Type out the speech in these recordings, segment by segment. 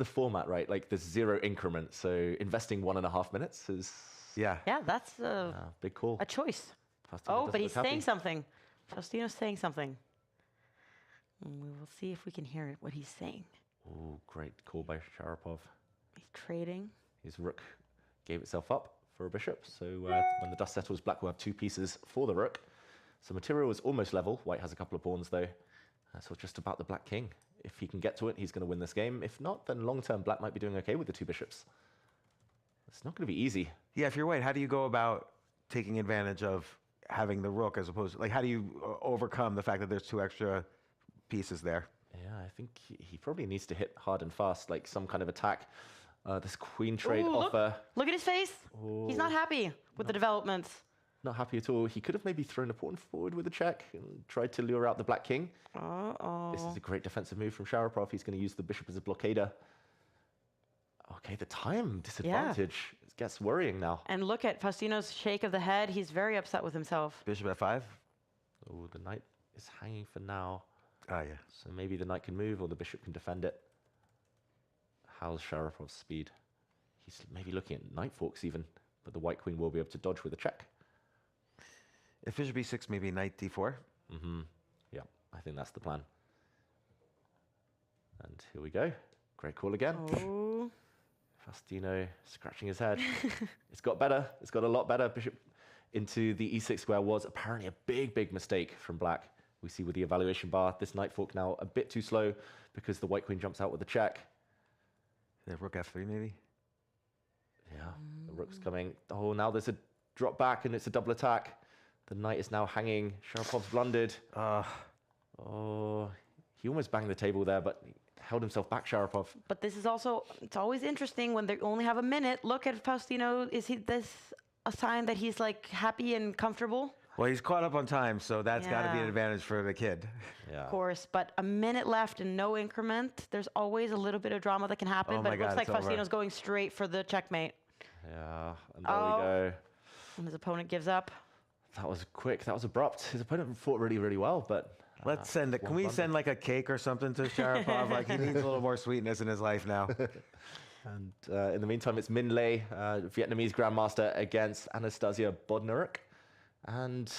the format, right? Like there's 0 increment, so investing 1.5 minutes is Yeah, that's a big call. A choice. Faustino But he's doesn't look saying happy. something. Faustino's saying something. And we will see if we can hear it, what he's saying. Oh, great call by Sharapov. He's trading. His rook gave itself up for a bishop, so when the dust settles, black will have 2 pieces for the rook. So material is almost level. White has a couple of pawns, though. So just about the black king. If he can get to it, he's going to win this game. If not, then long-term, black might be doing okay with the 2 bishops. It's not going to be easy. Yeah, if you're white, how do you go about taking advantage of having the rook as opposed to, like, how do you overcome the fact that there's 2 extra pieces there? Yeah, I think he probably needs to hit hard and fast, like some kind of attack. This queen trade offer. Look at his face. He's not happy with the developments. Not happy at all. He could have maybe thrown a pawn forward with a check and tried to lure out the black king. This is a great defensive move from Sharapov. He's going to use the bishop as a blockader. Okay, the time disadvantage gets worrying now. And look at Faustino's shake of the head. He's very upset with himself. Bishop f5? Oh, the knight is hanging for now. Oh, yeah. So maybe the knight can move or the bishop can defend it. How's Sharapov's speed? He's maybe looking at knight forks even, but the white queen will be able to dodge with a check. If bishop e6, maybe knight d4? Yeah, I think that's the plan. And here we go. Great call again. Oh. Faustino scratching his head. It's got better. It's got a lot better. Bishop into the e6 square was apparently a big, big mistake from black. We see with the evaluation bar, this knight fork now a bit too slow because the white queen jumps out with the check. Yeah, rook f3 maybe? Yeah, the rook's coming. Oh, now there's a drop back and it's a double attack. The knight is now hanging. Sharapov's blundered. Oh, he almost banged the table there, but he held himself back, Sharapov. But this is also, it's always interesting when they only have a minute. Look at Faustino. Is this a sign that he's like happy and comfortable? Well, he's caught up on time, so that's got to be an advantage for the kid. Yeah. Of course, but a minute left and no increment. There's always a little bit of drama that can happen, but it looks like Faustino's going straight for the checkmate. Yeah, and there we go. And his opponent gives up. That was quick. That was abrupt. His opponent fought really, really well, but... Let's send it. Can we send like a cake or something to Sharapov? Like he needs a little more sweetness in his life now. And in the meantime, it's Min Lei, Vietnamese Grandmaster, against Anastasia Bodnaruk. And,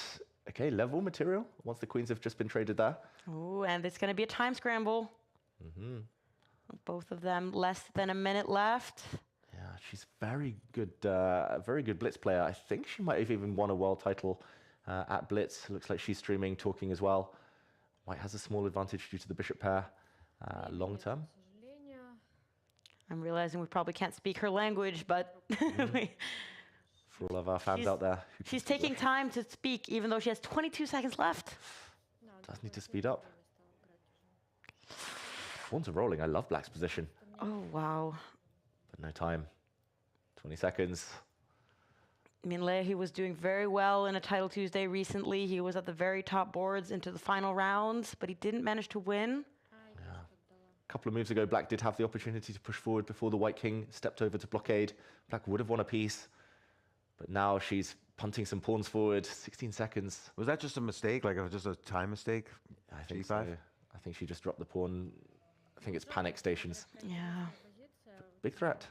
okay, level material, once the queens have just been traded there. Oh, and it's going to be a time scramble. Both of them, less than a minute left. Yeah, she's very good blitz player. I think she might have even won a world title at Blitz. Looks like she's streaming, talking as well. White has a small advantage due to the bishop pair long term. I'm realizing we probably can't speak her language, but For all of our fans out there. She's taking time to speak, even though she has 22 seconds left. Does need to speed up. Pawns are rolling. I love black's position. Oh, wow. But no time. 20 seconds. Min Lei, he was doing very well in a Title Tuesday recently. He was at the very top boards into the final rounds, but he didn't manage to win. Yeah. A couple of moves ago, black did have the opportunity to push forward before the white king stepped over to blockade. Black would have won a piece, but now she's punting some pawns forward. 16 seconds. Was that just a mistake? Like it was just a time mistake? I think G5? so. I think she just dropped the pawn. I think it's panic stations. Yeah. But big threat.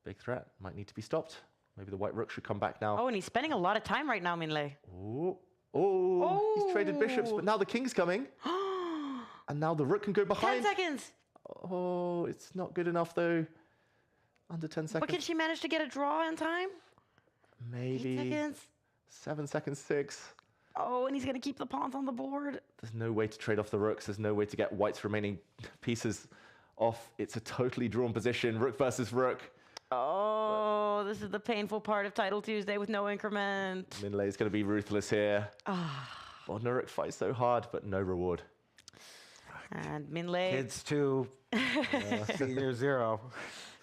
Big threat. Might need to be stopped. Maybe the white rook should come back now. Oh, and he's spending a lot of time right now, Min Lei. Oh, he's traded bishops, but now the king's coming. And now the rook can go behind. 10 seconds. Oh, it's not good enough, though. Under 10 seconds. But can she manage to get a draw in time? Maybe. 8 seconds. 7 seconds, 6. Oh, and he's going to keep the pawns on the board. There's no way to trade off the rooks. There's no way to get white's remaining pieces off. It's a totally drawn position. Rook versus rook. Oh, this is the painful part of Title Tuesday with no increment. Min Lei's going to be ruthless here. Bodnaruk fights so hard, but no reward. And Min Lei. Kids 2, senior 0.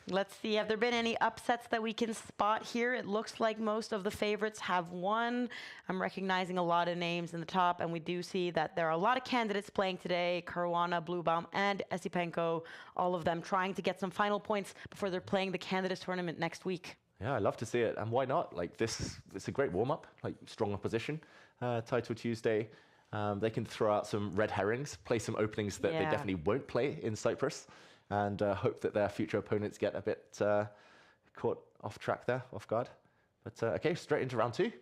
Let's see, have there been any upsets that we can spot here? It looks like most of the favorites have won. I'm recognizing a lot of names in the top, and we do see that there are a lot of candidates playing today. Caruana, Bluebaum, and Esipenko, all of them trying to get some final points before they're playing the Candidates Tournament next week. Yeah, I love to see it. And why not? Like this, it's a great warm-up, like strong opposition. Title Tuesday. They can throw out some red herrings, play some openings that they definitely won't play in Cyprus. and hope that their future opponents get a bit caught off track there, off guard. But okay, straight into round 2.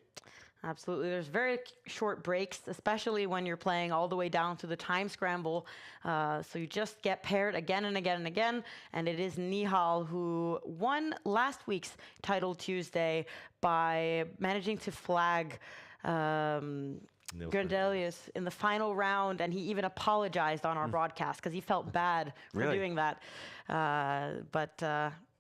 Absolutely. There's very short breaks, especially when you're playing all the way down to the time scramble. So you just get paired again and again and again. And it is Nihal who won last week's Title Tuesday by managing to flag Grandelius in the final round. And he even apologized on our broadcast because he felt bad for doing that. But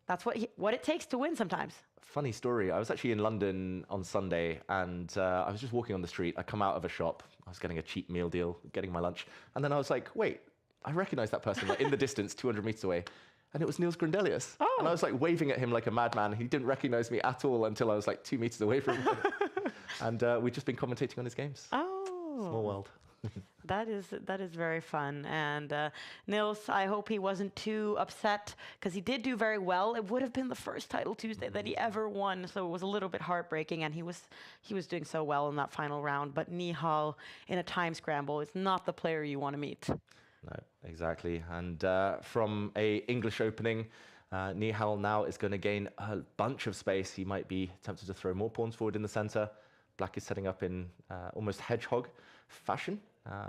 that's what it takes to win sometimes. Funny story. I was actually in London on Sunday, and I was just walking on the street. I come out of a shop. I was getting a cheap meal deal, getting my lunch. And then I was like, wait, I recognize that person like, in the distance, 200 meters away. And it was Niels Grandelius. Oh. And I was like waving at him like a madman. He didn't recognize me at all until I was like 2 meters away from him. And we'd just been commentating on his games. Oh. Small world. That is very fun. And Nils, I hope he wasn't too upset because he did do very well. It would have been the first Title Tuesday that he ever won, so it was a little bit heartbreaking. And he was doing so well in that final round. But Nihal in a time scramble is not the player you want to meet. No, exactly. And from a English opening, Nihal now is going to gain a bunch of space. He might be tempted to throw more pawns forward in the center. Black is setting up in almost hedgehog fashion.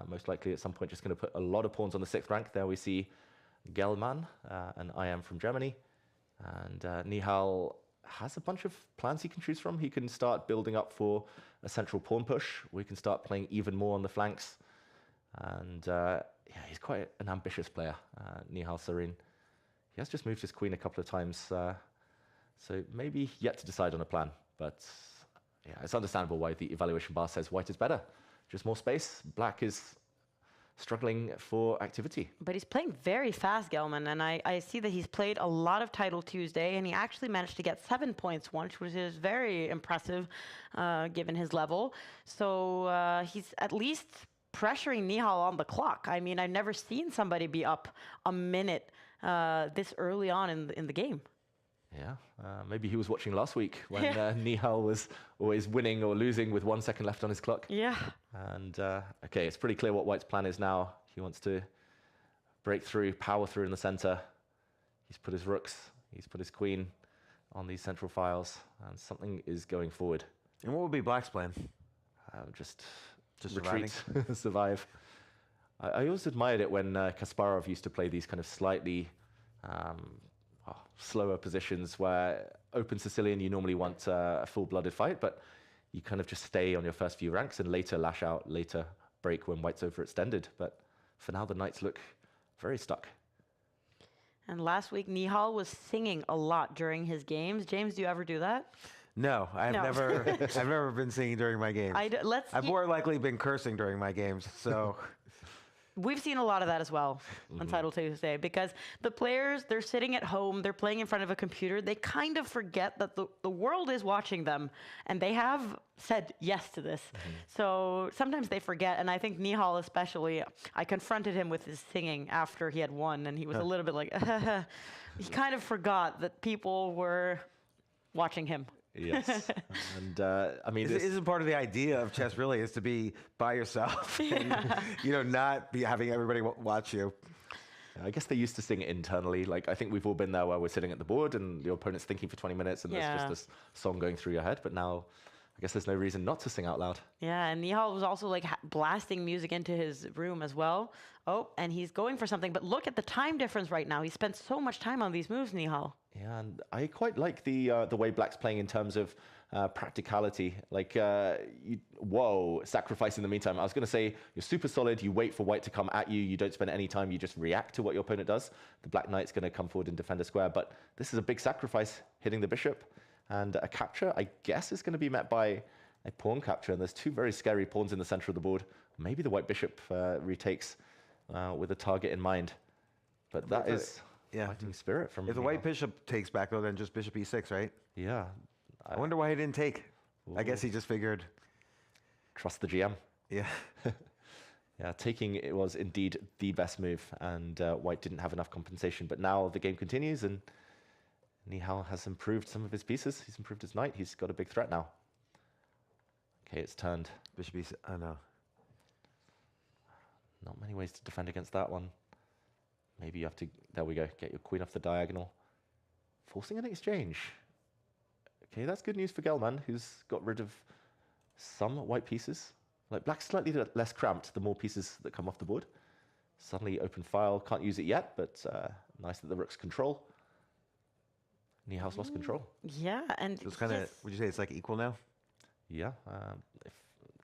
Most likely at some point just going to put a lot of pawns on the 6th rank. There we see Gelman, and I am from Germany. And Nihal has a bunch of plans he can choose from. He can start building up for a central pawn push. We can start playing even more on the flanks. And yeah, he's quite an ambitious player, Nihal Sarin. He has just moved his queen a couple of times, so maybe yet to decide on a plan. But yeah, it's understandable why the evaluation bar says white is better. Just more space. Black is struggling for activity. But he's playing very fast, Gelman, and I see that he's played a lot of Title Tuesday, and he actually managed to get 7 points once, which is very impressive given his level. So he's at least pressuring Nihal on the clock. I mean, I've never seen somebody be up a minute this early on in the game. Yeah, maybe he was watching last week when Nihal was always winning or losing with 1 second left on his clock. Yeah. And okay, it's pretty clear what White's plan is now. He wants to break through, power through in the center. He's put his rooks, he's put his queen on these central files, and something is going forward. And what would be Black's plan? Just surviving? retreat, survive. I always admired it when Kasparov used to play these kind of slightly slower positions where open Sicilian, you normally want a full-blooded fight, but you kind of just stay on your first few ranks and later lash out, later break when White's overextended. But for now, the Knights look very stuck. And last week, Nihal was singing a lot during his games. James, do you ever do that? No, I've never been singing during my games. I've more likely been cursing during my games, so... We've seen a lot of that as well on Title Tuesday because the players, they're sitting at home, they're playing in front of a computer. They kind of forget that the world is watching them, and they have said yes to this. So sometimes they forget, and I think Nihal especially, I confronted him with his singing after he had won, and he was a little bit like, he kind of forgot that people were watching him. Yes, and I mean, isn't part of the idea of chess really is to be by yourself and not be having everybody watch you. I guess they used to sing it internally. Like I think we've all been there where we're sitting at the board and your opponent's thinking for 20 minutes and there's just this song going through your head. But now, I guess there's no reason not to sing out loud. Yeah, and Nihal was also like blasting music into his room as well. Oh, and he's going for something. But look at the time difference right now. He spent so much time on these moves, Nihal. Yeah, and I quite like the way Black's playing in terms of practicality. Like, sacrifice in the meantime. I was going to say, you're super solid, you wait for White to come at you, you don't spend any time, you just react to what your opponent does. The Black Knight's going to come forward and defend a square, but this is a big sacrifice, hitting the bishop. And a capture, I guess, is going to be met by a pawn capture, and there's 2 very scary pawns in the center of the board. Maybe the White bishop retakes with a target in mind. But that is... fighting spirit from... If the White bishop takes back, though, then just bishop e6, right? Yeah. I wonder why he didn't take. Ooh. I guess he just figured... Trust the GM. Yeah. Yeah, taking it was indeed the best move, and White didn't have enough compensation. But now the game continues, and Nihal has improved some of his pieces. He's improved his knight. He's got a big threat now. Okay, it's turned. Bishop e6. Oh, no. Not many ways to defend against that one. Maybe you have to, there we go, get your queen off the diagonal. Forcing an exchange. Okay, that's good news for Gelman, who's got rid of some white pieces. Like black's slightly less cramped the more pieces that come off the board. Suddenly open file, can't use it yet, but nice that the rook's control. Niehaus lost control. Yeah, and So it's kind of, would you say it's like equal now? Yeah,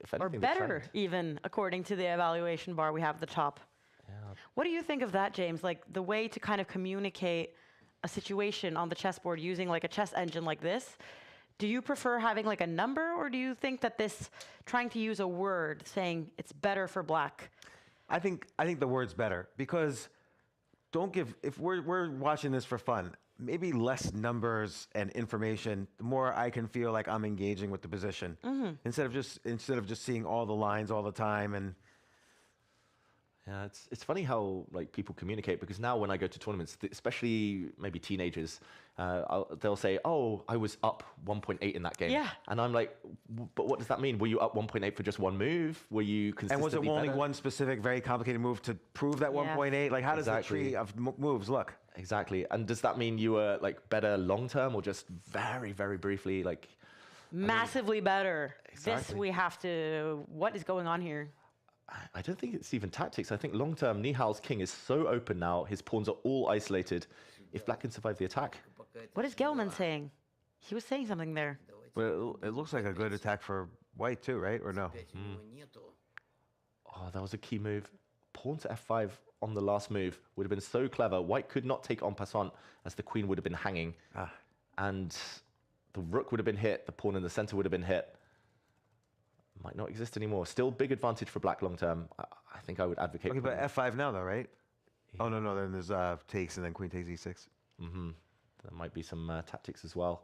if anything, or the better trend- even, according to the evaluation bar we have at the top. Yeah. What do you think of that, James? Like the way to kind of communicate a situation on the chessboard using like a chess engine like this. Do you prefer having like a number, or do you think that this trying to use a word saying it's better for black? I think the word's better because don't give, if we're watching this for fun, maybe less numbers and information, the more I can feel like I'm engaging with the position instead of just seeing all the lines all the time. And Yeah, it's funny how like people communicate, because now when I go to tournaments, especially maybe teenagers, they'll say, "Oh, I was up 1.8 in that game." Yeah. And I'm like, "But what does that mean? Were you up 1.8 for just one move? Were you consistently and was it only better?" one specific, very complicated move to prove that Yeah. 1.8? Like, how does Exactly. the tree of moves look? Exactly. And does that mean you were like better long term, or just very, very briefly? Like, Massively better. This Exactly. we have to. What is going on here? I don't think it's even tactics. I think long term, Niehaus's king is so open now. His pawns are all isolated. If black can survive the attack, What is Gelman saying? He was saying something there. But it looks like a good attack for white too, right? Or no? oh, that was a key move. Pawn to f5 on the last move would have been so clever. White could not take en passant, as the queen would have been hanging. Ah. And the rook would have been hit. The pawn in the center would have been hit. Might not exist anymore. Still big advantage for black long term. I think I would advocate. Okay, but putting- F5 now though, right? Oh no, then there's takes and then queen takes E6. There might be some tactics as well.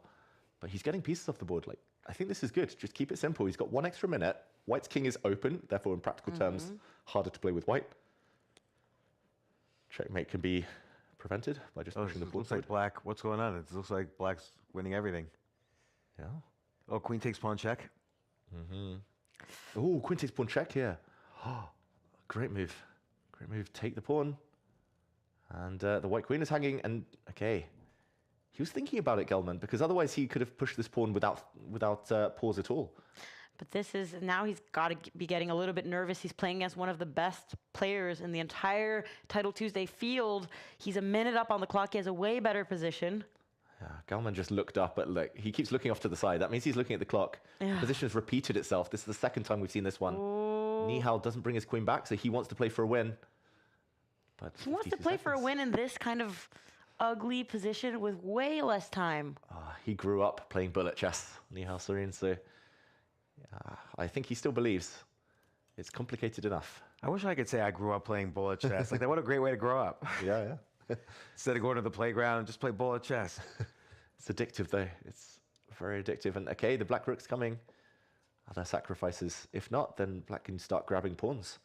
But he's getting pieces off the board. Like, I think this is good. Just keep it simple. He's got 1 extra minute. White's king is open, therefore in practical terms, harder to play with white. Checkmate can be prevented by just Oh, pushing the it pawn looks like forward. black. What's going on? It looks like black's winning everything. Yeah. Oh, queen takes pawn check. Oh, queen takes pawn check here. Oh, great move. Great move. Take the pawn. And the white queen is hanging. And, okay. He was thinking about it, Gelman, because otherwise he could have pushed this pawn without pause at all. But this is now he's got to be getting a little bit nervous. He's playing against one of the best players in the entire Title Tuesday field. He's a minute up on the clock. He has a way better position. Yeah, Gelman just looked up at, like, he keeps looking off to the side. That means he's looking at the clock. Yeah. The position has repeated itself. This is the second time we've seen this one. Niehaus doesn't bring his queen back, so he wants to play for a win. But He wants to 52 play for a seconds. win in this kind of ugly position with way less time. He grew up playing bullet chess, Niehaus Sorin, so I think he still believes it's complicated enough. I wish I could say I grew up playing bullet chess. Like that, what a great way to grow up. Yeah. Instead of going to the playground and just play bullet chess. It's addictive, though. It's very addictive. And, okay, the black rook's coming. Are there sacrifices? If not, then black can start grabbing pawns.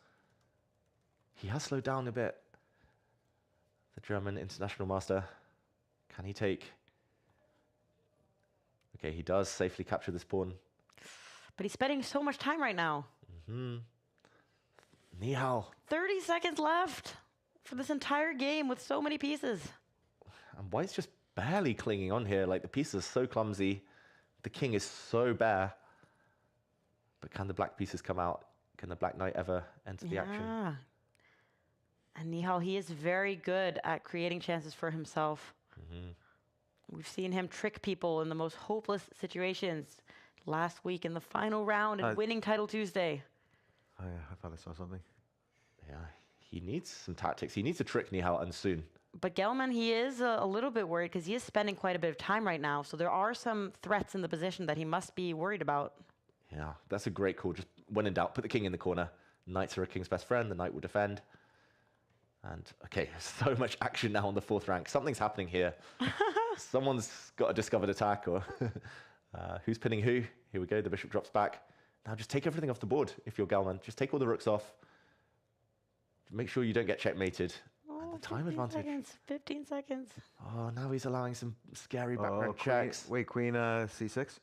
He has slowed down a bit. The German international master. Can he take? Okay, he does safely capture this pawn. But he's spending so much time right now. Niehaus. 30 seconds left for this entire game with so many pieces. And white's just barely clinging on here. Like, the pieces are so clumsy. The king is so bare. But can the black pieces come out? Can the black knight ever enter the action? Yeah. And Niehaus, he is very good at creating chances for himself. We've seen him trick people in the most hopeless situations. Last week in the final round and winning Title Tuesday. Oh yeah, I thought I saw something. Yeah, he needs some tactics. He needs to trick Niehaus, and soon. But Gelman, he is a little bit worried because he is spending quite a bit of time right now. So there are some threats in the position that he must be worried about. Yeah, that's a great call. Just when in doubt, put the king in the corner. Knights are a king's best friend. The knight will defend. And, okay, so much action now on the 4th rank. Something's happening here. Someone's got a discovered attack, or who's pinning who? Here we go. The bishop drops back. Now just take everything off the board if you're Gelman. Just take all the rooks off. Make sure you don't get checkmated. And the time 15 advantage. seconds, 15 seconds. Oh, now he's allowing some scary background queen, checks. wait, queen C6?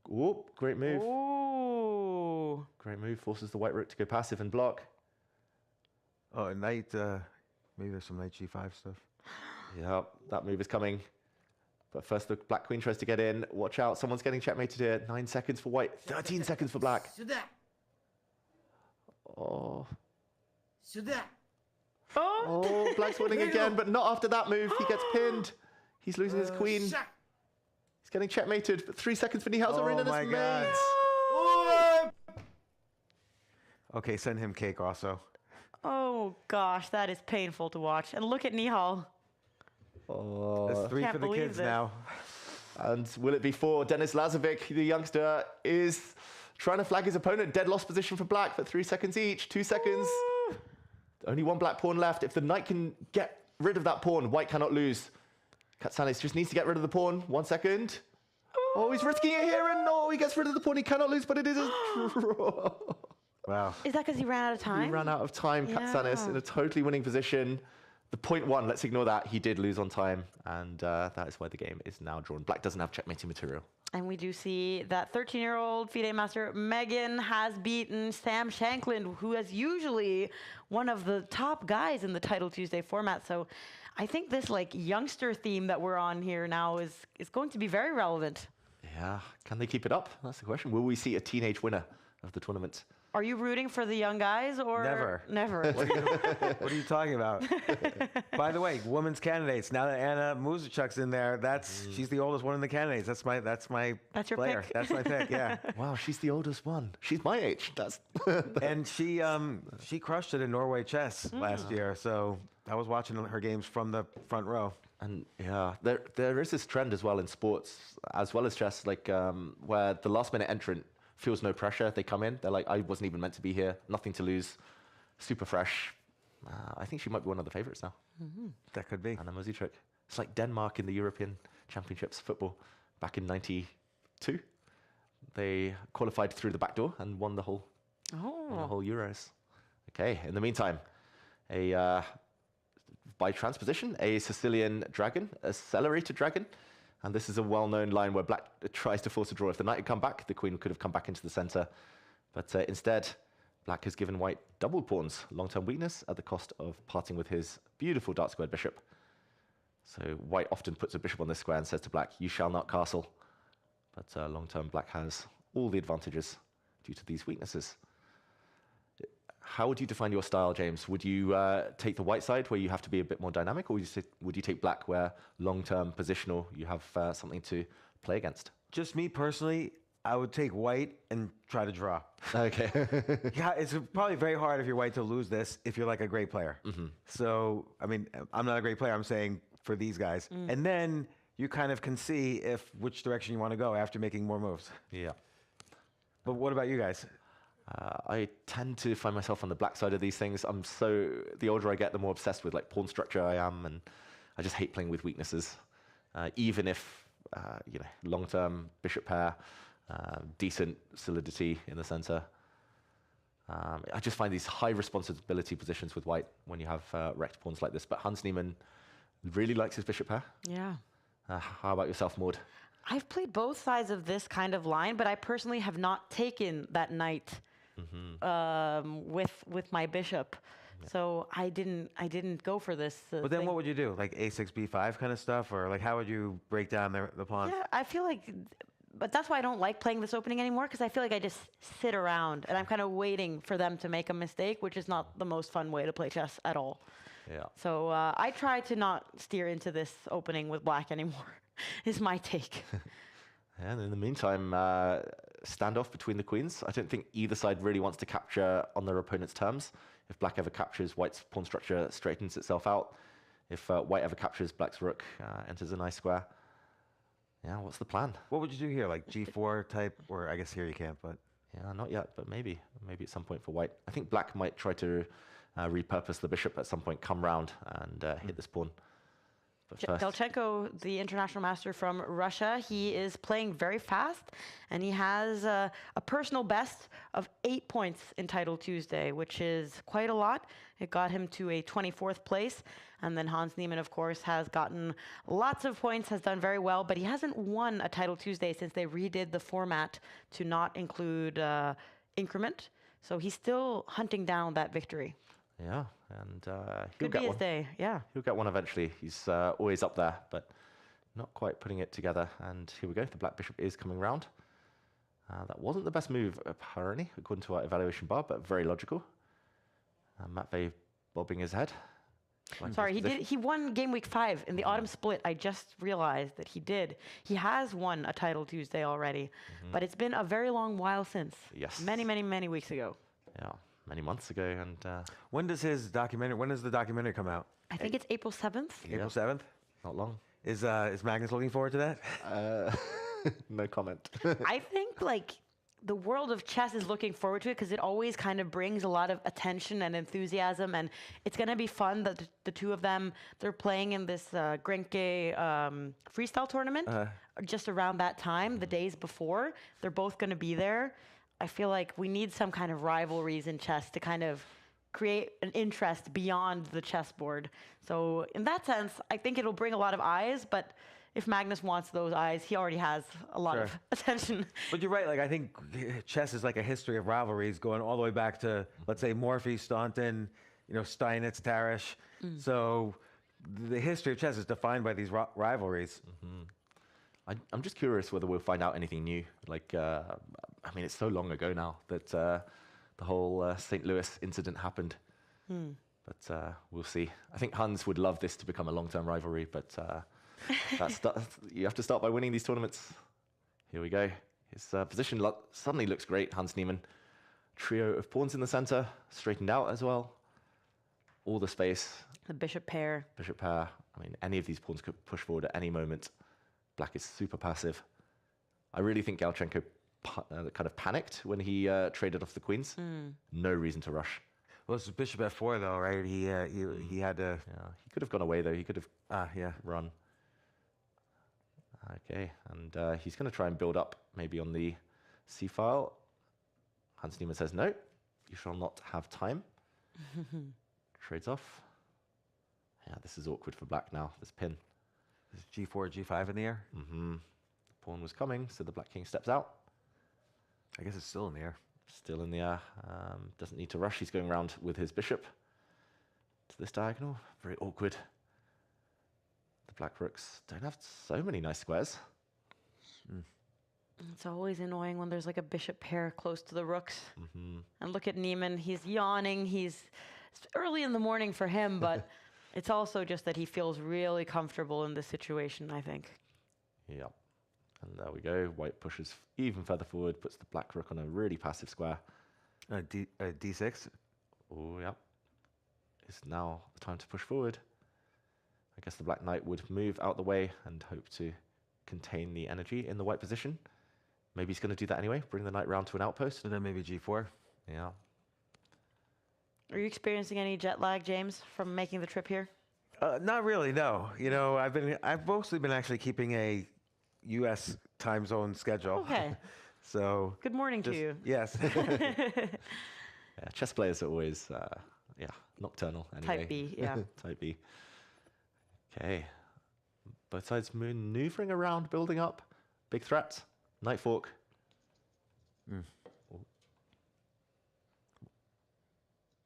Whoop, great move. Ooh. Great move. Forces the white rook to go passive and block. Oh, knight Maybe there's some knight g5 stuff. Yeah, that move is coming. But first, the black queen tries to get in. Watch out, someone's getting checkmated here. 9 seconds for white, 13 seconds for black. Oh. Oh, black's winning again, but not after that move. He gets pinned. He's losing his queen. He's getting checkmated. But 3 seconds for Nihauser and my it's God. mate. Okay, send him cake also. Oh gosh, that is painful to watch. And look at Nihal. Oh. That's 3 Can't for the believe kids this. now. And will it be 4? Denis Lazovic, the youngster, is trying to flag his opponent. Dead loss position for black, but 3 seconds each. 2 seconds. Only one black pawn left. If the knight can get rid of that pawn, white cannot lose. Katsanis just needs to get rid of the pawn. 1 second. Oh, he's risking it here, and no, he gets rid of the pawn. He cannot lose, but it is a draw. Wow. Is that because he ran out of time? He ran out of time, Katsanis, in a totally winning position. The point 1, let's ignore that. He did lose on time, and that is why the game is now drawn. Black doesn't have checkmating material. And we do see that 13-year-old FIDE master Megan has beaten Sam Shanklin, who is usually one of the top guys in the Title Tuesday format. So I think this like youngster theme that we're on here now is going to be very relevant. Yeah, can they keep it up? That's the question. Will we see a teenage winner of the tournament? Are you rooting for the young guys or Never. Never. What are you talking about? By the way, women's candidates. Now that Anna Muzichuk's in there, she's the oldest one in the candidates. That's my That's your player. pick? That's my pick. Yeah. Wow, she's the oldest one. She's my age. That's And she crushed it in Norway chess last year. So I was watching her games from the front row. And yeah, there is this trend as well in sports, as well as chess, like where the last minute entrant feels no pressure. They come in, they're like, I wasn't even meant to be here, nothing to lose, super fresh. I think she might be one of the favorites now. That could be. Anna Muzichuk. It's like Denmark in the European Championships football back in '92. They qualified through the back door and won the whole Euros. Okay, in the meantime, by transposition, a Sicilian dragon, accelerated dragon. And this is a well-known line where black tries to force a draw. If the knight had come back, the queen could have come back into the center. But instead, black has given white double pawns, long-term weakness at the cost of parting with his beautiful dark-squared bishop. So white often puts a bishop on this square and says to black, you shall not castle. But long-term black has all the advantages due to these weaknesses. How would you define your style, James? Would you take the white side where you have to be a bit more dynamic, or would you take black where long-term positional, you have something to play against? Just me personally, I would take white and try to draw. Okay. Yeah, it's probably very hard if you're white to lose this if you're like a great player. So, I mean, I'm not a great player, I'm saying for these guys. And then you kind of can see which direction you want to go after making more moves. Yeah. But what about you guys? I tend to find myself on the black side of these things. The older I get, the more obsessed with like pawn structure I am, and I just hate playing with weaknesses. Even if, long-term bishop pair, decent solidity in the center. I just find these high responsibility positions with white when you have wrecked pawns like this. But Hans Niemann really likes his bishop pair. Yeah. How about yourself, Maud? I've played both sides of this kind of line, but I personally have not taken that knight with my bishop. Yeah. So I didn't go for this. But then what would you do? Like a6, b5 kind of stuff? Or like how would you break down the pawns? Yeah, I feel like, but that's why I don't like playing this opening anymore, because I feel like I just sit around and I'm kind of waiting for them to make a mistake, which is not the most fun way to play chess at all. Yeah. So I try to not steer into this opening with black anymore, is my take. And in the meantime, standoff between the queens. I don't think either side really wants to capture on their opponent's terms. If black ever captures, white's pawn structure straightens itself out. If white ever captures, black's rook enters a nice square. Yeah, what's the plan? What would you do here? Like g4 type? Or I guess here you can't, but... Yeah, not yet, but maybe at some point for white. I think black might try to repurpose the bishop at some point, come round and hit this pawn. Delchenko, the international master from Russia, he is playing very fast, and he has a personal best of 8 points in Title Tuesday, which is quite a lot. It got him to a 24th place. And then Hans Niemann, of course, has gotten lots of points, has done very well, but he hasn't won a Title Tuesday since they redid the format to not include increment. So he's still hunting down that victory. Yeah, And he'll Could get be his one. day. Yeah. He'll get one eventually. He's always up there, but not quite putting it together. And here we go. The black bishop is coming round. That wasn't the best move, apparently, according to our evaluation bar, but very logical. Matvey bobbing his head. Sorry, he won Game Week 5 in the autumn split. I just realized that he did. He has won a title Tuesday already, but it's been a very long while since. Yes. Many, many, many weeks ago. Yeah, many months ago. And When does the documentary come out? I think it's April 7th. April 7th? not long. Is Magnus looking forward to that? No comment. I think like the world of chess is looking forward to it because it always kind of brings a lot of attention and enthusiasm, and it's going to be fun that the two of them, they're playing in this Grenke freestyle tournament just around that time, the days before. They're both going to be there. I feel like we need some kind of rivalries in chess to kind of create an interest beyond the chessboard. So in that sense, I think it'll bring a lot of eyes, but if Magnus wants those eyes, he already has a lot of attention. But you're right. Like I think chess is like a history of rivalries going all the way back to, let's say, Morphy, Staunton, Steinitz, Tarish. So the history of chess is defined by these rivalries. I'm just curious whether we'll find out anything new. Like, I mean, it's so long ago now that the whole St. Louis incident happened. But we'll see. I think Hans would love this to become a long-term rivalry, but you have to start by winning these tournaments. Here we go. His position suddenly looks great, Hans Niemann. Trio of pawns in the center, straightened out as well. All the space. The bishop pair. Bishop pair. I mean, any of these pawns could push forward at any moment. Black is super passive. I really think Galchenko kind of panicked when he traded off the queens. No reason to rush. Well, it's bishop f4 though, right? He had to. Yeah, he could have gone away though. He could have run. Okay, and he's going to try and build up maybe on the c file. Hans Niemann says no. You shall not have time. Trades off. Yeah, this is awkward for black now. This pin. Is g4, g5 in the air? The pawn was coming, so the black king steps out. I guess it's still in the air. Still in the air. Doesn't need to rush. He's going around with his bishop to this diagonal. Very awkward. The black rooks don't have so many nice squares. It's always annoying when there's like a bishop pair close to the rooks. And look at Niemann. He's yawning. It's early in the morning for him, but it's also just that he feels really comfortable in this situation, I think. Yeah. And there we go. White pushes even further forward, puts the black rook on a really passive square. d6. Oh, yeah. It's now the time to push forward. I guess the black knight would move out the way and hope to contain the energy in the white position. Maybe he's going to do that anyway, bring the knight round to an outpost. And then maybe g4. Yeah. Are you experiencing any jet lag, James, from making the trip here? Not really, no. I've mostly been actually keeping a U.S. time zone schedule. Okay. So. Good morning to you. Yes. Yeah, chess players are always, nocturnal anyway. Type B, yeah. Type B. Okay. Both sides maneuvering around, building up. Big threat. Knight fork.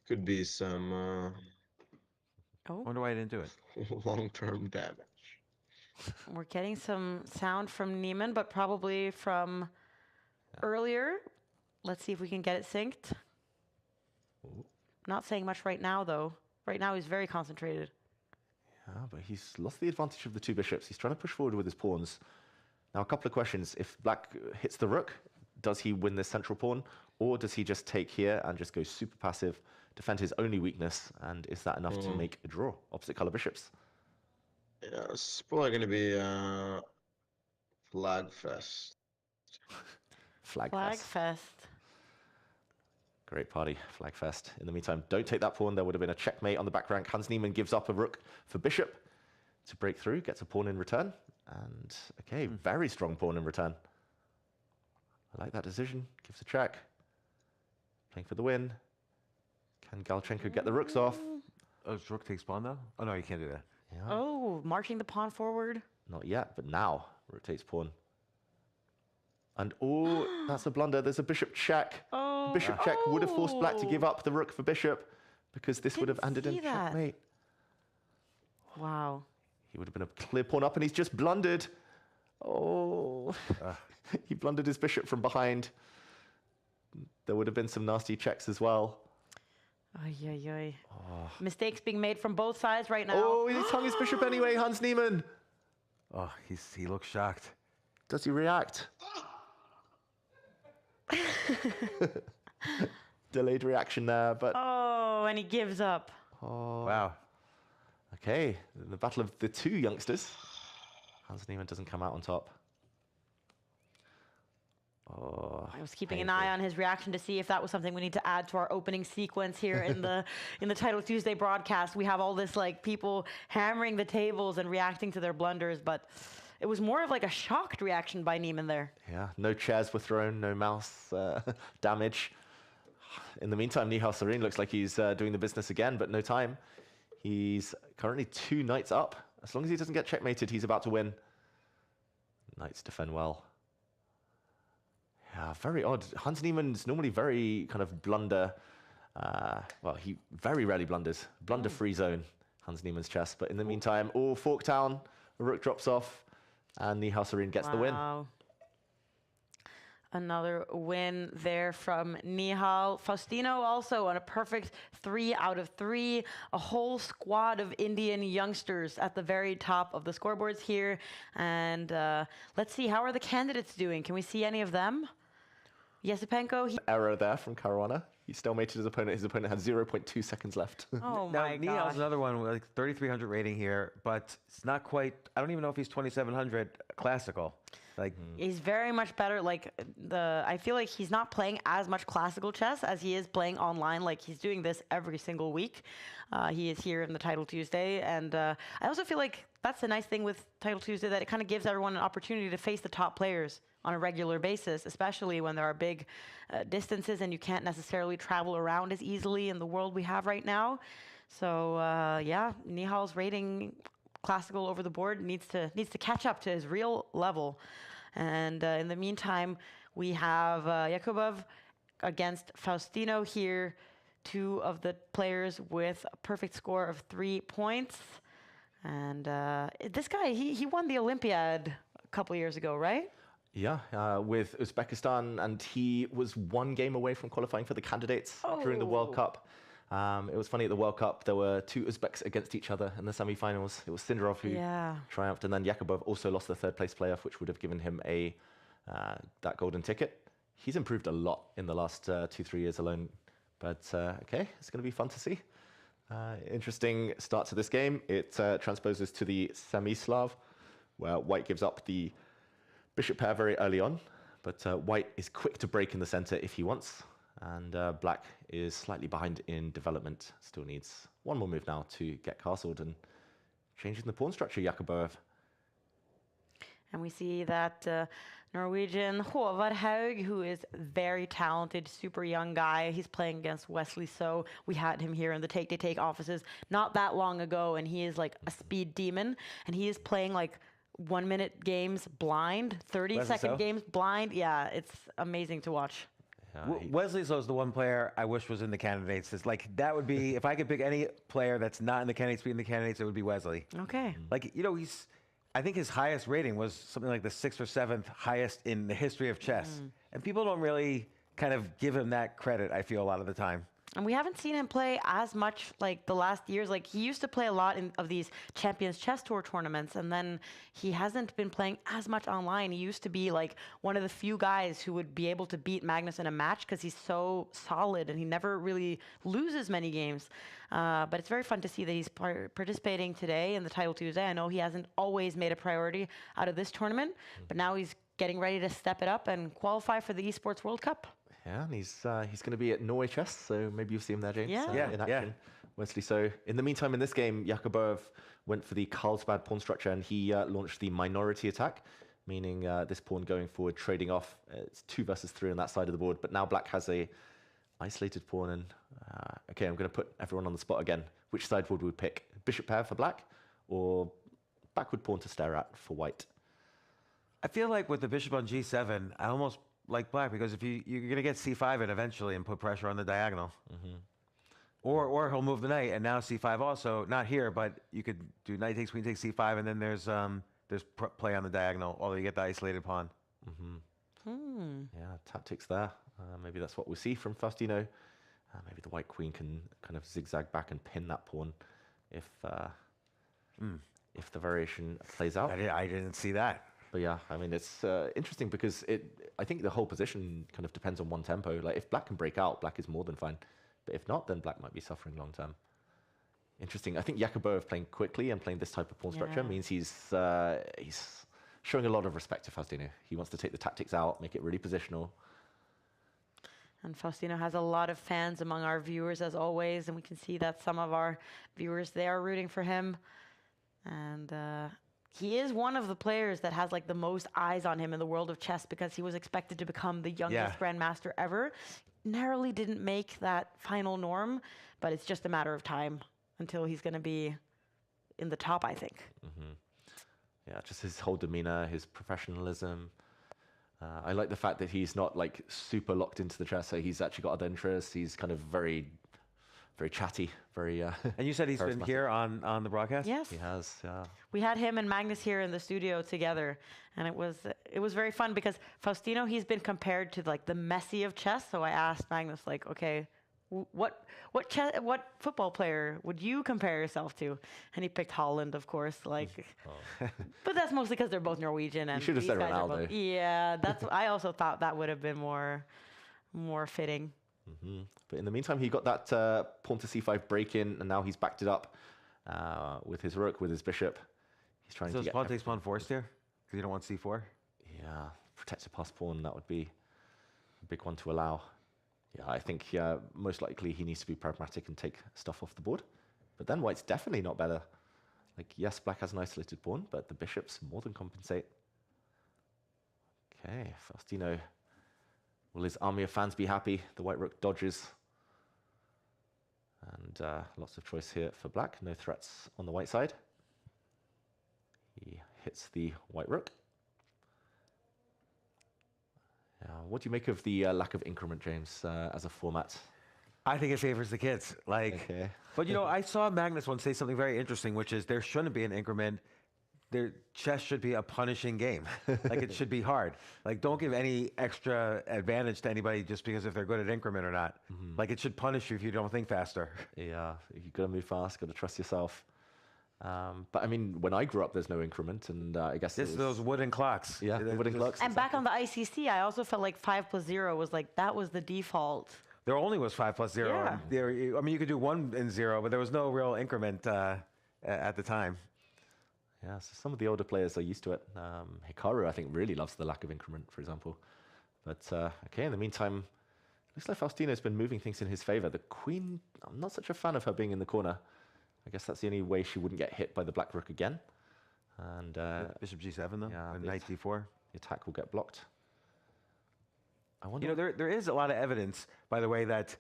Could be some I wonder why I didn't do it. long-term damage. We're getting some sound from Niemann, but probably from earlier. Let's see if we can get it synced. Not saying much right now, though. Right now, he's very concentrated. Yeah, but he's lost the advantage of the two bishops. He's trying to push forward with his pawns. Now, a couple of questions. If black hits the rook, does he win this central pawn? Or does he just take here and just go super passive, defend his only weakness? And is that enough to make a draw? Opposite color bishops. Yeah, it's probably going to be flag fest. Flag Flag fest. fest. Great party, flag fest. In the meantime, don't take that pawn. There would have been a checkmate on the back rank. Hans Niemann gives up a rook for bishop to break through, gets a pawn in return. And, okay, very strong pawn in return. I like that decision. Gives a check. Playing for the win. Can Galchenko get the rooks off? Oh, rook takes pawn, though? Oh, no, you can't do that. Yeah. Oh, marching the pawn forward. Not yet, but now. Rook takes pawn. And, that's a blunder. There's a bishop check. Oh. Bishop check would have forced black to give up the rook for bishop. because this would have ended in see that. checkmate. Wow. He would have been a clear pawn up, and he's just blundered. Oh, he blundered his bishop from behind. There would have been some nasty checks as well. Ay, ay, ay. Mistakes being made from both sides right now. Oh, he's hung his bishop anyway, Hans Niemann. Oh, he looks shocked. Does he react? Delayed reaction there, but... Oh, and he gives up. Oh. Wow. Okay, the battle of the two youngsters. Hans Niemann doesn't come out on top. Oh, I was keeping an eye on his reaction to see if that was something we need to add to our opening sequence here in the Title Tuesday broadcast. We have all this like people hammering the tables and reacting to their blunders, but it was more of like a shocked reaction by Niemann there. Yeah, no chairs were thrown, no mouse damage. In the meantime, Nihal Sarin looks like he's doing the business again, but no time. He's currently 2 knights up. As long as he doesn't get checkmated, he's about to win. Knights defend well. Yeah, very odd. Hans Niemann's normally very kind of blunder. Well, he very rarely blunders. Blunder-free zone, Hans Niemann's chess. But in the meantime, fork down, a rook drops off, and Nihal Sarin gets the win. Another win there from Nihal. Faustino also on a perfect 3 out of 3. A whole squad of Indian youngsters at the very top of the scoreboards here. And let's see, how are the candidates doing? Can we see any of them? Yesipenko. Error there from Caruana. He stalemated his opponent. His opponent had 0.2 seconds left. Oh now, my god. Nihal's another one with like 3,300 rating here, but it's not quite, I don't even know if he's 2,700 classical. Like He's very much better. Like I feel like he's not playing as much classical chess as he is playing online. Like he's doing this every single week. He is here in the Title Tuesday, and I also feel like that's the nice thing with Title Tuesday, that it kind of gives everyone an opportunity to face the top players on a regular basis, especially when there are big distances and you can't necessarily travel around as easily in the world we have right now. So yeah, Nihal's rating classical over the board needs to catch up to his real level. And in the meantime, we have Yakubov against Faustino here, 2 of the players with a perfect score of 3 points. And this guy, he won the Olympiad a couple years ago, right? Yeah, with Uzbekistan, and he was 1 game away from qualifying for the candidates during the World Cup. It was funny at the World Cup, there were 2 Uzbeks against each other in the semi-finals. It was Sindarov who triumphed, and then Yakubov also lost the 3rd place playoff, which would have given him that golden ticket. He's improved a lot in the last 2-3 years alone, but okay, it's going to be fun to see. Interesting start to this game. It transposes to the semi-Slav, where White gives up the bishop pair very early on, but White is quick to break in the center if he wants. And Black is slightly behind in development. Still needs 1 more move now to get castled, and changing the pawn structure, Yakubov. And we see that Norwegian Håvard Haug, who is very talented, super young guy. He's playing against Wesley So. We had him here in the Take They Take offices not that long ago, and he is like a speed demon. And he is playing like 1-minute games blind, 30-second games blind. Yeah, it's amazing to watch. Wesley So is the one player I wish was in the candidates. It's like, that would be, if I could pick any player that's not in the candidates, be in the candidates, it would be Wesley. Okay. Like, you know, I think his highest rating was something like the 6th or 7th highest in the history of chess. And people don't really kind of give him that credit, I feel, a lot of the time. And we haven't seen him play as much like the last years. Like he used to play a lot of these Champions Chess Tour tournaments, and then he hasn't been playing as much online. He used to be like one of the few guys who would be able to beat Magnus in a match because he's so solid and he never really loses many games. But it's very fun to see that he's participating today in the Title Tuesday. I know he hasn't always made a priority out of this tournament, but now he's getting ready to step it up and qualify for the Esports World Cup. Yeah, and he's going to be at Norway Chess, so maybe you'll see him there, James, in action. Yeah. Wesley So. In the meantime, in this game, Yakubov went for the Carlsbad pawn structure, and he launched the minority attack, meaning this pawn going forward, trading off. It's 2 versus 3 on that side of the board, but now Black has a isolated pawn, and okay, I'm going to put everyone on the spot again. Which side would we pick? Bishop pair for Black, or backward pawn to stare at for White? I feel like with the bishop on g7, I almost like Black, because if you're going to get c5 it eventually and put pressure on the diagonal. Or he'll move the knight, and now c5 also. Not here, but you could do knight takes, queen takes, c5, and then there's play on the diagonal, although you get the isolated pawn. Yeah, tactics there. Maybe that's what we'll see from Faustino. Maybe the white queen can kind of zigzag back and pin that pawn if the variation plays out. I didn't see that. But yeah, I mean, it's interesting because I think the whole position kind of depends on one tempo. Like if black can break out, black is more than fine. But if not, then black might be suffering long term. Interesting. I think Jacobo playing quickly and playing this type of pawn structure means he's showing a lot of respect to Faustino. He wants to take the tactics out, make it really positional. And Faustino has a lot of fans among our viewers, as always, and we can see that some of our viewers, they are rooting for him. And he is one of the players that has like the most eyes on him in the world of chess because he was expected to become the youngest grandmaster ever. Narrowly didn't make that final norm, but it's just a matter of time until he's going to be in the top, I think. Yeah, just his whole demeanor, his professionalism. I like the fact that he's not like super locked into the chess. So he's actually got other interests. He's kind of very chatty, very. And you said he's been here on the broadcast? Yes. He has, yeah. We had him and Magnus here in the studio together, and it was very fun because Faustino, he's been compared to like the Messi of chess. So I asked Magnus, like, okay, what football player would you compare yourself to? And he picked Holland, of course. Like, but that's mostly because they're both Norwegian. And you should have these said guys are Ronaldo. Yeah, that's. I also thought that would have been more fitting. But in the meantime, he got that pawn to c5 break in, and now he's backed it up with his rook, with his bishop. He's trying to get pawn takes pawn forced here because you don't want c4. Yeah, protect the pass pawn. That would be a big one to allow. Yeah, I think most likely he needs to be pragmatic and take stuff off the board. But then white's definitely not better. Like, yes, black has an isolated pawn, but the bishops more than compensate. Okay, Faustino. Will his army of fans be happy? The white rook dodges. And lots of choice here for black. No threats on the white side. He hits the white rook. What do you make of the lack of increment, James, as a format? I think it favors the kids. Like, but you know, I saw Magnus once say something very interesting, which is there shouldn't be an increment. Chess should be a punishing game. Like, it should be hard. Like, don't give any extra advantage to anybody just because if they're good at increment or not. Like, it should punish you if you don't think faster. Yeah, you got to move fast, got to trust yourself. But I mean, when I grew up, there's no increment, and I guess those wooden clocks. Yeah, the wooden clocks. And back on the ICC, I also felt like 5+0 was like, that was the default. There only was 5+0. Yeah. There, I mean, you could do 1 and 0, but there was no real increment at the time. Yeah, so some of the older players are used to it. Hikaru, I think, really loves the lack of increment, for example. But okay, in the meantime, looks like Faustino's been moving things in his favor. The queen, I'm not such a fan of her being in the corner. I guess that's the only way she wouldn't get hit by the black rook again. And Bishop g7 though, yeah, and knight d4. The attack will get blocked. I wonder. You know, there is a lot of evidence, by the way, that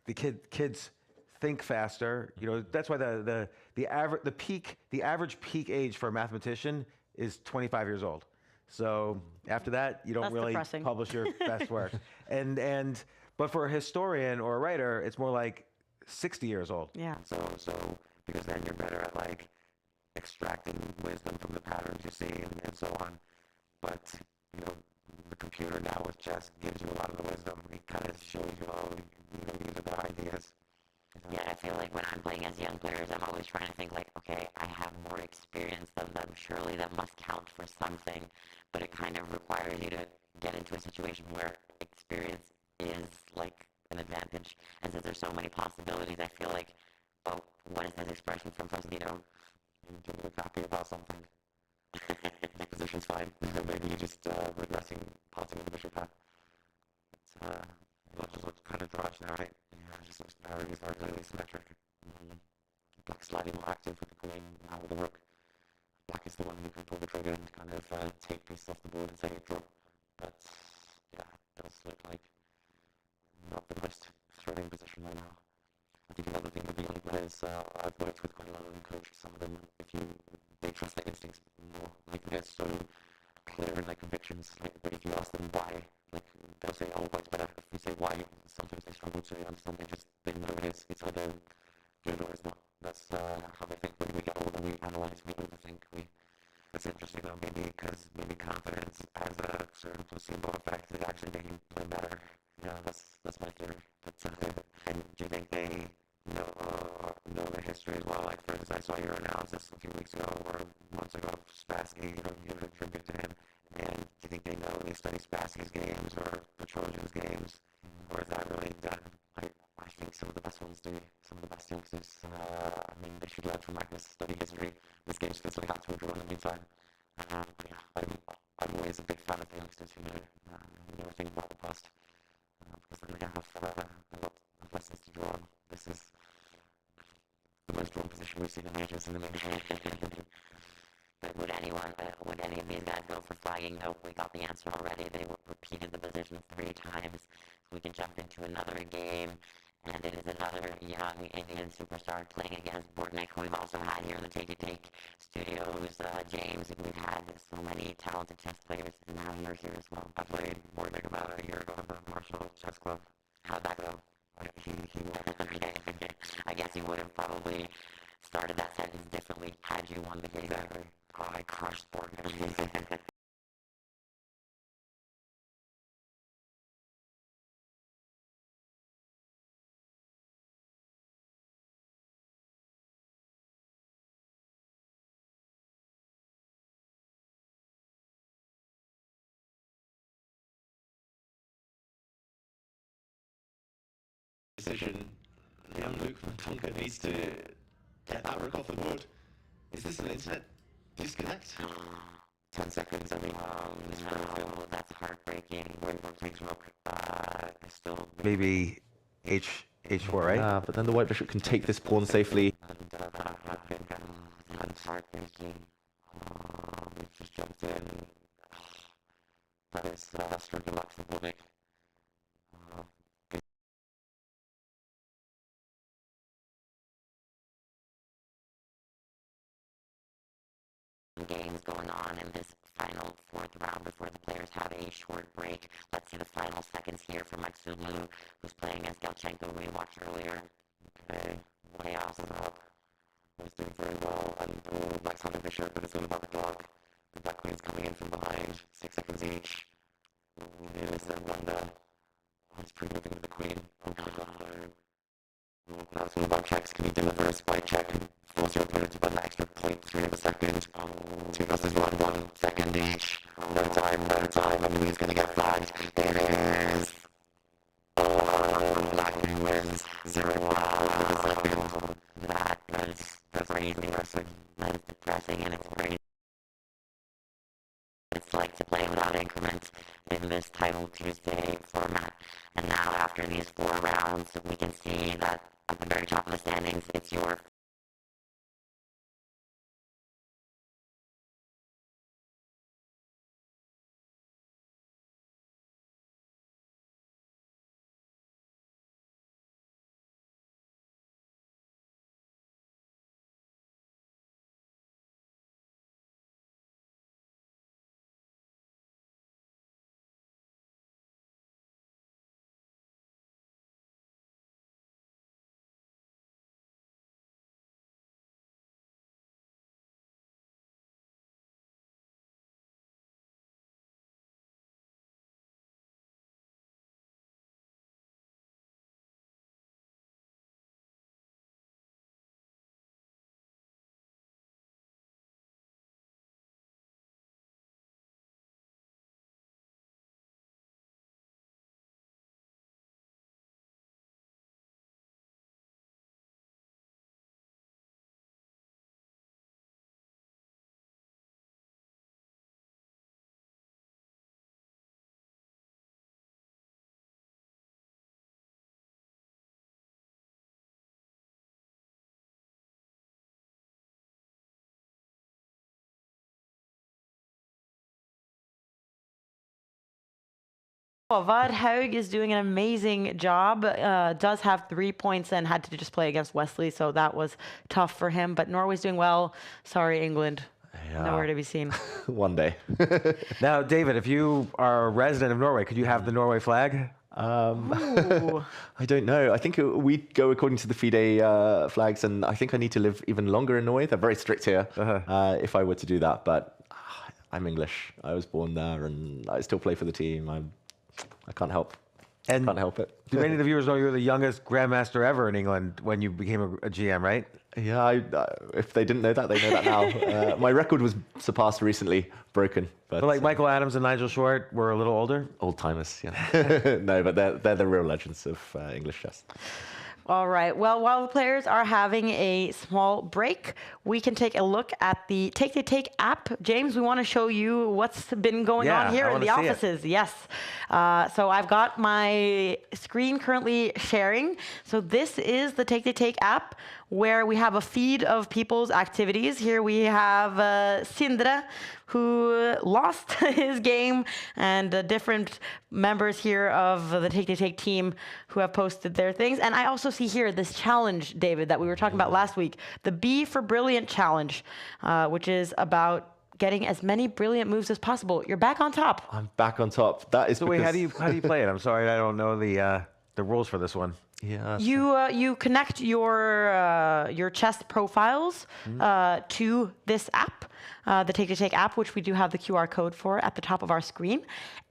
the kids think faster. You know, that's why the average peak age for a mathematician is 25 years old. So after that, you don't That's really depressing. publish your best work. But for a historian or a writer, it's more like 60 years old. Yeah. So because then you're better at like extracting wisdom from the patterns you see and so on. But you know, the computer now with chess gives you a lot of the wisdom. It kind of shows you, oh, you know, these are the ideas. Yeah, I feel like when I'm playing as young players, I'm always trying to think like, okay, I have more experience than them. Surely that must count for something. But it kind of requires you to get into a situation where experience is like an advantage. And since there's so many possibilities, I feel like, oh, what is this expression from Faustino? You're doing a copy about something. The position's fine. Maybe you're just regressing, passing the bishop back. It just looks kind of dodge now, right? Yeah, it just looks very clearly symmetric. Black slightly more active with the queen, now with the rook. Black is the one who can pull the trigger and kind of take pieces off the board and say draw. But yeah, it does look like not the most thrilling position right now. I think another thing with the young players, I've worked with quite a lot of them, coached some of them. They trust their instincts more. Like, they're so clear in their convictions. Like, but if you ask them why, like, they'll say, oh, white's better. If we say why, sometimes they struggle to understand. They know it's either good or it's not. That's how they think. When we get older, we analyze, we overthink. It's interesting though, maybe confidence has a certain placebo effect that actually make you play better. Yeah, that's my theory. And do you think they know the history as well? Like, for instance, I saw your analysis a few weeks ago or months ago of Spassky. You attribute to him. And do you think they know they study Spassky's games or Petrosian's games, or is that really done? I think some of the best ones do. Some of the best youngsters. They should learn from Magnus, study history. This game's physically had to have drawn in the meantime. I'm always a big fan of the youngsters who know think about the past, because then they have a lot of lessons to draw on. This is the most drawn position we've seen in ages in the main draw. But would any of these guys go for flagging? Nope, we got the answer already. They repeated the position 3 times. So we can jump into another game. And it is another young Indian superstar playing against Bortnick, who we've also had here in the Take studios. James, we've had so many talented chess players, and now you're here as well. I played Bortnick about a year ago at the Marshall Chess Club. How'd that go? He won. I guess he would have probably started that sentence differently had you won the game. Exactly. I crushed Bortnick. Decision. Young Luke from Tonka needs to get that rook off the board. Is this an internet disconnect? 10 seconds, No, that's heartbreaking. Rook takes rook. Still Maybe h4, right? But then the white bishop can take this pawn safely. That's heartbreaking. We've just jumped in. That is stroke of luck for Bortnick. Games going on in this final 4th round before the players have a short break. Let's see the final seconds here for Matsulu, who's playing against Galchenko, who we watched earlier. Okay, Chaos. up. He's doing very well, and Black's on the bishop, but it's all about the clock. The Black Queen's coming in from behind, 6 seconds each. Here's that wonder. He's pre-moving with the Queen. Now it's all about checks. Can he deliver a spike check and force your opponent to put an extra 0.3 of a second? 2 versus 1 second each. No time. I knew he was going to get flagged. It is. Black wins 0-1 for the second. That's crazy. Depressing. That is depressing, and it's crazy. It's like to play without increment in this Title Tuesday format. And now, after these 4 rounds, we can see that at the very top of the standings, it's your Vad Haug is doing an amazing job. Does have 3 points and had to just play against Wesley, so that was tough for him. But Norway's doing well. Sorry, England. Nowhere to be seen. One day. Now, David, if you are a resident of Norway, could you have the Norway flag? Ooh. I don't know. I think we go according to the FIDE flags, and I think I need to live even longer in Norway. They're very strict here if I were to do that, but I'm English. I was born there, and I still play for the team. I can't help. And Can't help it. do many of the viewers know you're the youngest Grandmaster ever in England when you became a GM, right? Yeah, if they didn't know that, they know that now. My record was surpassed recently, broken. But Like Michael Adams and Nigel Short were a little older. old timers, yeah. No, but they're the real legends of English chess. All right. Well, while the players are having a small break, we can take a look at the Take app. James, we want to show you what's been going Yeah, on here I in the wanna see it. offices. Yes. So I've got my screen currently sharing. So this is the Take app where we have a feed of people's activities. Here we have Sindre, who lost his game, and different members here of the Take team who have posted their things. And I also see here this challenge, David, that we were talking about last week, the B for Brilliant challenge, which is about getting as many brilliant moves as possible. You're back on top. I'm back on top. That is So wait, because, how do you play it? I'm sorry, I don't know the rules for this one. Yeah. You connect your chess profiles to this app, the Take app, which we do have the QR code for at the top of our screen,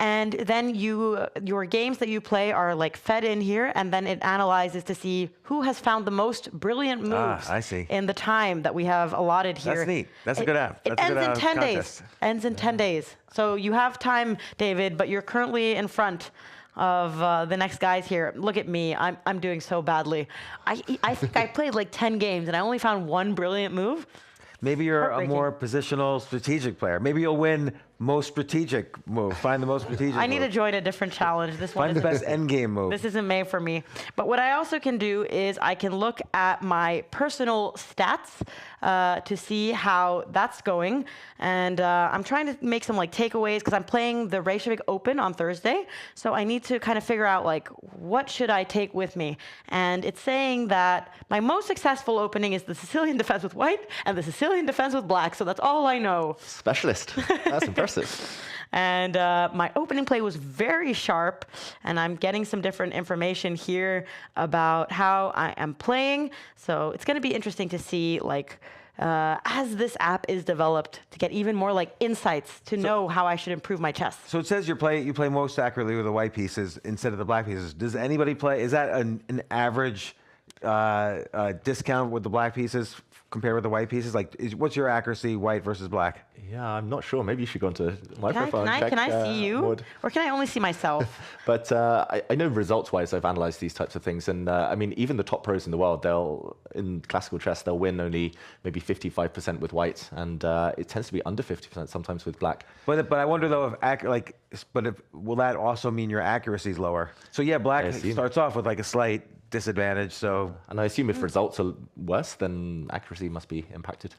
and then your games that you play are like fed in here, and then it analyzes to see who has found the most brilliant moves I see. in the time that we have allotted here. That's neat. That's a good app. It That's a ends good in 10 days. contest. Ends in 10 days. So you have time, David, but you're currently in front of the next guys here. Look at me. I'm doing so badly. I think I played like 10 games and I only found one brilliant move. Maybe you're a Heartbreaking. more positional, strategic player. Maybe you'll win most strategic move. Find the most strategic I need to move. join a different challenge. This one Find the isn't, best endgame move. this isn't made for me. But what I also can do is I can look at my personal stats to see how that's going. And I'm trying to make some like takeaways because I'm playing the Reykjavik Open on Thursday. So I need to kind of figure out like what should I take with me. And it's saying that my most successful opening is the Sicilian defense with white and the Sicilian defense with black. So that's all I know. Specialist. That's impressive. And my opening play was very sharp, and I'm getting some different information here about how I am playing. So it's going to be interesting to see, like, as this app is developed, to get even more like insights to know how I should improve my chess. So it says you play most accurately with the white pieces instead of the black pieces. Does anybody play? Is that an average discount with the black pieces compared with the white pieces? Like, what's your accuracy, white versus black? Yeah, I'm not sure. Maybe you should go onto my profile and check. Can I see you? Maud. Or can I only see myself? But I know results-wise, I've analyzed these types of things, and I mean, even the top pros in the world, in classical chess, they'll win only maybe 55% with white, and it tends to be under 50% sometimes with black. But I wonder though will that also mean your accuracy is lower? So yeah, black assume. starts off with like a slight disadvantage. So And I assume if results are worse, then accuracy must be impacted.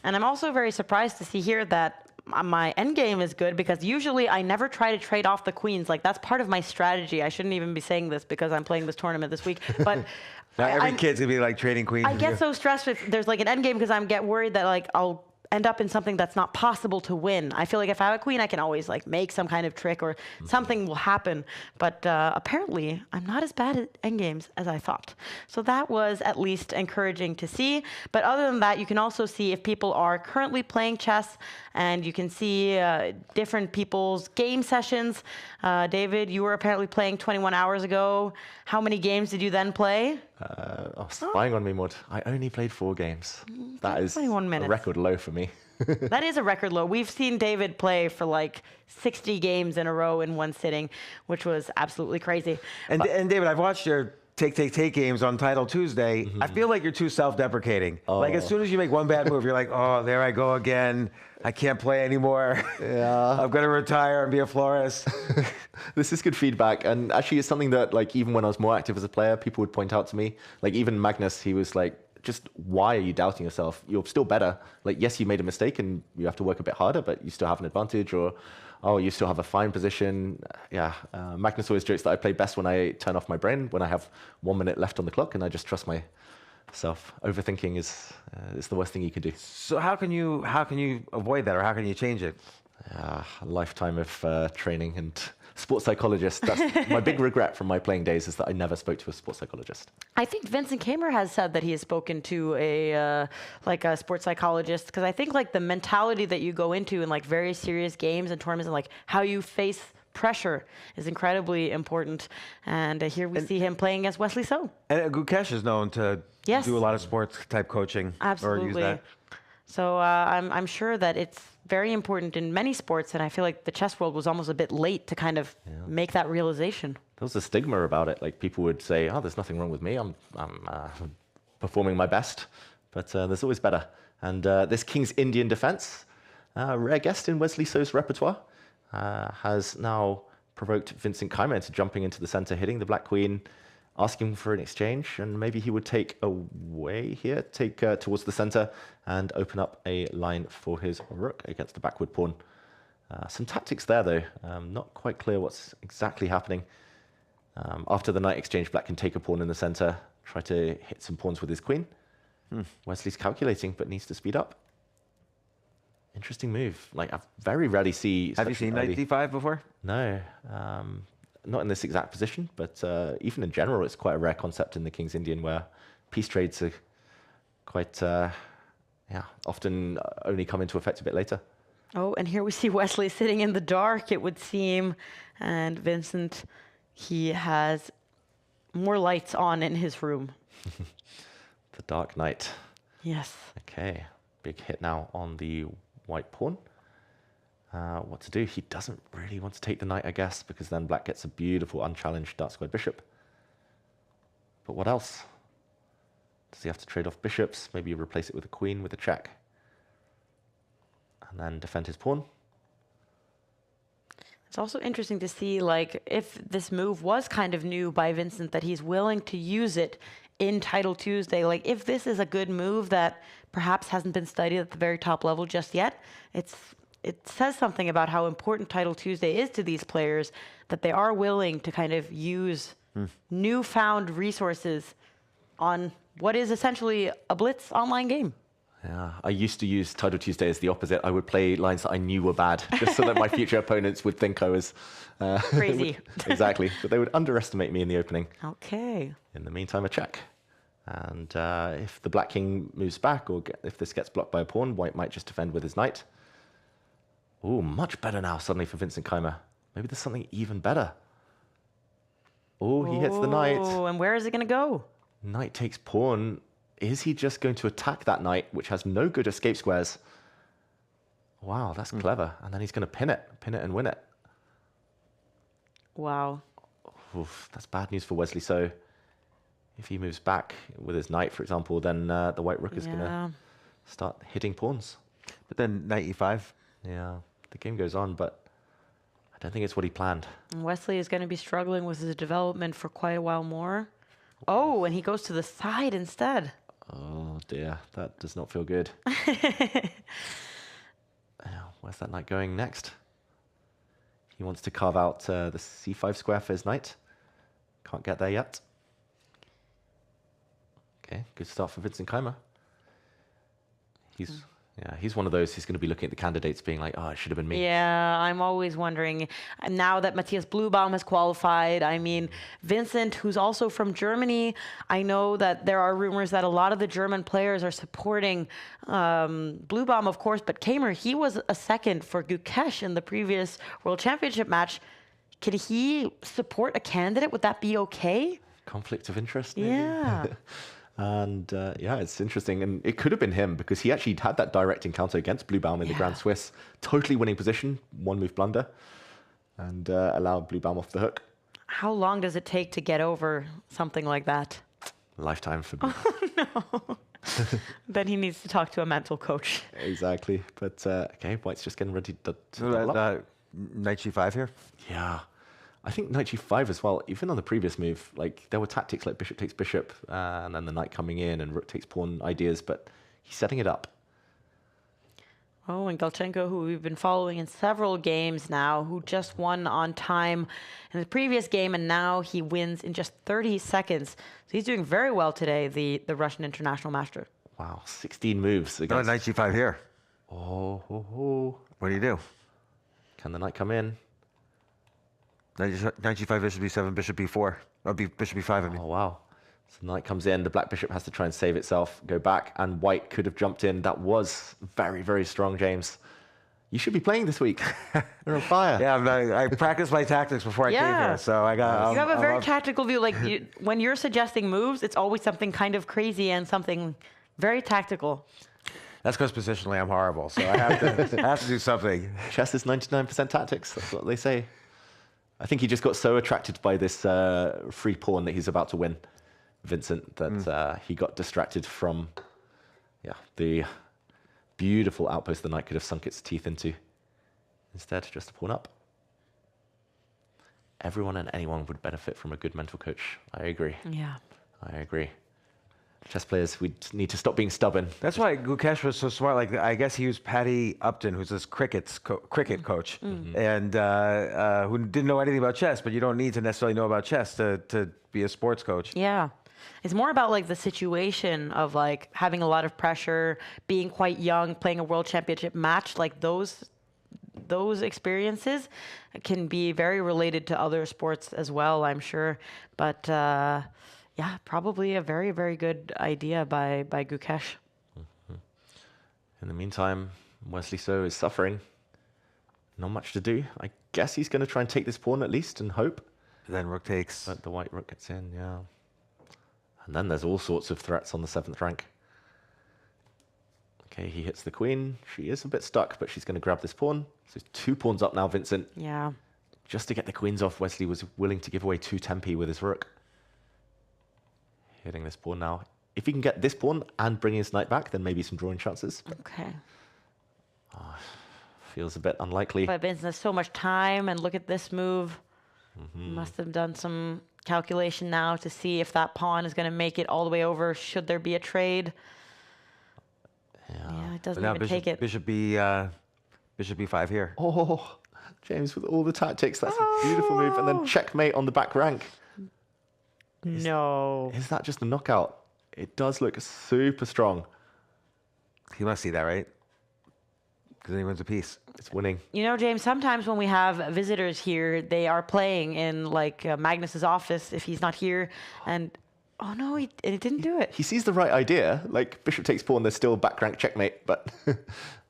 And I'm also very surprised to see here that my endgame is good because usually I never try to trade off the queens. Like, that's part of my strategy. I shouldn't even be saying this because I'm playing this tournament this week. But now every I'm- kid's gonna be like trading queens. I with get you. so stressed if there's like an endgame because I get worried that like I'll end up in something that's not possible to win. I feel like if I have a queen, I can always like make some kind of trick or something will happen. But apparently, I'm not as bad at endgames as I thought. So that was at least encouraging to see. But other than that, you can also see if people are currently playing chess, and you can see different people's game sessions. David, you were apparently playing 21 hours ago. How many games did you then play? Spying on me, Maud. I only played 4 games. That is 21 minutes. a record low for me. That is a record low. We've seen David play for like 60 games in a row in one sitting, which was absolutely crazy. And David, I've watched your take games on Title Tuesday. I feel like you're too self-deprecating. Like as soon as you make one bad move, you're like, oh, there I go again. I can't play anymore. Yeah. I'm gonna retire and be a florist. This is good feedback, and actually it's something that, like, even when I was more active as a player, people would point out to me. Like, even Magnus, he was like, just why are you doubting yourself? You're still better. Like, yes, you made a mistake and you have to work a bit harder, but you still have an advantage, or, oh, you still have a fine position. Yeah, Magnus always jokes that I play best when I turn off my brain, when I have 1 minute left on the clock, and I just trust my self. Overthinking is the worst thing you could do. So how can you avoid that, or how can you change it? A lifetime of training and sports psychologist. That's my big regret from my playing days, is that I never spoke to a sports psychologist. I think Vincent Kamer has said that he has spoken to a sports psychologist, because I think like the mentality that you go into in like very serious games and tournaments, and like how you face pressure is incredibly important. And here we see him playing against Wesley So. And Gukesh is known to Yes. do a lot of sports type coaching or use Absolutely. that. So I'm sure that it's very important in many sports, and I feel like the chess world was almost a bit late to kind of make that realization. There was a stigma about it. Like people would say, "Oh, there's nothing wrong with me. I'm performing my best," but there's always better. And this King's Indian defense, rare guest in Wesley So's repertoire, has now provoked Vincent Keimer into jumping into the center, hitting the black queen, asking for an exchange, and maybe he would take away here, take towards the center, and open up a line for his rook against the backward pawn. Some tactics there, though. Not quite clear what's exactly happening. After the knight exchange, black can take a pawn in the center, try to hit some pawns with his queen. Wesley's calculating, but needs to speed up. Interesting move. Like, I very rarely see... Have you seen knight d5 before? No. Not in this exact position, but even in general, it's quite a rare concept in the King's Indian, where piece trades are quite, often only come into effect a bit later. Oh, and here we see Wesley sitting in the dark, it would seem. And Vincent, he has more lights on in his room. The Dark Knight. Yes. Okay, big hit now on the white pawn. What to do? He doesn't really want to take the knight, I guess, because then black gets a beautiful unchallenged dark squared bishop. But what else? Does he have to trade off bishops? Maybe replace it with a queen with a check. And then defend his pawn. It's also interesting to see, like, if this move was kind of new by Vincent, that he's willing to use it in Title Tuesday. Like, if this is a good move that perhaps hasn't been studied at the very top level just yet, it says something about how important Title Tuesday is to these players, that they are willing to kind of use newfound resources on what is essentially a blitz online game. Yeah, I used to use Title Tuesday as the opposite. I would play lines that I knew were bad, just so that my future opponents would think I was... Crazy. Exactly. But they would underestimate me in the opening. Okay. In the meantime, a check. And if the black king moves back, or if this gets blocked by a pawn, white might just defend with his knight. Ooh, much better now suddenly for Vincent Keimer. Maybe there's something even better. Oh, he hits the knight. Oh, and where is it going to go? Knight takes pawn. Is he just going to attack that knight, which has no good escape squares? Wow, that's clever. And then he's going to pin it and win it. Wow. Oof, that's bad news for Wesley. So if he moves back with his knight, for example, then the white rook is going to start hitting pawns. But then knight e5. Yeah, the game goes on, but I don't think it's what he planned. And Wesley is going to be struggling with his development for quite a while more. Oh, and he goes to the side instead. Oh dear, that does not feel good. Where's that knight going next? He wants to carve out the c5 square for his knight. Can't get there yet. Okay, good start for Vincent Keimer. He's one of those who's going to be looking at the candidates being like, oh, it should have been me. Yeah, I'm always wondering, now that Matthias Bluebaum has qualified, I mean, Vincent, who's also from Germany, I know that there are rumors that a lot of the German players are supporting Bluebaum, of course, but Keimer, he was a second for Gukesh in the previous World Championship match. Can he support a candidate? Would that be okay? Conflict of interest, maybe? Yeah. And it's interesting. And it could have been him, because he actually had that direct encounter against Bluebaum in the Grand Swiss. Totally winning position, one move blunder, and allowed Bluebaum off the hook. How long does it take to get over something like that? Lifetime for me. No. Then he needs to talk to a mental coach. Exactly. But okay, white's just getting ready to So double up. knight g5 here? Yeah. I think knight g5 as well, even on the previous move, like there were tactics like bishop takes bishop, and then the knight coming in and rook takes pawn ideas, but he's setting it up. Oh, and Galchenko, who we've been following in several games now, who just won on time in the previous game, and now he wins in just 30 seconds. So he's doing very well today, the Russian international master. Wow, 16 moves No, against. knight g5 here. Oh, ho, ho. What do you do? Can the knight come in? Knight g5, bishop b7, bishop b4. Or bishop b5, I mean. Oh, wow. So the knight comes in, the black bishop has to try and save itself, go back, and white could have jumped in. That was very, very strong, James. You should be playing this week. You're on fire. Yeah, I practiced my tactics before I came Yeah. here, so I got. You have a very tactical view. Like when you're suggesting moves, it's always something kind of crazy and something very tactical. That's because positionally I'm horrible, so I have to do something. Chess is 99% tactics. That's what they say. I think he just got so attracted by this free pawn that he's about to win, Vincent, that he got distracted from the beautiful outpost the knight could have sunk its teeth into. Instead, just a pawn up. Everyone and anyone would benefit from a good mental coach. I agree. Yeah. I agree. Chess players, we need to stop being stubborn. That's why Gukesh was so smart. Like, I guess he used Paddy Upton, who's this cricket coach, and who didn't know anything about chess. But you don't need to necessarily know about chess to be a sports coach. Yeah. It's more about like the situation of like having a lot of pressure, being quite young, playing a world championship match. Like those experiences can be very related to other sports as well, I'm sure. But yeah, probably a very, very good idea by Gukesh. In the meantime, Wesley So is suffering. Not much to do. I guess he's going to try and take this pawn at least and hope. Then rook takes. But the white rook gets in, yeah. And then there's all sorts of threats on the 7th rank. Okay, he hits the queen. She is a bit stuck, but she's going to grab this pawn. So 2 pawns up now, Vincent. Yeah. Just to get the queens off, Wesley was willing to give away 2 tempi with his rook. Hitting this pawn now. If he can get this pawn and bring his knight back, then maybe some drawing chances. Okay. Feels a bit unlikely. But Vincent has so much time, and look at this move. Must have done some calculation now to see if that pawn is going to make it all the way over. Should there be a trade? Yeah, it doesn't even take it. Bishop b5 here. Oh, James with all the tactics. That's a beautiful move. And then checkmate on the back rank. No. Is that just a knockout? It does look super strong. He must see that, right? Because then he wins a piece. It's winning. You know, James, sometimes when we have visitors here, they are playing in like Magnus's office if he's not here. And oh no, it didn't do it. He sees the right idea. Like bishop takes pawn, there's still back rank checkmate, but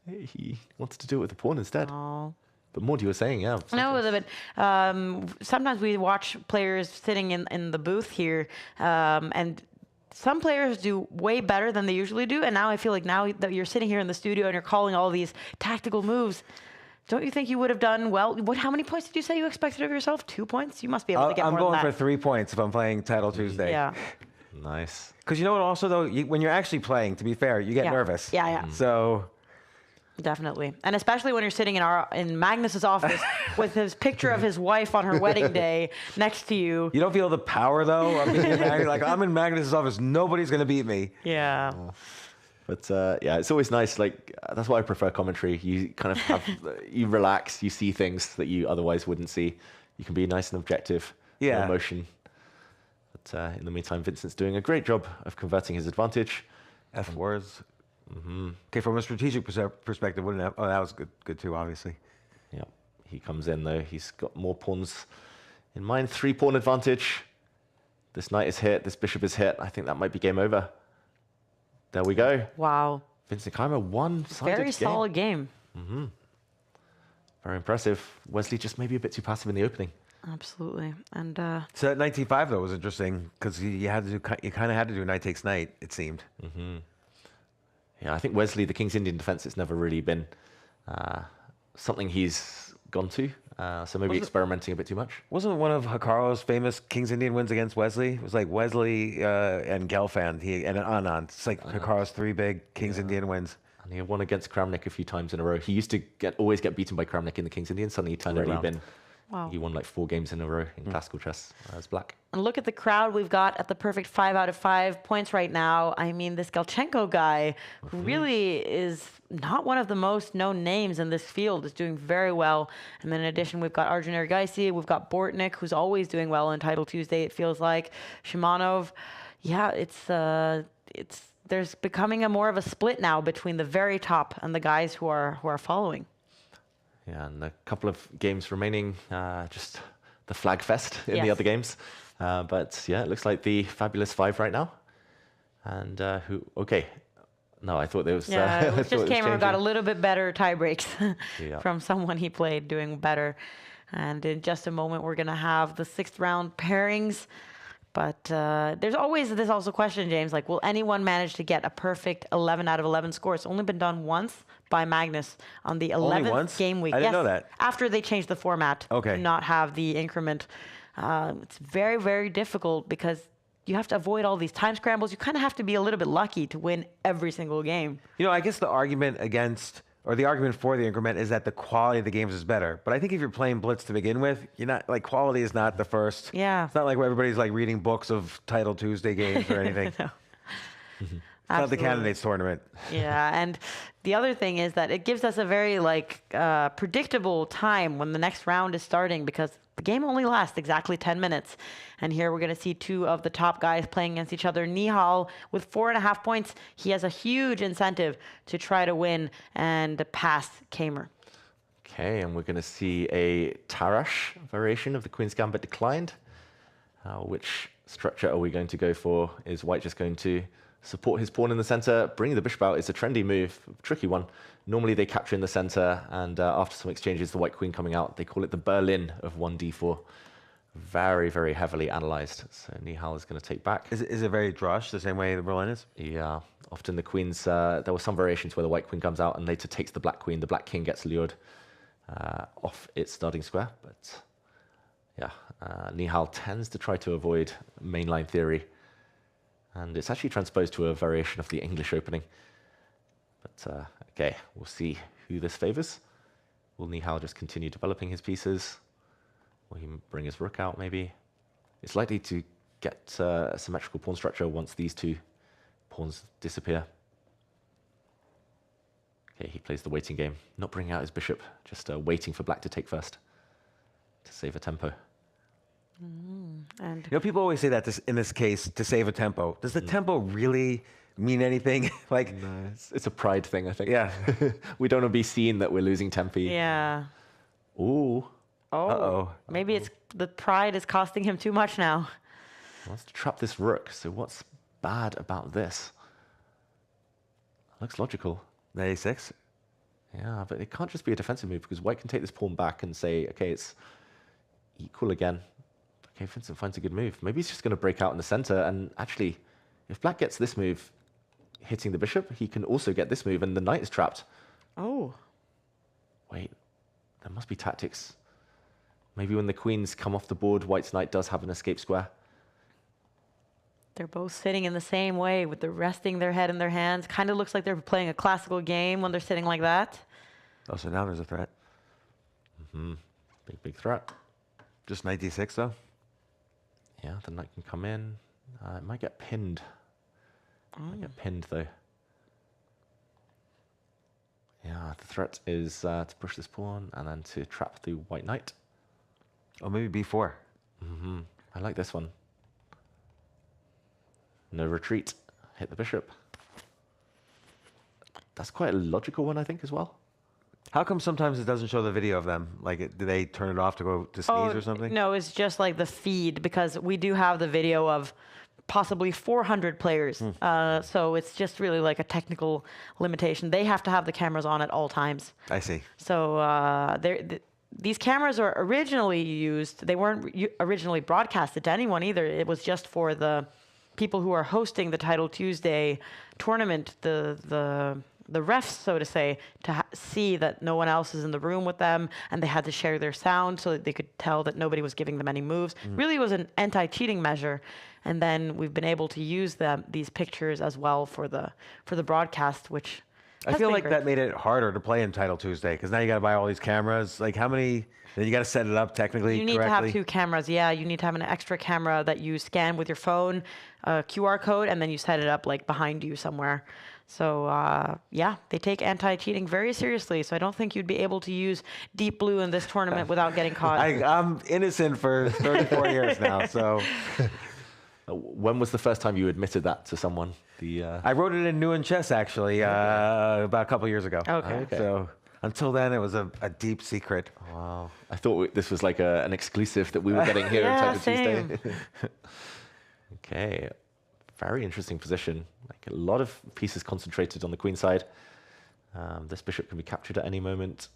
he wants to do it with the pawn instead. Oh. But Maud, you were saying, yeah. No, but sometimes we watch players sitting in the booth here, and some players do way better than they usually do. And now I feel like now that you're sitting here in the studio and you're calling all these tactical moves, don't you think you would have done well? How many points did you say you expected of yourself? 2 points? You must be able to get I'm more going than for that. 3 points if I'm playing Title Tuesday. Yeah. Nice. Because you know what? Also, though, when you're actually playing, to be fair, you get Yeah. nervous. Yeah, yeah. So Definitely. And especially when you're sitting in Magnus's office with his picture of his wife on her wedding day next to you. you don't feel the power, though, of being in Magnus. Like, I'm in Magnus's office. Nobody's going to beat me. Yeah. But yeah, it's always nice. Like that's why I prefer commentary. You kind of have, you relax, you see things that you otherwise wouldn't see. You can be nice and objective, Yeah. no emotion. But in the meantime, Vincent's doing a great job of converting his advantage. F4s. Okay, from a strategic perspective, wouldn't that? Oh, that was good too, obviously. Yeah, he comes in though. He's got more pawns in mind. 3 pawn advantage. This knight is hit. This bishop is hit. I think that might be game over. There we go. Wow. Vincent Keimer, one-sided Very game. solid game. Very impressive. Wesley just maybe a bit too passive in the opening. Absolutely. And So that 19-5 though was interesting because you kind of had to do knight takes knight. It seemed. Yeah, I think Wesley, the King's Indian defense, it's never really been something he's gone to. So maybe experimenting a bit too much. Wasn't one of Hikaru's famous King's Indian wins against Wesley? It was like Wesley and Gelfand and Anand. It's like Hikaru's 3 big King's Indian wins. And he won against Kramnik a few times in a row. He used to always get beaten by Kramnik in the King's Indian. Suddenly he turned it Really around. Wow. He won like 4 games in a row in classical chess as black. And look at the crowd we've got at the perfect 5 out of 5 points right now. I mean, this Galchenko guy, who really is not one of the most known names in this field, is doing very well. And then in addition, we've got Arjun Erigaisi, we've got Bortnik, who's always doing well in Title Tuesday, it feels like. Shimanov. Yeah, there's becoming a more of a split now between the very top and the guys who are following. Yeah, and a couple of games remaining, just the flag fest in the Yes. other games. But yeah, it looks like the fabulous 5 right now. And okay. No, I thought there was... Yeah, I it thought was it just was Cameron got a changing. little bit better tie breaks Yeah. from someone he played doing better. And in just a moment, we're going to have the 6th round pairings. But there's always this also question, James, like, will anyone manage to get a perfect 11 out of 11 score? It's only been done once by Magnus on the 11th once? game week. I didn't know that. After they changed the format Okay. to not have the increment. It's very, very difficult because you have to avoid all these time scrambles. You kind of have to be a little bit lucky to win every single game. You know, I guess the argument against, or the argument for the increment is that the quality of the games is better. But I think if you're playing blitz to begin with, you're not, like, quality is not the first. Yeah. It's not like where everybody's like reading books of Title Tuesday games or anything. No. It's not the Absolutely. candidates tournament. Yeah, and the other thing is that it gives us a very predictable time when the next round is starting because the game only lasts exactly 10 minutes. And here we're going to see 2 of the top guys playing against each other. Nihal with 4.5 points. He has a huge incentive to try to win and pass Kamer. Okay, and we're going to see a Tarash variation of the Queen's Gambit declined. Which structure are we going to go for? Is White just going to support his pawn in the center? Bringing the bishop out is a trendy move, tricky one. Normally they capture in the center, and after some exchanges, the White Queen coming out, they call it the Berlin of 1d4. Very, very heavily analyzed. So Nihal is going to take back. Is it very drush, the same way the Berlin is? Yeah, often the queens, there were some variations where the White Queen comes out and later takes the Black Queen. The Black King gets lured off its starting square, but yeah, Nihal tends to try to avoid mainline theory. And it's actually transposed to a variation of the English opening. But okay, we'll see who this favors. Will Nihal just continue developing his pieces? Will he bring his rook out, maybe? It's likely to get a symmetrical pawn structure once these 2 pawns disappear. Okay, he plays the waiting game, not bringing out his bishop, just waiting for black to take first to save a tempo. And You know, people always say that in this case to save a tempo. Does the tempo really mean anything? Like, It's a pride thing, I think. yeah. We don't want to be seen that we're losing tempi. yeah. Ooh, Oh, Uh-oh. maybe it's the pride is costing him too much now. wants to trap this rook. So what's bad about this? Looks logical. Knight a6. Yeah, but it can't just be a defensive move because White can take this pawn back and say, okay, it's equal again. Okay, Vincent finds a good move. Maybe he's just going to break out in the center. And actually, if black gets this move, hitting the bishop, he can also get this move and the knight is trapped. Oh. Wait, there must be tactics. Maybe when the queens come off the board, White's knight does have an escape square. They're both sitting in the same way with the resting their head in their hands. Kind of looks like they're playing a classical game when they're sitting like that. Oh, so now there's a threat. Big, big threat. Just knight d6, though. Yeah, the knight can come in. It might get pinned. Might get pinned, though. Yeah, the threat is to push this pawn and then to trap the white knight. Oh, maybe b4. I like this one. No retreat. Hit the bishop. That's quite a logical one, I think, as well. How come sometimes it doesn't show the video of them? Like, do they turn it off to go to sneeze or something? No, it's just like the feed because we do have the video of possibly 400 players. So it's just really like a technical limitation. They have to have the cameras on at all times. I see. So these cameras are originally used. They weren't originally broadcasted to anyone either. It was just for the people who are hosting the Title Tuesday tournament, the refs, so to say, to see that no one else is in the room with them, and they had to share their sound so that they could tell that nobody was giving them any moves. Really, it was an anti-cheating measure, and then we've been able to use these pictures as well for the broadcast, which I feel like that made it harder to play in Title Tuesday because now you got to buy all these cameras. Like how many? Then you got to set it up technically You need correctly. to have 2 cameras. Yeah, you need to have an extra camera that you scan with your phone, QR code, and then you set it up like behind you somewhere. So yeah, they take anti-cheating very seriously. So I don't think you'd be able to use Deep Blue in this tournament without getting caught. I'm innocent for 34 years now, so. When was the first time you admitted that to someone? I wrote it in New in Chess actually about a couple years ago. Okay. So until then, it was a deep secret. Wow. I thought this was like an exclusive that we were getting here Yeah, in Title same. Tuesday. Okay. Very interesting position. Like a lot of pieces concentrated on the queen side. This bishop can be captured at any moment.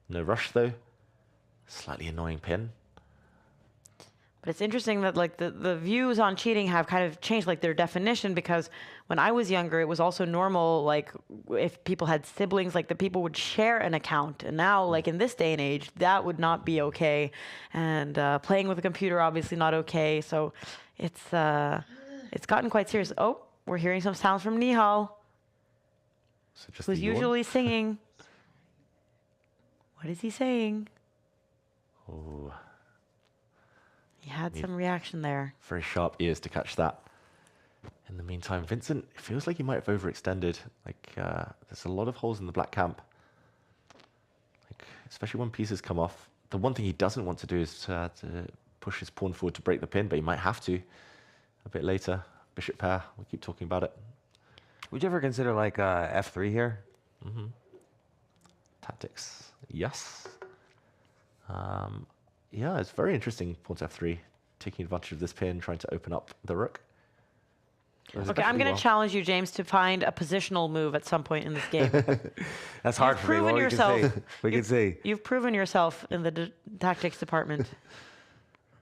No rush though. Slightly annoying pin. But it's interesting that like the views on cheating have kind of changed like their definition, because when I was younger, it was also normal, like if people had siblings, like the people would share an account. And now, like in this day and age, that would not be okay. And playing with a computer, obviously not okay. So it's gotten quite serious. Oh, we're hearing some sounds from Nihal, So just who's the yawn. usually singing. What is he saying? Oh, He had some reaction there. very sharp ears to catch that. In the meantime, Vincent, it feels like he might have overextended. Like there's a lot of holes in the black camp. Like especially when pieces come off. The one thing he doesn't want to do is to push his pawn forward to break the pin, but he might have to a bit later. Bishop pair, we keep talking about it. Would you ever consider like F3 here? Tactics, yes. Yeah, it's very interesting, pawn to F3, taking advantage of this pin, trying to open up the rook. Okay, I'm going to challenge you, James, to find a positional move at some point in this game. That's hard You've for me. proven Well, yourself. We can see. You've proven yourself in the tactics department.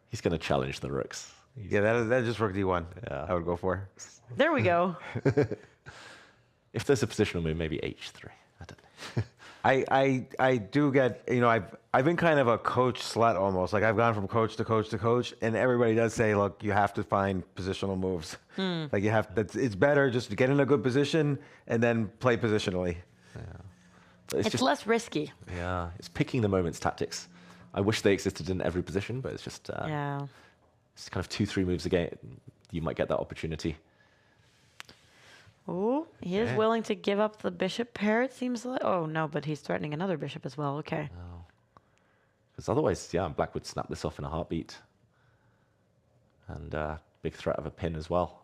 He's going to challenge the rooks. Yeah, that just rook D1. Yeah. I would go for. There we go. If there's a positional move, maybe H3. I don't know. I do get, I've been kind of a coach slut almost. Like I've gone from coach to coach to coach, and everybody does say, look, you have to find positional moves. Like you have, it's better just to get in a good position and then play positionally. But It's less risky. yeah, it's picking the moments tactics. I wish they existed in every position, but it's just Yeah. it's kind of 2-3 moves a game. You might get that opportunity. Oh, he is Okay. willing to give up the bishop pair, it seems like. Oh, no, but he's threatening another bishop as well. Okay. Because otherwise, yeah, black would snap this off in a heartbeat. And big threat of a pin as well.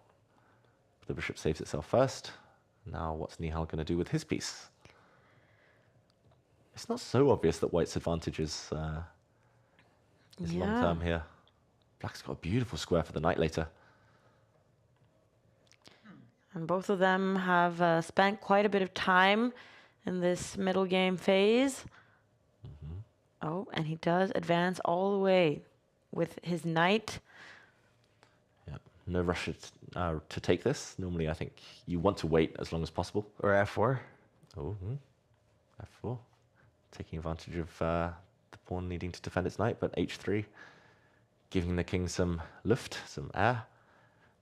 The bishop saves itself first. Now what's Nihal going to do with his piece? It's not so obvious that white's advantage is long term here. Black's got a beautiful square for the knight later. And both of them have spent quite a bit of time in this middle game phase. Oh, and he does advance all the way with his knight. Yeah, no rush to take this. Normally, I think you want to wait as long as possible. Or F4. Oh, F4. Taking advantage of the pawn needing to defend its knight, but H3, giving the king some luft, some air.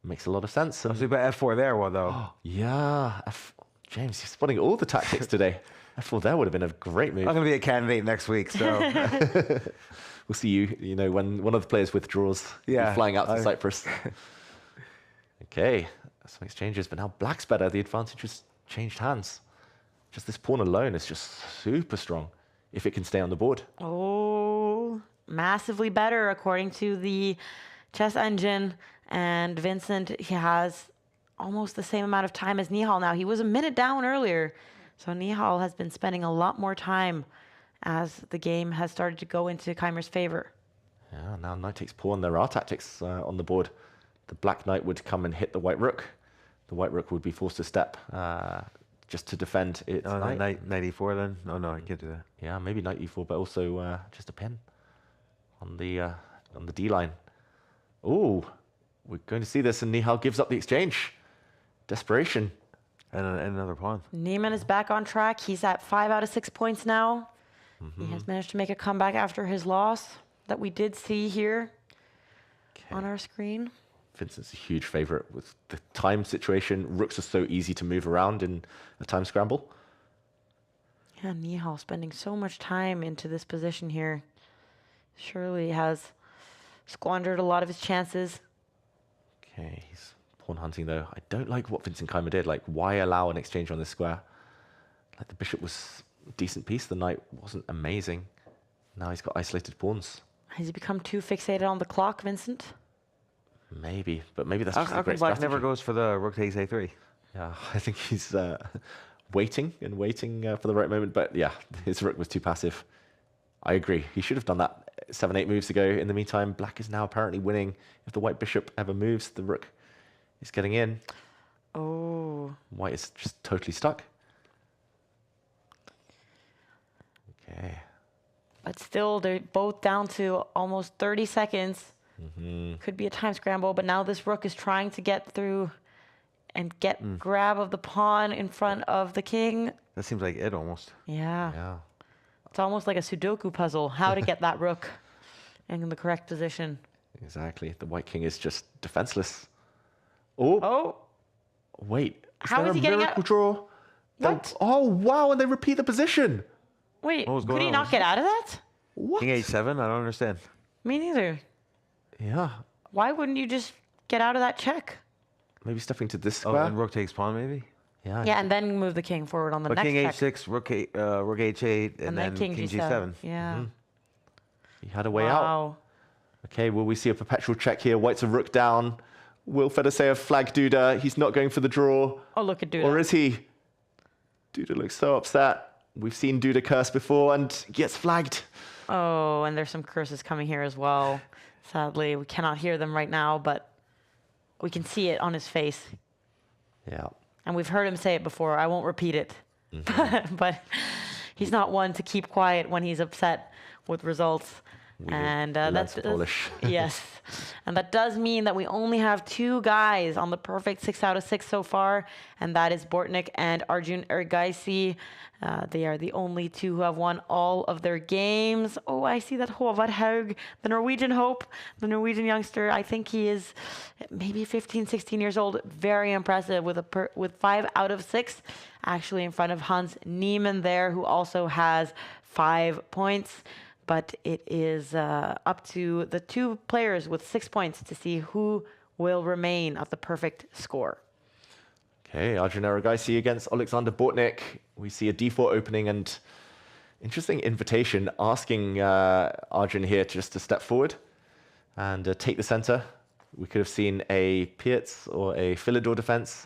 Makes a lot of sense. So you bet F4 there, well, though. Yeah, James, you're spotting all the tactics today. F4 there would have been a great move. I'm going to be a candidate next week, so. We'll see you, when one of the players withdraws, you're Yeah, flying out to Cyprus. Okay, some exchanges, but now black's better. The advantage has changed hands. Just this pawn alone is just super strong if it can stay on the board. Oh, massively better according to the chess engine. And Vincent, he has almost the same amount of time as Nihal now. He was a minute down earlier. So Nihal has been spending a lot more time as the game has started to go into Keimer's favor. Yeah, now knight takes pawn. There are tactics on the board. The black knight would come and hit the white rook. The white rook would be forced to step just to defend its Oh, knight. knight E4 then? No, I can't do that. Yeah, maybe knight e4, but also just a pin on the D line. Oh, we're going to see this, and Nihal gives up the exchange. Desperation. And another pawn. Neiman is back on track. He's at 5 out of 6 points now. He has managed to make a comeback after his loss that we did see here on our screen. Vincent's a huge favorite with the time situation. Rooks are so easy to move around in a time scramble. Yeah, Nihal spending so much time into this position here. Surely has squandered a lot of his chances. Okay, he's pawn hunting though. I don't like what Vincent Keimer did. Like, why allow an exchange on this square? Like, the bishop was a decent piece. The knight wasn't amazing. Now he's got isolated pawns. Has he become too fixated on the clock, Vincent? Maybe, but maybe that's How just a come great black strategy. never goes for the rook takes a3? Yeah, I think he's waiting for the right moment. But yeah, his rook was too passive. I agree. He should have done that 7-8 moves ago. In the meantime, black is now apparently winning. If the white bishop ever moves, the rook is getting in. Oh. White is just totally stuck. Okay. But still, they're both down to almost 30 seconds. Mm-hmm. Could be a time scramble, but now this rook is trying to get through and get grab of the pawn in front of the king. That seems like it almost. Yeah. Yeah. It's almost like a Sudoku puzzle, how to get that rook in the correct position. Exactly. The white king is just defenseless. Oh, Oh, wait. How there is he a getting miracle out? draw? What? Oh, wow. And they repeat the position. wait, What was could going he on? not get out of that? What? King h7? I don't understand. Me neither. Yeah. Why wouldn't you just get out of that check? Maybe stepping to this Oh, square. and rook takes pawn maybe? Yeah. Yeah, and then move the king forward on the But next king check. h6, rook h8, and then king g7. Yeah. He had a way out. Wow. Okay, will we see a perpetual check here? White's a rook down. Will Fedosseyev flag Duda? He's not going for the draw. Oh, look at Duda. Or is he? Duda looks so upset. We've seen Duda curse before and gets flagged. Oh, and there's some curses coming here as well. Sadly, we cannot hear them right now, but we can see it on his face. Yeah. And we've heard him say it before. I won't repeat it. But he's not one to keep quiet when he's upset with results. And learn that's some Polish. yes. And that does mean that we only have 2 guys on the perfect 6 out of 6 so far, and that is Bortnik and Arjun Ergaisi. They are the only 2 who have won all of their games. Oh, I see that Håvard Haug, the Norwegian hope, the Norwegian youngster. I think he is maybe 15, 16 years old. Very impressive with 5 out of 6, actually in front of Hans Niemann there, who also has 5 points. But it is up to the 2 players with 6 points to see who will remain at the perfect score. Okay, Arjun Ergaisi against Alexander Bortnik. We see a d4 opening and interesting invitation asking Arjun here just to step forward and take the center. We could have seen a Pietz or a Philidor defense.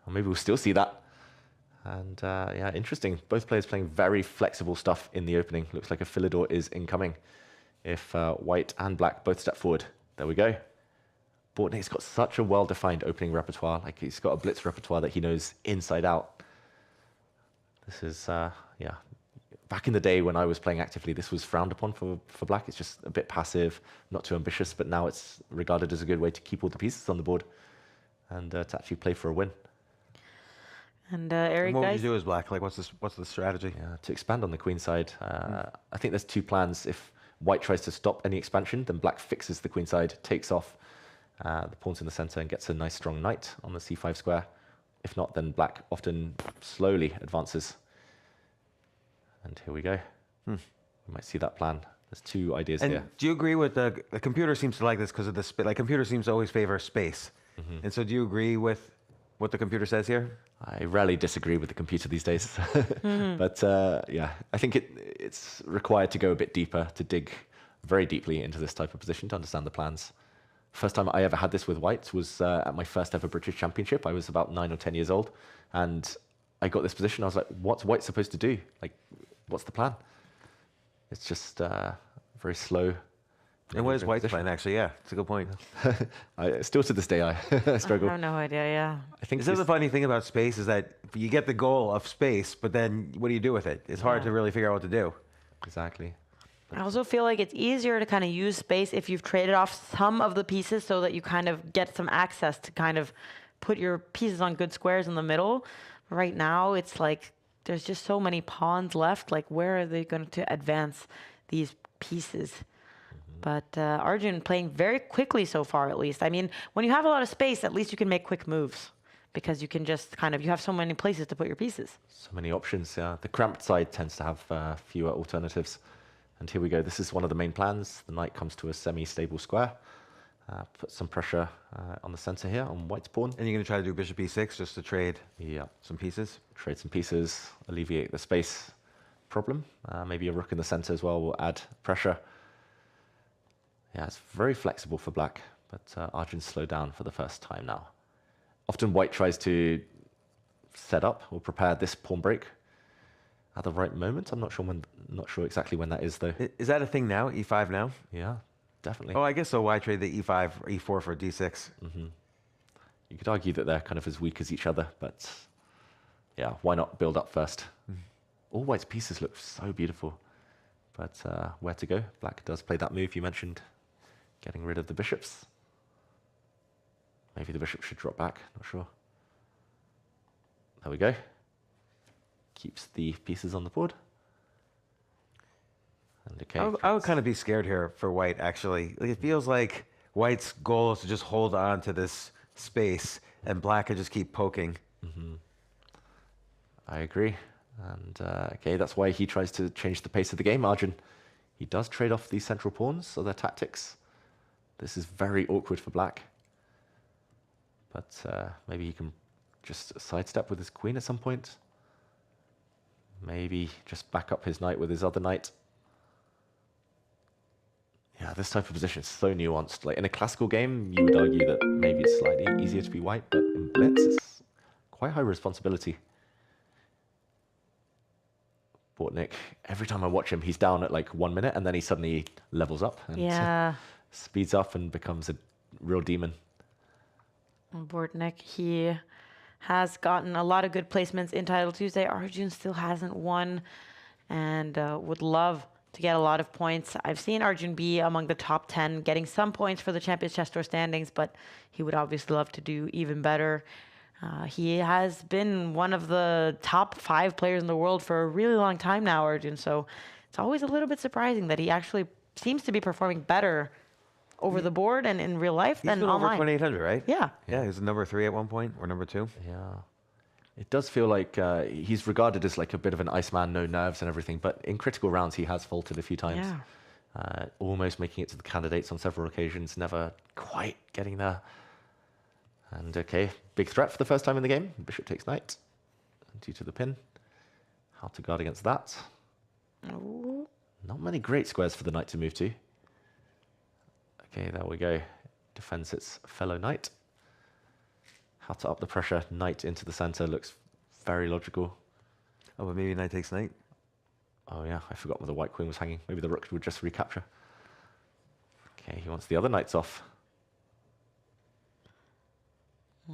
Or maybe we'll still see that. And yeah, interesting. Both players playing very flexible stuff in the opening. Looks like a Philidor is incoming if white and black both step forward. There we go. Bortnik's got such a well-defined opening repertoire. Like, he's got a blitz repertoire that he knows inside out. This is, yeah. Back in the day when I was playing actively, this was frowned upon for black. It's just a bit passive, not too ambitious, but now it's regarded as a good way to keep all the pieces on the board and to actually play for a win. And Eric, What would guys, you do as black? Like, what's the strategy? Yeah, to expand on the queen side, I think there's 2 plans. If white tries to stop any expansion, then black fixes the queen side, takes off the pawns in the center and gets a nice strong knight on the c5 square. If not, then black often slowly advances. And here we go. We might see that plan. There's 2 ideas And here. do you agree with the computer seems to like this because of the like computer seems to always favor space. And so do you agree with what the computer says here? I rarely disagree with the computer these days. But yeah, I think it's required to go a bit deeper, to dig very deeply into this type of position to understand the plans. First time I ever had this with white was at my first ever British Championship. I was about 9 or 10 years old, and I got this position. I was like, what's white supposed to do? Like, what's the plan? It's just very slow. And what is white's position. plan, actually? Yeah, it's a good point. Still to this day, I struggle. I have no idea. Yeah. I think This is this- the funny thing about space is that you get the goal of space, but then what do you do with it? It's hard to really figure out what to do. Exactly. I also feel like it's easier to kind of use space if you've traded off some of the pieces so that you kind of get some access to kind of put your pieces on good squares in the middle. Right now, it's like there's just so many pawns left. Like, where are they going to advance these pieces? But Arjun playing very quickly so far, at least. I mean, when you have a lot of space, at least you can make quick moves. because you can just you have so many places to put your pieces. So many options. Yeah, the cramped side tends to have fewer alternatives. And here we go. This is one of the main plans. The knight comes to a semi-stable square. Put some pressure on the center here on white's pawn. And you're going to try to do bishop e6 just to trade some pieces? Trade some pieces, alleviate the space problem. Maybe a rook in the center as well will add pressure. Yeah, it's very flexible for black, but Arjun's slowed down for the first time now. Often white tries to set up or prepare this pawn break at the right moment. I'm not sure exactly when that is though. Is that a thing now? E5 now? Yeah, definitely. Oh, I guess so. Why trade the e5 or e4 for d6? You could argue that they're kind of as weak as each other, but yeah, why not build up first? All white's pieces look so beautiful, but where to go? Black does play that move you mentioned, getting rid of the bishops. Maybe the bishop should drop back, not sure. There we go. Keeps the pieces on the board. And okay. I would kind of be scared here for white, actually. Like, it feels like white's goal is to just hold on to this space, and black could just keep poking. I agree. And okay, that's why he tries to change the pace of the game, Arjun. He does trade off these central pawns, so their tactics. This is very awkward for black. But maybe he can just sidestep with his queen at some point. Maybe just back up his knight with his other knight. Yeah, this type of position is so nuanced. Like in a classical game, you would argue that maybe it's slightly easier to be white, but in blitz, it's quite high responsibility. Bortnik, every time I watch him, he's down at like 1 minute, and then he suddenly levels up and speeds up and becomes a real demon. Bortnik, he has gotten a lot of good placements in Title Tuesday. Arjun still hasn't won and would love to get a lot of points. I've seen Arjun be among the top 10, getting some points for the Champions Chess Tour standings, but he would obviously love to do even better. He has been one of the top 5 players in the world for a really long time now, Arjun, so it's always a little bit surprising that he actually seems to be performing better over the board and in real life than online. He's been over 2,800, right? Yeah. Yeah, he was number 3 at one point, or number 2. Yeah. It does feel like he's regarded as like a bit of an Iceman, no nerves and everything, but in critical rounds he has faltered a few times. Yeah. Almost making it to the candidates on several occasions, never quite getting there. And okay, big threat for the first time in the game. Bishop takes knight, due to the pin. How to guard against that? Ooh. Not many great squares for the knight to move to. Okay, there we go. Defends its fellow knight. How to up the pressure. Knight into the center looks very logical. Oh, but maybe knight takes knight. Oh yeah, I forgot where the white queen was hanging. Maybe the rook would just recapture. Okay, he wants the other knights off.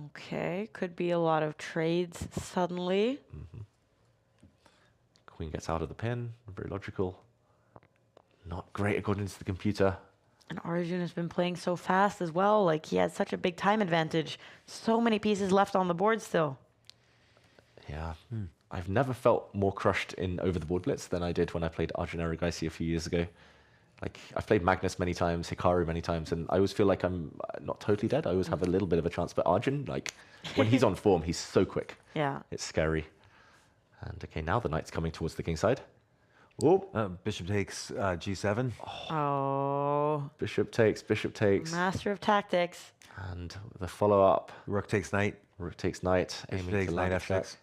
Okay, could be a lot of trades suddenly. Queen gets out of the pin. Very logical. Not great according to the computer. And Arjun has been playing so fast as well. Like, he has such a big time advantage. So many pieces left on the board still. Yeah. I've never felt more crushed in over the board blitz than I did when I played Arjun Erigaisi a few years ago. Like, I've played Magnus many times, Hikaru many times, and I always feel like I'm not totally dead. I always have a little bit of a chance. But Arjun, like, when he's on form, he's so quick. Yeah. It's scary. And okay, now the knight's coming towards the king side. Oh, Bishop takes g7. Oh. Bishop takes, bishop takes. Master of tactics. And the follow-up. Rook takes knight. Rook takes knight. Bishop Aiming takes to knight land a check. f6.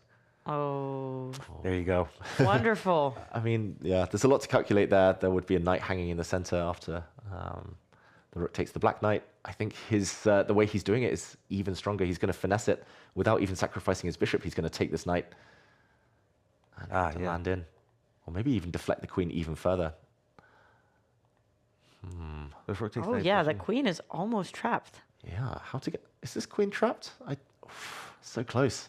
Oh. There you go. Wonderful. I mean, yeah, there's a lot to calculate there. There would be a knight hanging in the center after the rook takes the black knight. I think his the way he's doing it is even stronger. He's going to finesse it without even sacrificing his bishop. He's going to take this knight and land in. Or maybe even deflect the queen even further. If rook takes Oh, knight, yeah, the bishop- queen is almost trapped. Yeah, how to get... Is this queen trapped? So close.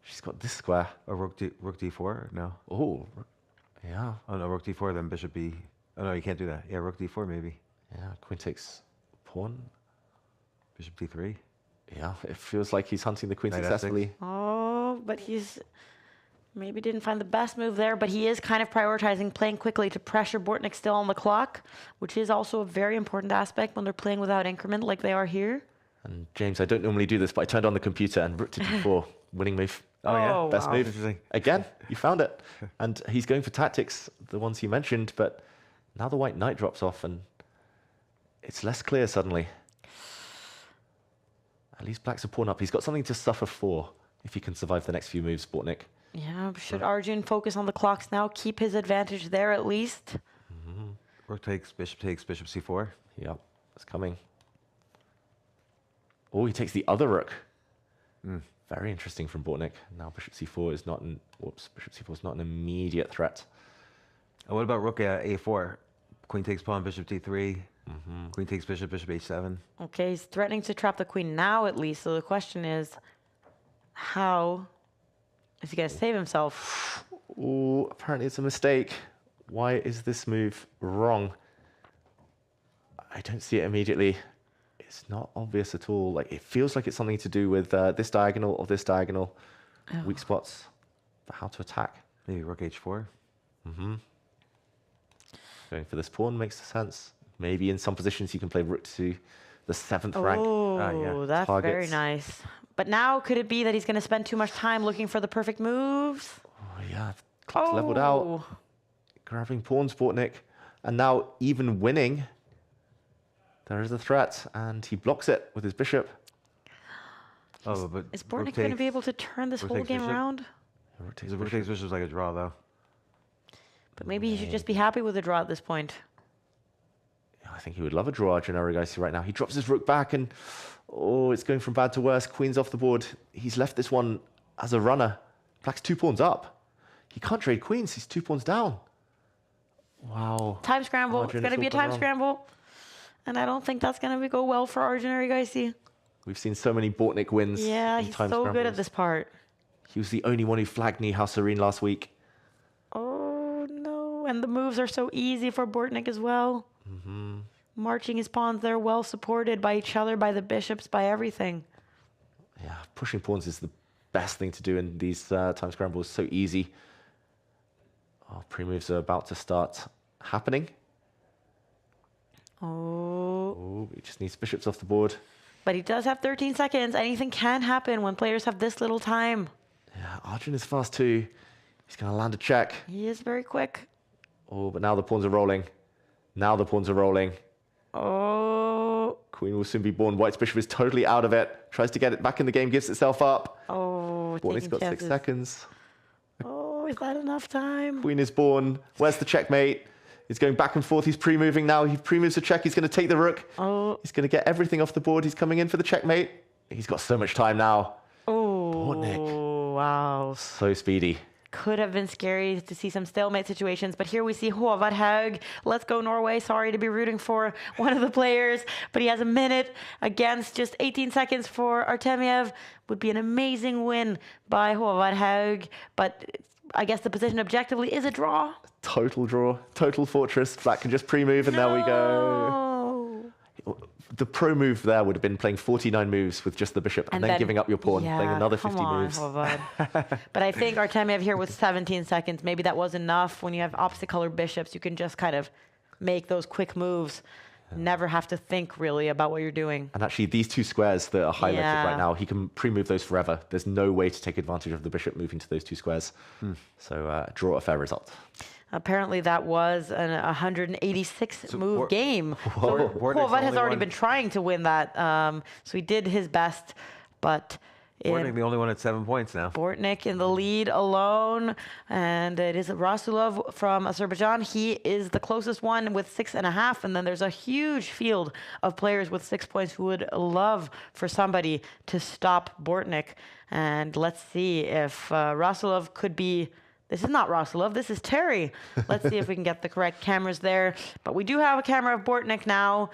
She's got this square. Or rook d4? No. Oh, yeah. Oh, no, rook d4, then bishop b. Oh, no, you can't do that. Yeah, rook d4 maybe. Yeah, queen takes pawn. Bishop d3. Yeah, it feels like he's hunting the queen Knight f6. successfully. Oh, but he's maybe didn't find the best move there, but he is kind of prioritizing playing quickly to pressure Bortnik still on the clock, which is also a very important aspect when they're playing without increment like they are here. And James, I don't normally do this, but I turned on the computer and rook to d4, winning move. Oh, yeah? Oh, Best wow. move. Interesting. Again, you found it. And he's going for tactics, the ones you mentioned, but now the white knight drops off and it's less clear suddenly. At least black's a pawn up. He's got something to suffer for if he can survive the next few moves, Bortnik. Yeah, should Arjun focus on the clocks now, keep his advantage there at least? Rook takes, bishop c4. Yep, it's coming. Oh, he takes the other rook. Very interesting from Bortnik. Now bishop c4 is not an bishop c4 is not an immediate threat. What about rook a4? Queen takes pawn, bishop d3. Queen takes bishop, bishop h7. Okay, he's threatening to trap the queen now at least. So the question is, how is he going to save himself? Oh, apparently it's a mistake. Why is this move wrong? I don't see it immediately. It's not obvious at all. Like, it feels like it's something to do with this diagonal or this diagonal. Weak spots. But how to attack? Maybe rook h4. Going for this pawn makes sense. Maybe in some positions you can play rook to the 7th rank. Oh, yeah. that's very Targets. nice. But now could it be that he's going to spend too much time looking for the perfect moves? Oh, yeah, clock's leveled out. Grabbing pawns, Bortnik. And now even winning, there is a threat. And he blocks it with his bishop. Oh, but Is rook Bortnik going to takes- be able to turn this rook whole takes game bishop. around? Rook takes The rook bishop. takes bishop is like a draw, though. But maybe he should just be happy with a draw at this point. Yeah, I think he would love a draw, Gennaro Gaisi, right now. He drops his rook back and, oh, it's going from bad to worse. Queen's off the board. He's left this one as a runner. Black's 2 pawns up. He can't trade queens. He's 2 pawns down. Wow. Time scramble. Arjun, It's going to it's be a all gone time wrong. scramble. And I don't think that's going to go well for Arjun Gaisi. We've seen so many Bortnik wins. Yeah, in he's time so good at scrambles. this part. He was the only one who flagged Nihal Serene last week. Oh, no. And the moves are so easy for Bortnik as well. Marching his pawns, they're well supported by each other, by the bishops, by everything. Yeah, pushing pawns is the best thing to do in these time scrambles. So easy. Oh, pre-moves are about to start happening. Oh. Oh, he just needs bishops off the board. But he does have 13 seconds. Anything can happen when players have this little time. Yeah, Arjun is fast too. He's going to land a check. He is very quick. Oh, but now the pawns are rolling. Now the pawns are rolling. Oh. Queen will soon be born. White's bishop is totally out of it. Tries to get it back in the game, gives itself up. Oh, Bortnik's taking got 6 chances. seconds. Oh, is that enough time? Queen is born. Where's the checkmate? He's going back and forth. He's pre-moving now. He pre-moves a check. He's going to take the rook. Oh. He's going to get everything off the board. He's coming in for the checkmate. He's got so much time now. Oh, Bortnik. wow. So speedy. Could have been scary to see some stalemate situations, but here we see Håvard Haug. Let's go Norway. Sorry to be rooting for one of the players, but he has a minute against just 18 seconds for Artemiev. Would be an amazing win by Håvard Haug, but I guess the position objectively is a draw. Total draw. Total fortress. Black can just pre-move and there we go. No. The pro move there would have been playing 49 moves with just the bishop and, then giving up your pawn, playing another 50 come on, moves. Håvard. But I think Artemiev here with 17 seconds, maybe that was enough. When you have opposite color bishops, you can just kind of make those quick moves. Never have to think really about what you're doing. And actually, these 2 squares that are highlighted Yeah. right now, he can pre-move those forever. There's no way to take advantage of the bishop moving to those 2 squares. So draw a fair result. Apparently that was an 186 move game. Whoa. So Bortnik's Håvard the has only already one- been trying to win that. So he did his best, but Bortnik, the only one at 7 points now. Bortnik in the lead alone, and it is Rasulov from Azerbaijan. He is the closest one with 6.5, and then there's a huge field of players with 6 points who would love for somebody to stop Bortnik. And let's see if Rasulov could be. This is not Rasulov, this is Terry. Let's see if we can get the correct cameras there. But we do have a camera of Bortnik now.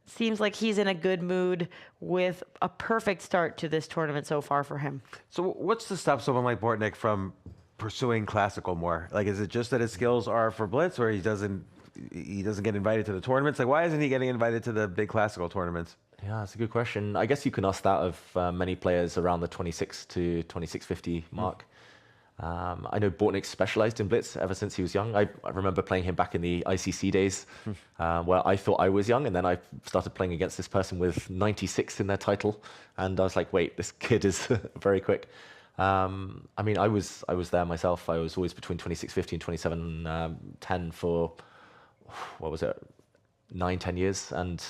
Seems like he's in a good mood with a perfect start to this tournament so far for him. So what's to stop someone like Bortnik from pursuing classical more? Like, is it just that his skills are for blitz, or he doesn't get invited to the tournaments? Like, why isn't he getting invited to the big classical tournaments? Yeah, that's a good question. I guess you can ask that of many players around the 26 to 2650 mark. I know Bortnik specialized in blitz ever since he was young. I remember playing him back in the ICC days, where I thought I was young, and then I started playing against this person with 96 in their title, and I was like, wait, this kid is very quick. I mean, I was there myself. I was always between 26.50 and 27.10 for, what was it, 9-10 years, and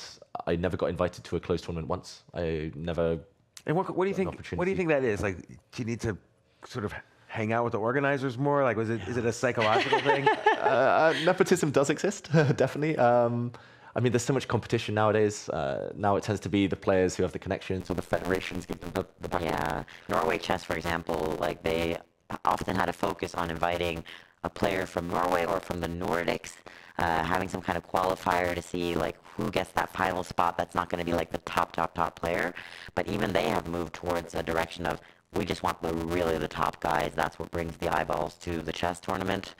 I never got invited to a closed tournament once. I never. And what do you think? What do you think that is? Like, do you need to sort of hang out with the organizers more? Like, is it a psychological thing? Nepotism does exist, definitely. I mean, there's so much competition nowadays. Now it tends to be the players who have the connections, or the federations give them the back. Yeah, Norway chess, for example, like they often had a focus on inviting a player from Norway or from the Nordics, having some kind of qualifier to see like who gets that final spot. That's not going to be like the top player, but even they have moved towards a direction of we just want the top guys. That's what brings the eyeballs to the chess tournament.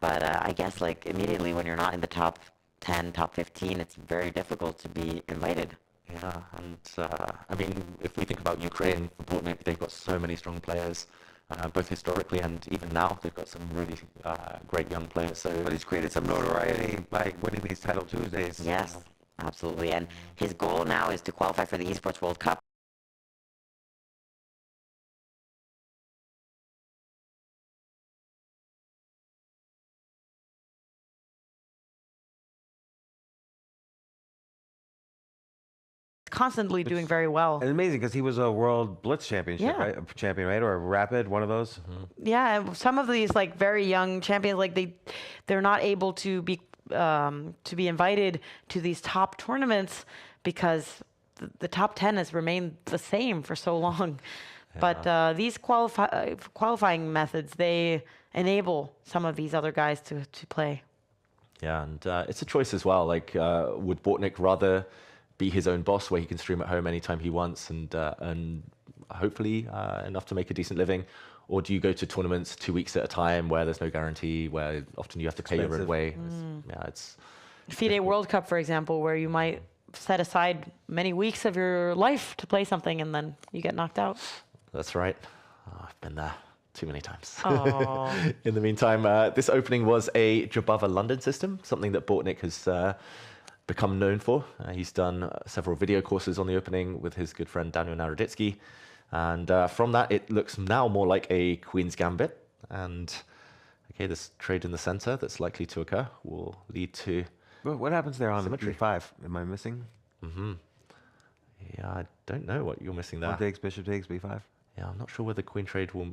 But I guess like immediately when you're not in the top 10, top 15, it's very difficult to be invited. Yeah, and I mean, if we think about Ukraine, for Bortnik, they've got so many strong players, both historically and even now. They've got some really great young players. So, But he's created some notoriety by winning these Title Tuesdays. Yes, absolutely. And his goal now is to qualify for the Esports World Cup. Constantly doing very well. And amazing because he was a World Blitz championship, Yeah. right? A champion, right? Or a Rapid, one of those. Yeah, some of these like very young champions, like they're not able to be invited to these top tournaments because the top 10 has remained the same for so long. But these qualifying methods, they enable some of these other guys to play. yeah, and it's a choice as well. Like, would Bortnik rather be his own boss, where he can stream at home anytime he wants and hopefully enough to make a decent living? Or do you go to tournaments 2 weeks at a time where there's no guarantee, where often you have to pay your own way? It's FIDE World Cup, for example, where you might set aside many weeks of your life to play something and then you get knocked out. That's right. Oh, I've been there too many times. Oh. In the meantime, this opening was a Jabava London system, something that Bortnik has become known for. He's done several video courses on the opening with his good friend Daniel Naroditsky. And from that, it looks now more like a Queen's Gambit. And okay, this trade in the center that's likely to occur will lead to What happens there on symmetry. E5? Am I missing? Yeah, I don't know what you're missing there. Pawn takes, bishop takes, b5. Yeah, I'm not sure whether queen trade will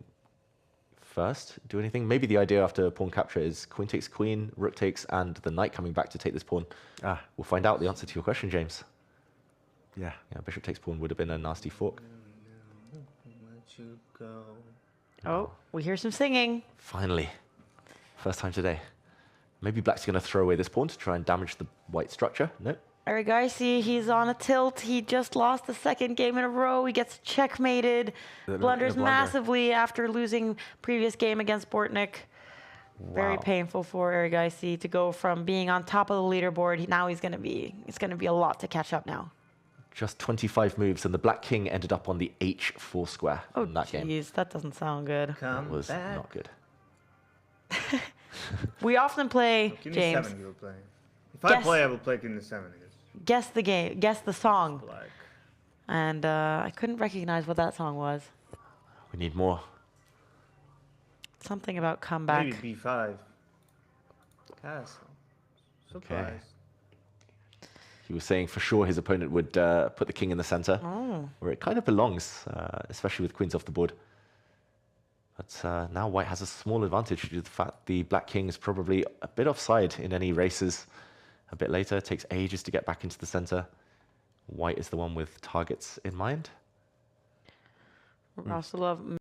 first do anything. Maybe the idea after pawn capture is queen takes queen, rook takes, and the knight coming back to take this pawn. We'll find out the answer to your question, James. Yeah. Yeah, bishop takes pawn would have been a nasty fork. Oh, we hear some singing. Finally. First time today. Maybe black's going to throw away this pawn to try and damage the white structure. No. Eric Garcia, he's on a tilt. He just lost the second game in a row. He gets checkmated, blunders massively after losing previous game against Bortnik. Very painful for Eric Garcia to go from being on top of the leaderboard. Now it's going to be a lot to catch up now. Just 25 moves, and the black king ended up on the h4 square in that game. Jeez, that doesn't sound good. That was not good. We often play, King James. to 7 you were playing. If I play, I will play King to 7 against Guess the game. Guess the song. black. And I couldn't recognize what that song was. We need more. Something about comeback. Maybe b5. Castle. Surprise. He was saying for sure his opponent would put the king in the center, where it kind of belongs, especially with queens off the board. But now white has a small advantage due to the fact the black king is probably a bit offside in any races. A bit later, it takes ages to get back into the center. White is the one with targets in mind. Rasulov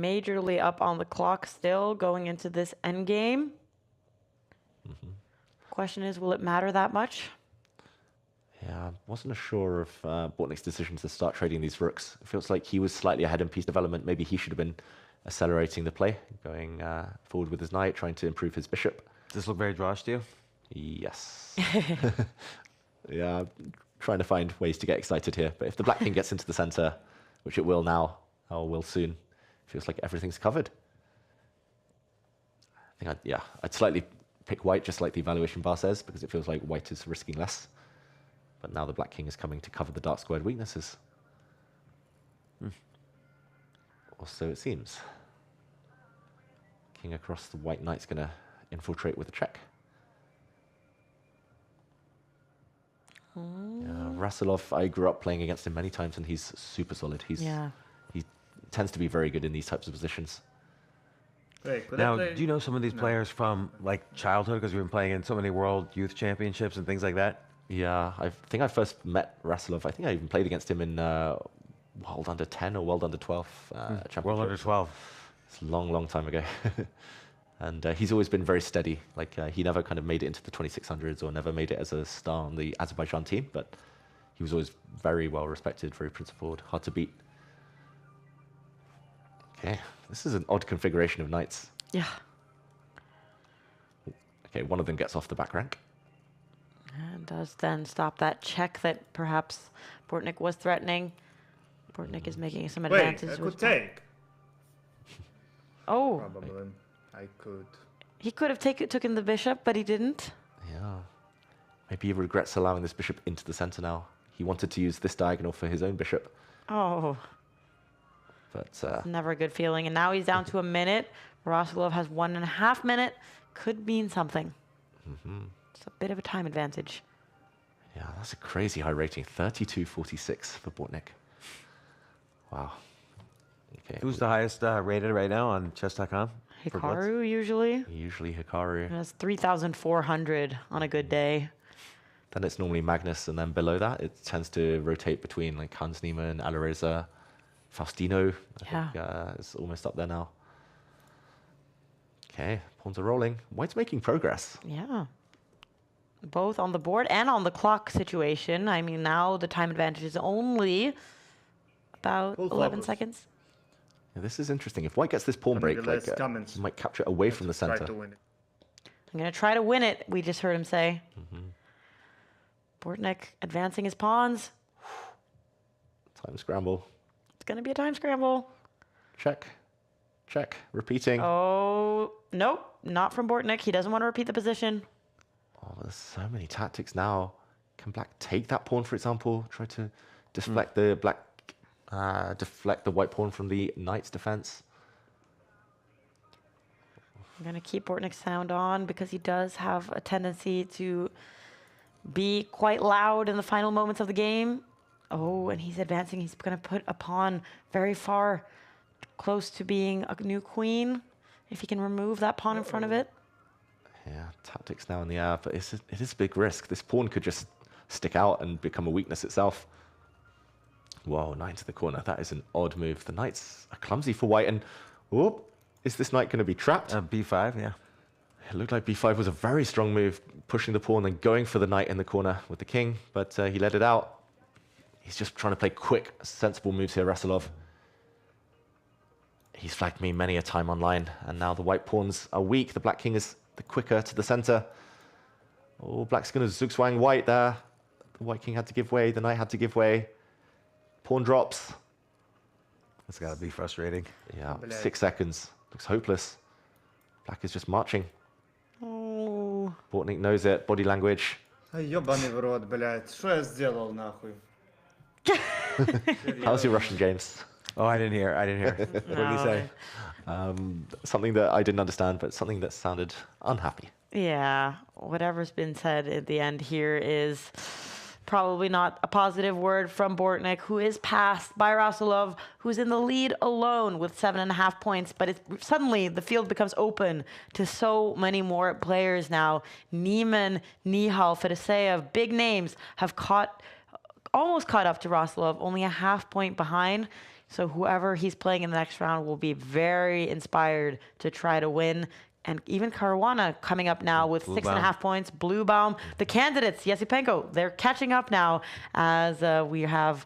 majorly up on the clock still going into this endgame. Question is, will it matter that much? Yeah, I wasn't sure of Bortnik's decision to start trading these rooks. It feels like he was slightly ahead in piece development. Maybe he should have been accelerating the play, going forward with his knight, trying to improve his bishop. Does this look very drawish to you? Yes. Yeah, I'm trying to find ways to get excited here. But if the black king gets into the center, which it will now, or will soon, Feels like everything's covered. I think I'd slightly pick white, just like the evaluation bar says, because it feels like white is risking less. But now the black king is coming to cover the dark squared weaknesses. Or so it seems. King across the white knight's going to infiltrate with a check. Yeah, Rasulov, I grew up playing against him many times, and he's super solid. He tends to be very good in these types of positions. Wait, could Now, I play? do you know some of these players from like childhood? Because you've been playing in so many World Youth Championships and things like that. Yeah, I think I first met Rasulov. I think I even played against him in World Under 10 or World Under 12 championship. World Under 12. It's a long, long time ago. And he's always been very steady. Like he never kind of made it into the 2600s or never made it as a star on the Azerbaijan team, but he was always very well respected, very principled, hard to beat. Okay, this is an odd configuration of knights. Yeah. Okay, one of them gets off the back rank. And does then stop that check that perhaps Bortnik was threatening. Bortnik is making some Wait, advances. I with could take. Oh, Probably. I could. he could have taken the bishop, but he didn't. Yeah. Maybe he regrets allowing this bishop into the center now. He wanted to use this diagonal for his own bishop. Oh, But never a good feeling. And now he's down to a minute. Rasulov has 1.5 minutes. Could mean something. It's a bit of a time advantage. yeah, that's a crazy high rating. 32.46 for Bortnik. Wow. Okay. Who's the highest rated right now on chess.com? for Blitz? Hikaru usually. Usually Hikaru. That's 3,400 on a good day. Then it's normally Magnus, and then below that it tends to rotate between like Hans Niemann, Alireza, Faustino. I think it's almost up there now. Okay, pawns are rolling. White's making progress. Yeah. Both on the board and on the clock situation. I mean, now the time advantage is only about Full 11 focus. seconds. Yeah, this is interesting. If White gets this pawn break, Nevertheless, like, comments. he might capture it away from the Try center. to win it. I'm going to try to win it, we just heard him say. Bortnik advancing his pawns. Time scramble. It's going to be a time scramble. Check. Check. Repeating. Oh, nope, not from Bortnik. He doesn't want to repeat the position. Oh, there's so many tactics now. Can Black take that pawn, for example? Try to deflect the black, deflect the white pawn from the knight's defense. I'm going to keep Bortnik's sound on because he does have a tendency to be quite loud in the final moments of the game. Oh, and he's advancing. He's going to put a pawn very far, close to being a new queen. If he can remove that pawn in front of it. Yeah, tactics now in the air, but it is a big risk. This pawn could just stick out and become a weakness itself. Whoa, knight to the corner. That is an odd move. The knights are clumsy for white, and whoop, is this knight going to be trapped? B5, yeah. It looked like b5 was a very strong move, pushing the pawn and going for the knight in the corner with the king, but he let it out. He's just trying to play quick, sensible moves here, Rasulov. He's flagged me many a time online, and now the white pawns are weak. The black king is the quicker to the center. Oh, black's going to zugzwang white there. The white king had to give way. The knight had to give way. Pawn drops. That's got to be frustrating. Yeah, Black. 6 seconds. Looks hopeless. Black is just marching. Oh, Bortnik knows it. Body language. Ай, ёбаный в рот, блядь. Что я сделал, нахуй? How's your Russian, James? Oh, I didn't hear. What did he say? Something that I didn't understand, but something that sounded unhappy. yeah. Whatever's been said at the end here is probably not a positive word from Bortnik, who is passed by Rasulov, who's in the lead alone with 7.5 points. But suddenly the field becomes open to so many more players now. Niemann, Nihal, Fedoseev, big names have almost caught up to Rasulov, only a half point behind. So whoever he's playing in the next round will be very inspired to try to win. And even Caruana coming up now with 6.5 points. Bluebaum, the candidates, Yesipenko, they're catching up now as we have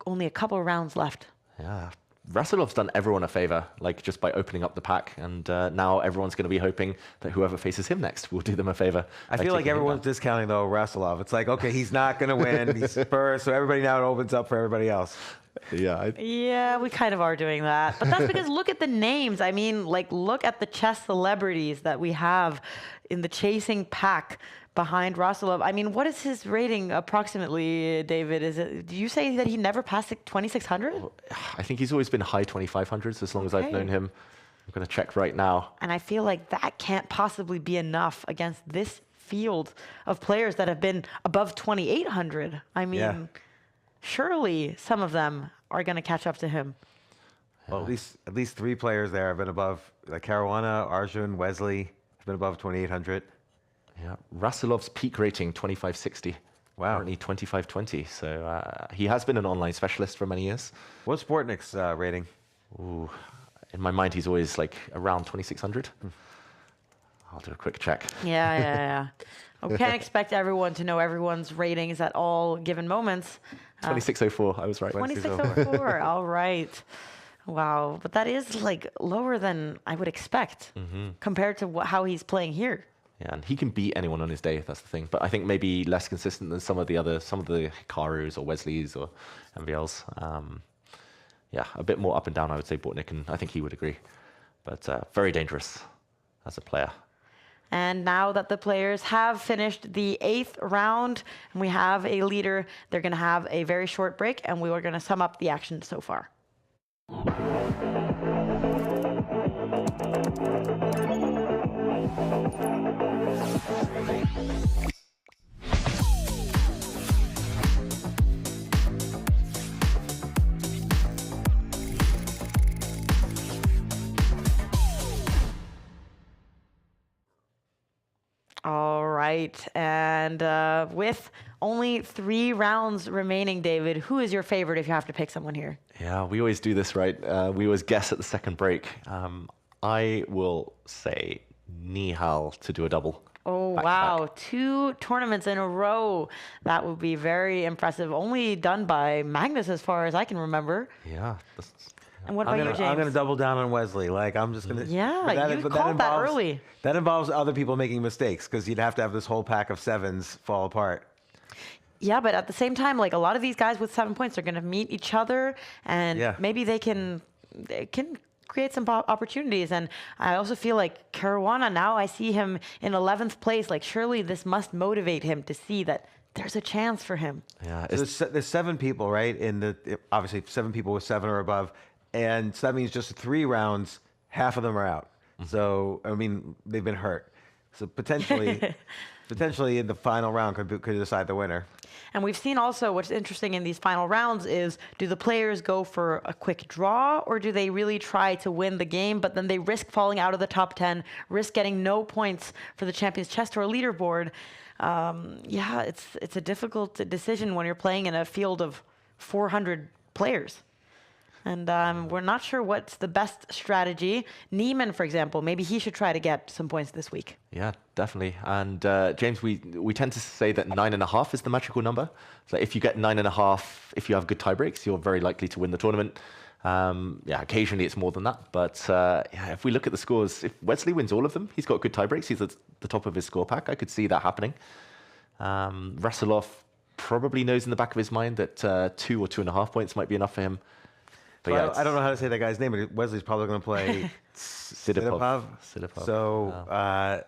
only a couple of rounds left. Yeah, Rasulov's done everyone a favor, like just by opening up the pack, and now everyone's going to be hoping that whoever faces him next will do them a favor. I feel like everyone's discounting though Rasulov. It's like, okay, he's not going to win. He's first, so everybody now opens up for everybody else. Yeah. Yeah, we kind of are doing that. But that's because look at the names. I mean, like, look at the chess celebrities that we have in the chasing pack behind Rasulov. I mean, what is his rating approximately, David? Do you say that he never passed 2,600? I think he's always been high 2,500s as long as I've Okay. known him. I'm going to check right now. And I feel like that can't possibly be enough against this field of players that have been above 2,800. I mean, Yeah. surely some of them are going to catch up to him. Well, at least 3 players there have been above, like Caruana, Arjun, Wesley have been above 2,800. Yeah, Rasulov's peak rating 2560. Wow. Currently 2520. So he has been an online specialist for many years. What's Sportnik's rating? Ooh, in my mind, he's always like around 2600. I'll do a quick check. Yeah. We can't expect everyone to know everyone's ratings at all given moments. 2604. I was right. 2604. All right. Wow. But that is like lower than I would expect compared to how he's playing here. Yeah, and he can beat anyone on his day. That's the thing. But I think maybe less consistent than some of the Hikarus or Wesleys or MVLs. Yeah, a bit more up and down, I would say, Bortnik, and I think he would agree. But very dangerous as a player. And now that the players have finished the 8th round and we have a leader, they're going to have a very short break and we are going to sum up the action so far. All right. And with only 3 rounds remaining, David, who is your favorite if you have to pick someone here? Yeah, we always do this, right? We always guess at the second break. I will say Nihal to do a double. Oh, Back to wow. back. 2 tournaments in a row. That would be very impressive. Only done by Magnus as far as I can remember. Yeah. And what about you, James? I'm gonna double down on Wesley. Like I'm just gonna. Yeah, you but called that early. That involves other people making mistakes because you'd have to have this whole pack of 7s fall apart. Yeah, but at the same time, like a lot of these guys with 7 points are going to meet each other, and Yeah. maybe they can create some opportunities. And I also feel like Caruana, now I see him in 11th place. Like surely this must motivate him to see that there's a chance for him. Yeah. So there's 7 people, right? Obviously 7 people with 7 or above, and so that means just 3 rounds, half of them are out. So I mean they've been hurt. So potentially in the final round could decide the winner. And we've seen also what's interesting in these final rounds is, do the players go for a quick draw or do they really try to win the game, but then they risk falling out of the top 10, risk getting no points for the Champions Chess Tour leaderboard? Yeah, it's a difficult decision when you're playing in a field of 400 players. And we're not sure what's the best strategy. Neiman, for example, maybe he should try to get some points this week. Yeah, definitely. And James, we tend to say that 9.5 is the magical number. So if you get 9.5, if you have good tie breaks, you're very likely to win the tournament. Yeah, occasionally it's more than that. But yeah, if we look at the scores, if Wesley wins all of them, he's got good tie breaks. He's at the top of his score pack. I could see that happening. Rasulov probably knows in the back of his mind that 2 or 2.5 points might be enough for him. But So yeah, I don't know how to say that guy's name, but Wesley's probably going to play Sidipov. So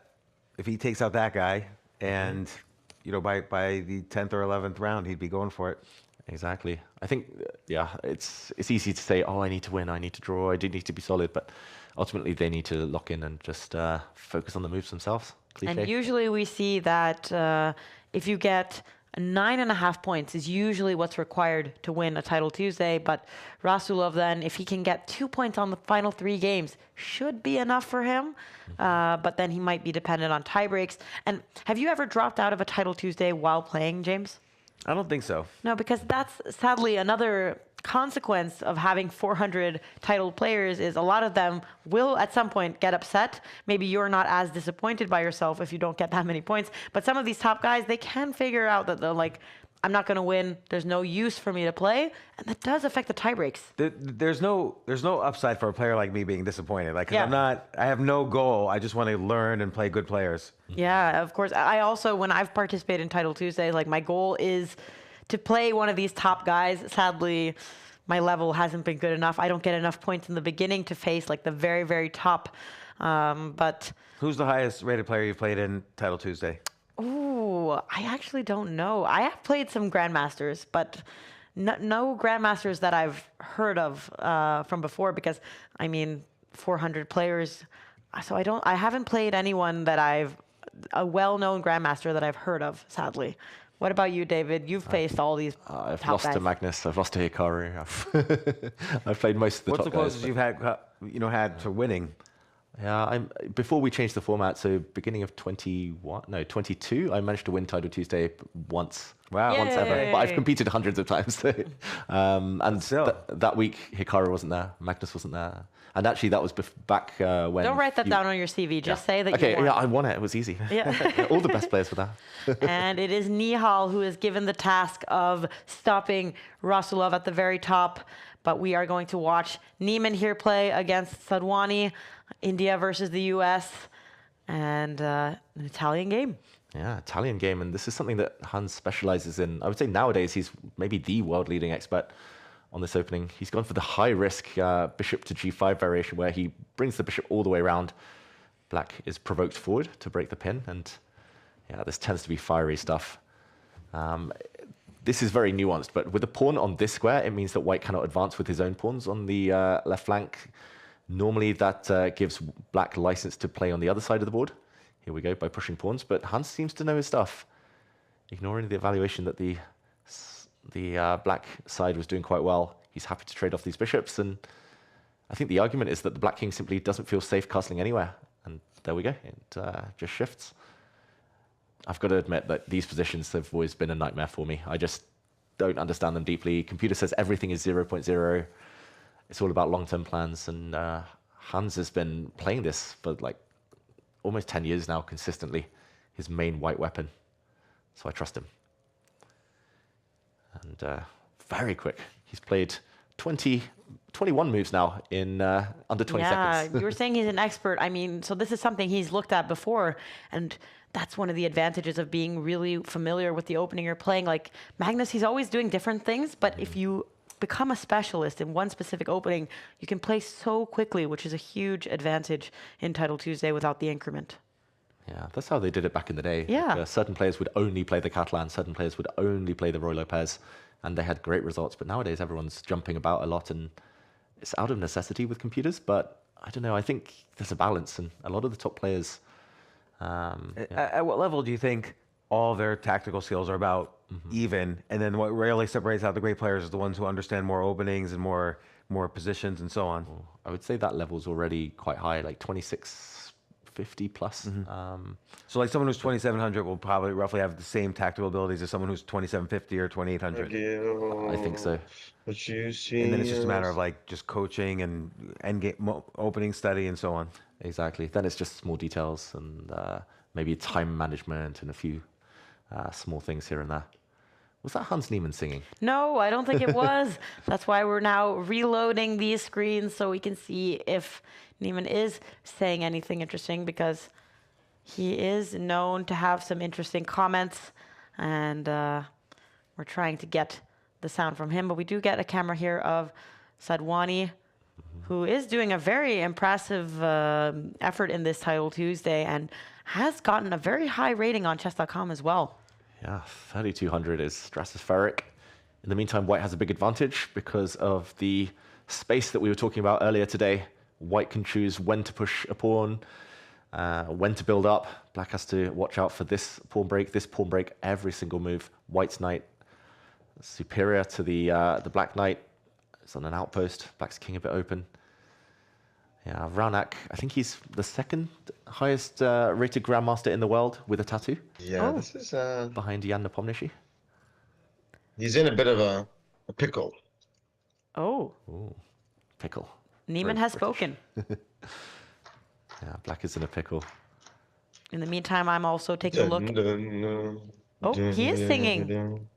if he takes out that guy, and by the 10th or 11th round, he'd be going for it. Exactly. I think, yeah, it's easy to say, oh, I need to win, I need to draw, I do need to be solid, but ultimately they need to lock in and just focus on the moves themselves. Cliche. And usually we see that if you get 9.5 points is usually what's required to win a Title Tuesday, but Rasulov then, if he can get 2 points on the final 3 games, should be enough for him, but then he might be dependent on tie breaks. And have you ever dropped out of a Title Tuesday while playing, James? I don't think so. No, because that's sadly another consequence of having 400 titled players is a lot of them will at some point get upset. Maybe you're not as disappointed by yourself if you don't get that many points, but some of these top guys, they can figure out that they're like, I'm not going to win. There's no use for me to play, and that does affect the tie breaks. There's no upside for a player like me being disappointed. Like, 'cause Yeah. I have no goal. I just want to learn and play good players. Yeah, of course. I also, when I've participated in Title Tuesday, like my goal is to play one of these top guys. Sadly, my level hasn't been good enough. I don't get enough points in the beginning to face like the very, very top. But Who's the highest rated player you've played in Title Tuesday? ooh, I actually don't know. I have played some Grandmasters, but no Grandmasters that I've heard of from before, because I mean 400 players. So I haven't played anyone that a well-known Grandmaster that I've heard of, sadly. What about you, David? You've faced all these I've top lost guys. to Magnus. I've lost to Hikaru. I've played most of the What's top the closest guys. you've had to winning? Yeah, before we changed the format, so beginning of 22, I managed to win Title Tuesday once. Wow. Once ever. But I've Yay. competed hundreds of times. So, and still. that week, Hikaru wasn't there. Magnus wasn't there. And actually, that was back when... Don't write that down on your CV. Just say that okay, you won. yeah, I won it. It was easy. Yeah. All the best players were there. And it is Nihal who is given the task of stopping Rasulov at the very top. But we are going to watch Neiman here play against Sadwani, India versus the US, and an Italian game. Yeah, Italian game. And this is something that Hans specializes in. I would say nowadays he's maybe the world-leading expert on this opening. He's gone for the high-risk bishop to g5 variation, where he brings the bishop all the way around. Black is provoked forward to break the pin, and yeah, this tends to be fiery stuff. This is very nuanced, but with the pawn on this square, it means that white cannot advance with his own pawns on the left flank. Normally, that gives black license to play on the other side of the board. Here we go, by pushing pawns, but Hans seems to know his stuff, ignoring the evaluation that the black side was doing quite well. He's happy to trade off these bishops, and I think the argument is that the black king simply doesn't feel safe castling anywhere. And there we go, it just shifts. I've got to admit that these positions have always been a nightmare for me. I just don't understand them deeply. Computer says everything is 0.0. It's all about long-term plans, and Hans has been playing this for like almost 10 years now consistently, his main white weapon. So I trust him. And very quick. He's played 21 moves now in under 20 Yeah, seconds. you were saying he's an expert. I mean, so this is something he's looked at before, and that's one of the advantages of being really familiar with the opening you're playing. Like Magnus, he's always doing different things, but if you become a specialist in one specific opening, you can play so quickly, which is a huge advantage in Title Tuesday without the increment. Yeah, that's how they did it back in the day. Yeah. Like, certain players would only play the Catalan, certain players would only play the Roy Lopez, and they had great results. But nowadays, everyone's jumping about a lot, and it's out of necessity with computers. But I don't know, I think there's a balance, and a lot of the top players... At what level do you think all their tactical skills are about even, and then what really separates out the great players is the ones who understand more openings and more positions and so on? I would say that level's already quite high, like 2650 plus. So like someone who's 2700 will probably roughly have the same tactical abilities as someone who's 2750 or 2800. I think so. What you see. And then it's just a matter of like just coaching and endgame opening study and so on. Exactly. Then it's just small details and maybe time management and a few small things here and there. Was that Hans Niemann singing? No, I don't think it was. That's why we're now reloading these screens so we can see if Neiman is saying anything interesting, because he is known to have some interesting comments, and we're trying to get the sound from him. But we do get a camera here of Sadwani, who is doing a very impressive effort in this Title Tuesday and has gotten a very high rating on chess.com as well. Yeah, 3200 is stratospheric. In the meantime, white has a big advantage because of the space that we were talking about earlier today. White can choose when to push a pawn, when to build up. Black has to watch out for this pawn break, every single move. White's knight superior to the black knight. It's on an outpost. Black's king a bit open. Yeah, Raunak, I think he's the second highest rated grandmaster in the world with a tattoo. Yeah, Oh. this is Behind Jan Nepomniachtchi. he's in a bit of a pickle. Oh, Ooh, pickle. Neiman Very has British. spoken. Yeah, black is in a pickle. In the meantime, I'm also taking a look. Oh, he is singing.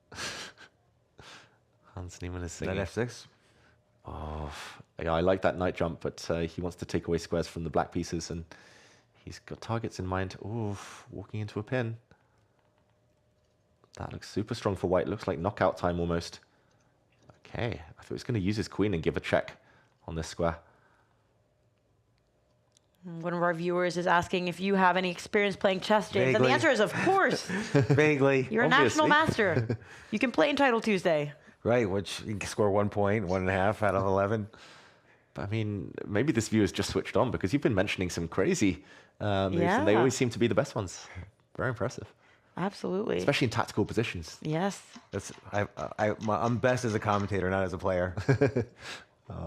Hans Niemann is Is that singing. F6? Oh, yeah, I like that knight jump, but he wants to take away squares from the black pieces, and he's got targets in mind. Ooh, walking into a pin. That looks super strong for white. Looks like knockout time almost. Okay, I thought he was going to use his queen and give a check on this square. One of our viewers is asking if you have any experience playing chess, James. And the Vaguely. answer is, of course. Vaguely. You're a national master. You can play in Title Tuesday. Right, which you can score 1 point, 1.5 out of 11. But I mean, maybe this viewer's just switched on because you've been mentioning some crazy moves, and they Yeah. always seem to be the best ones. Very impressive, Absolutely. especially in tactical positions. Yes. I'm best as a commentator, not as a player.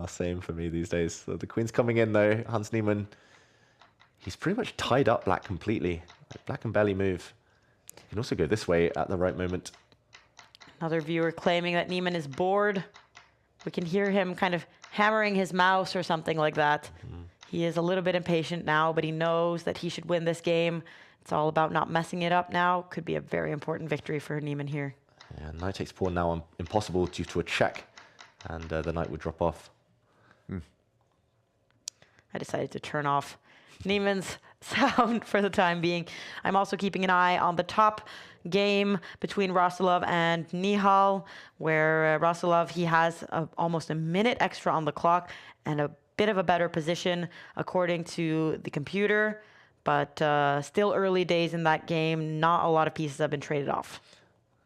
Same for me these days. So the queen's coming in though. Hans Niemann, he's pretty much tied up black completely. Black can barely move. He can also go this way at the right moment. Another viewer claiming that Niemann is bored. We can hear him kind of hammering his mouse or something like that. He is a little bit impatient now, but he knows that he should win this game. It's all about not messing it up now. Could be a very important victory for Niemann here. Yeah, knight takes pawn now impossible due to a check, and the knight would drop off. I decided to turn off Niemann's sound for the time being. I'm also keeping an eye on the top game between Rasulov and Nihal, where Rasulov, he has almost a minute extra on the clock and a bit of a better position according to the computer, but still early days in that game. Not a lot of pieces have been traded off.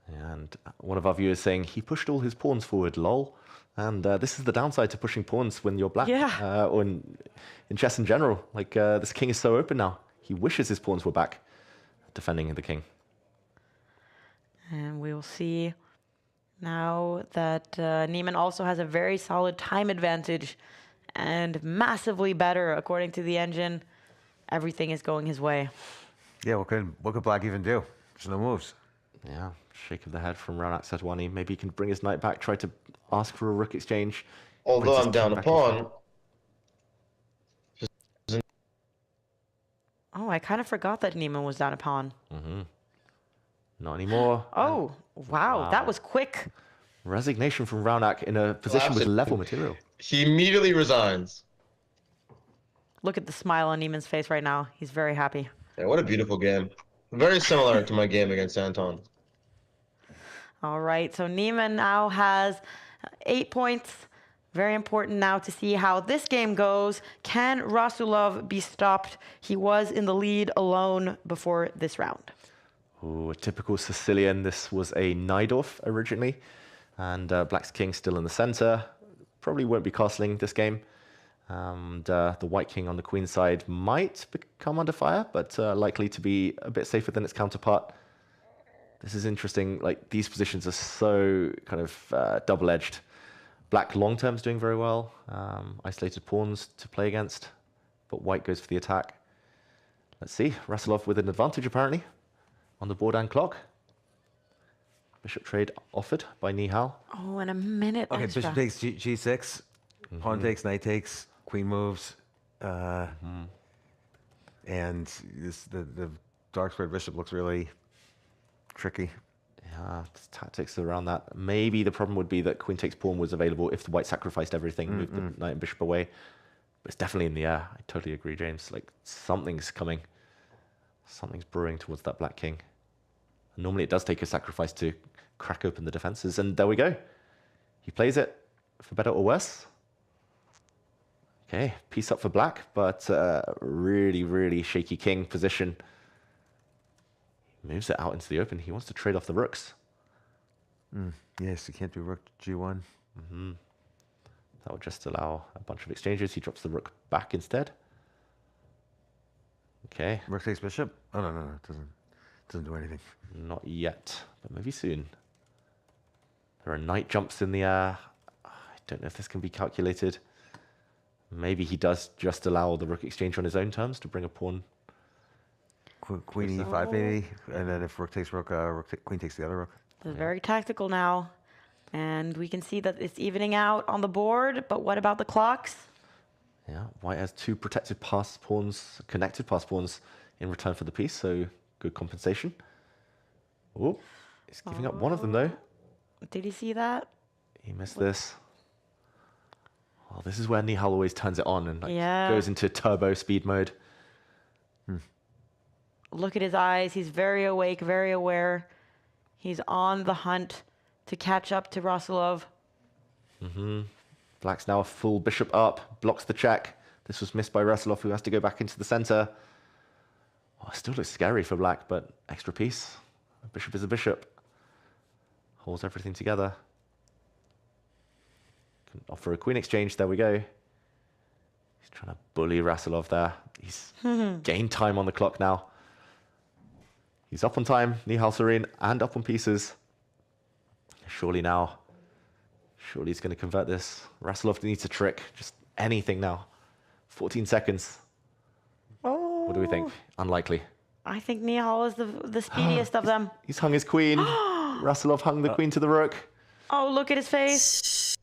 And one of our viewers saying he pushed all his pawns forward, lol. And this is the downside to pushing pawns when you're black. Yeah. Or in chess in general. Like, this king is so open now. He wishes his pawns were back, defending the king. And we will see now that Niemann also has a very solid time advantage and massively better according to the engine. Everything is going his way. Yeah, what could black even do? There's no moves. Yeah, shake of the head from Raunak Setuani. Maybe he can bring his knight back, try to ask for a rook exchange. Although Brings his I'm down king a back instead. pawn. Oh, I kind of forgot that Niemann was down a pawn. Not anymore. Oh, wow, that was quick. Resignation from Raunak in a position with Classic. level material. He immediately resigns. Look at the smile on Niemann's face right now. He's very happy. Yeah, what a beautiful game. Very similar to my game against Anton. All right, so Niemann now has 8 points. Very important now to see how this game goes. Can Rasulov be stopped? He was in the lead alone before this round. Ooh, a typical Sicilian. This was a Najdorf originally. And black's king still in the center. Probably won't be castling this game. And the white king on the queen side might become under fire, but likely to be a bit safer than its counterpart. This is interesting. Like, these positions are so kind of double-edged. Black long term's doing very well. Isolated pawns to play against, but white goes for the attack. Let's see. Rasulov with an advantage apparently on the board and clock. Bishop trade offered by Nihal. Oh, and a minute Okay, extra. bishop takes G6, pawn takes, knight takes, queen moves, and the dark squared bishop looks really tricky. Yeah, tactics around that. Maybe the problem would be that queen takes pawn was available if the white sacrificed everything, moved the knight and bishop away. But it's definitely in the air. I totally agree, James. Like, something's coming. Something's brewing towards that black king. And normally it does take a sacrifice to crack open the defenses. And there we go. He plays it for better or worse. Okay, piece up for black, but really, really shaky king position. Moves it out into the open. He wants to trade off the rooks. Yes, you can't do rook G1. That would just allow a bunch of exchanges. He drops the rook back instead. Okay, Rook takes bishop. Oh no, it doesn't do anything. not yet, but maybe soon. There are knight jumps in the air. I don't know if this can be calculated. Maybe he does just allow the rook exchange on his own terms to bring a pawn. Queen E5 maybe, and then if rook takes rook, queen takes the other rook. It's very tactical now. And we can see that it's evening out on the board, but what about the clocks? Yeah, white has two protected pass pawns, connected pass pawns in return for the piece, so good compensation. Oh, he's giving up one of them though. Did you see that? He missed this. Oh, this is where Nihal always turns it on and Yeah. goes into turbo speed mode. Look at his eyes. He's very awake, very aware. He's on the hunt to catch up to Rasulov. Black's now a full bishop up, blocks the check. This was missed by Rasulov, who has to go back into the center. Oh, it still looks scary for black, but extra piece. A bishop is a bishop. Holds everything together. Can offer a queen exchange. There we go. He's trying to bully Rasulov there. He's gained time on the clock now. He's up on time, Nihal Sarin, and up on pieces. Surely now. Surely he's going to convert this. Rasulov needs a trick. Just anything now. 14 seconds. Oh. What do we think? Unlikely. I think Nihal is the speediest of them. He's hung his queen. Rasulov hung the queen to the rook. Oh, look at his face.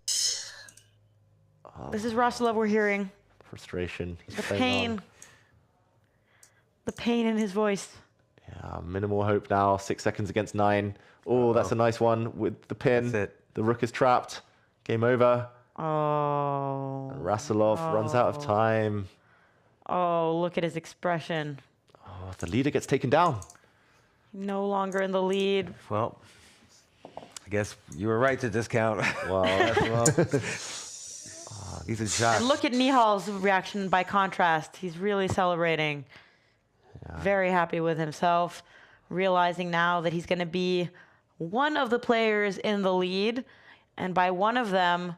This is Rasulov we're hearing. Frustration. He's The playing pain. on. The pain in his voice. Yeah, minimal hope now. 6 seconds against 9. Oh, that's a nice one with the pin. That's it. The rook is trapped. Game over. Oh. And Rasulov runs out of time. Oh, look at his expression. Oh, the leader gets taken down. No longer in the lead. Well, I guess you were right to discount. Wow. He's in shock. And look at Nihal's reaction by contrast. He's really celebrating. Very happy with himself, realizing now that he's going to be one of the players in the lead. And by one of them,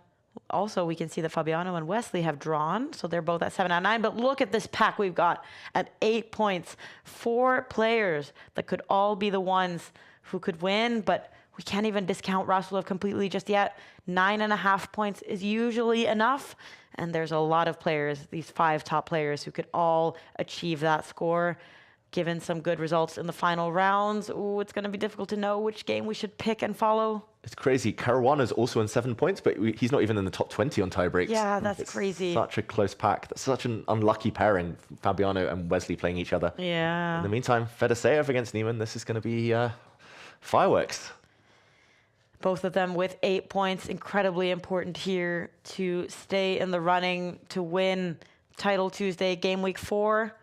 also we can see that Fabiano and Wesley have drawn. So they're both at 7 out of 9. But look at this pack we've got at 8 points. 4 players that could all be the ones who could win. But we can't even discount Rasulov completely just yet. 9.5 points is usually enough. And there's a lot of players, these 5 top players, who could all achieve that score. Given some good results in the final rounds, ooh, it's going to be difficult to know which game we should pick and follow. It's crazy. Caruana's also on 7 points, but he's not even in the top 20 on tie breaks. Yeah, that's It's crazy. Such a close pack. That's such an unlucky pairing, Fabiano and Wesley playing each other. Yeah. In the meantime, Fedoseev against Niemann. This is going to be fireworks. Both of them with 8 points. Incredibly important here to stay in the running to win Title Tuesday Game Week 4.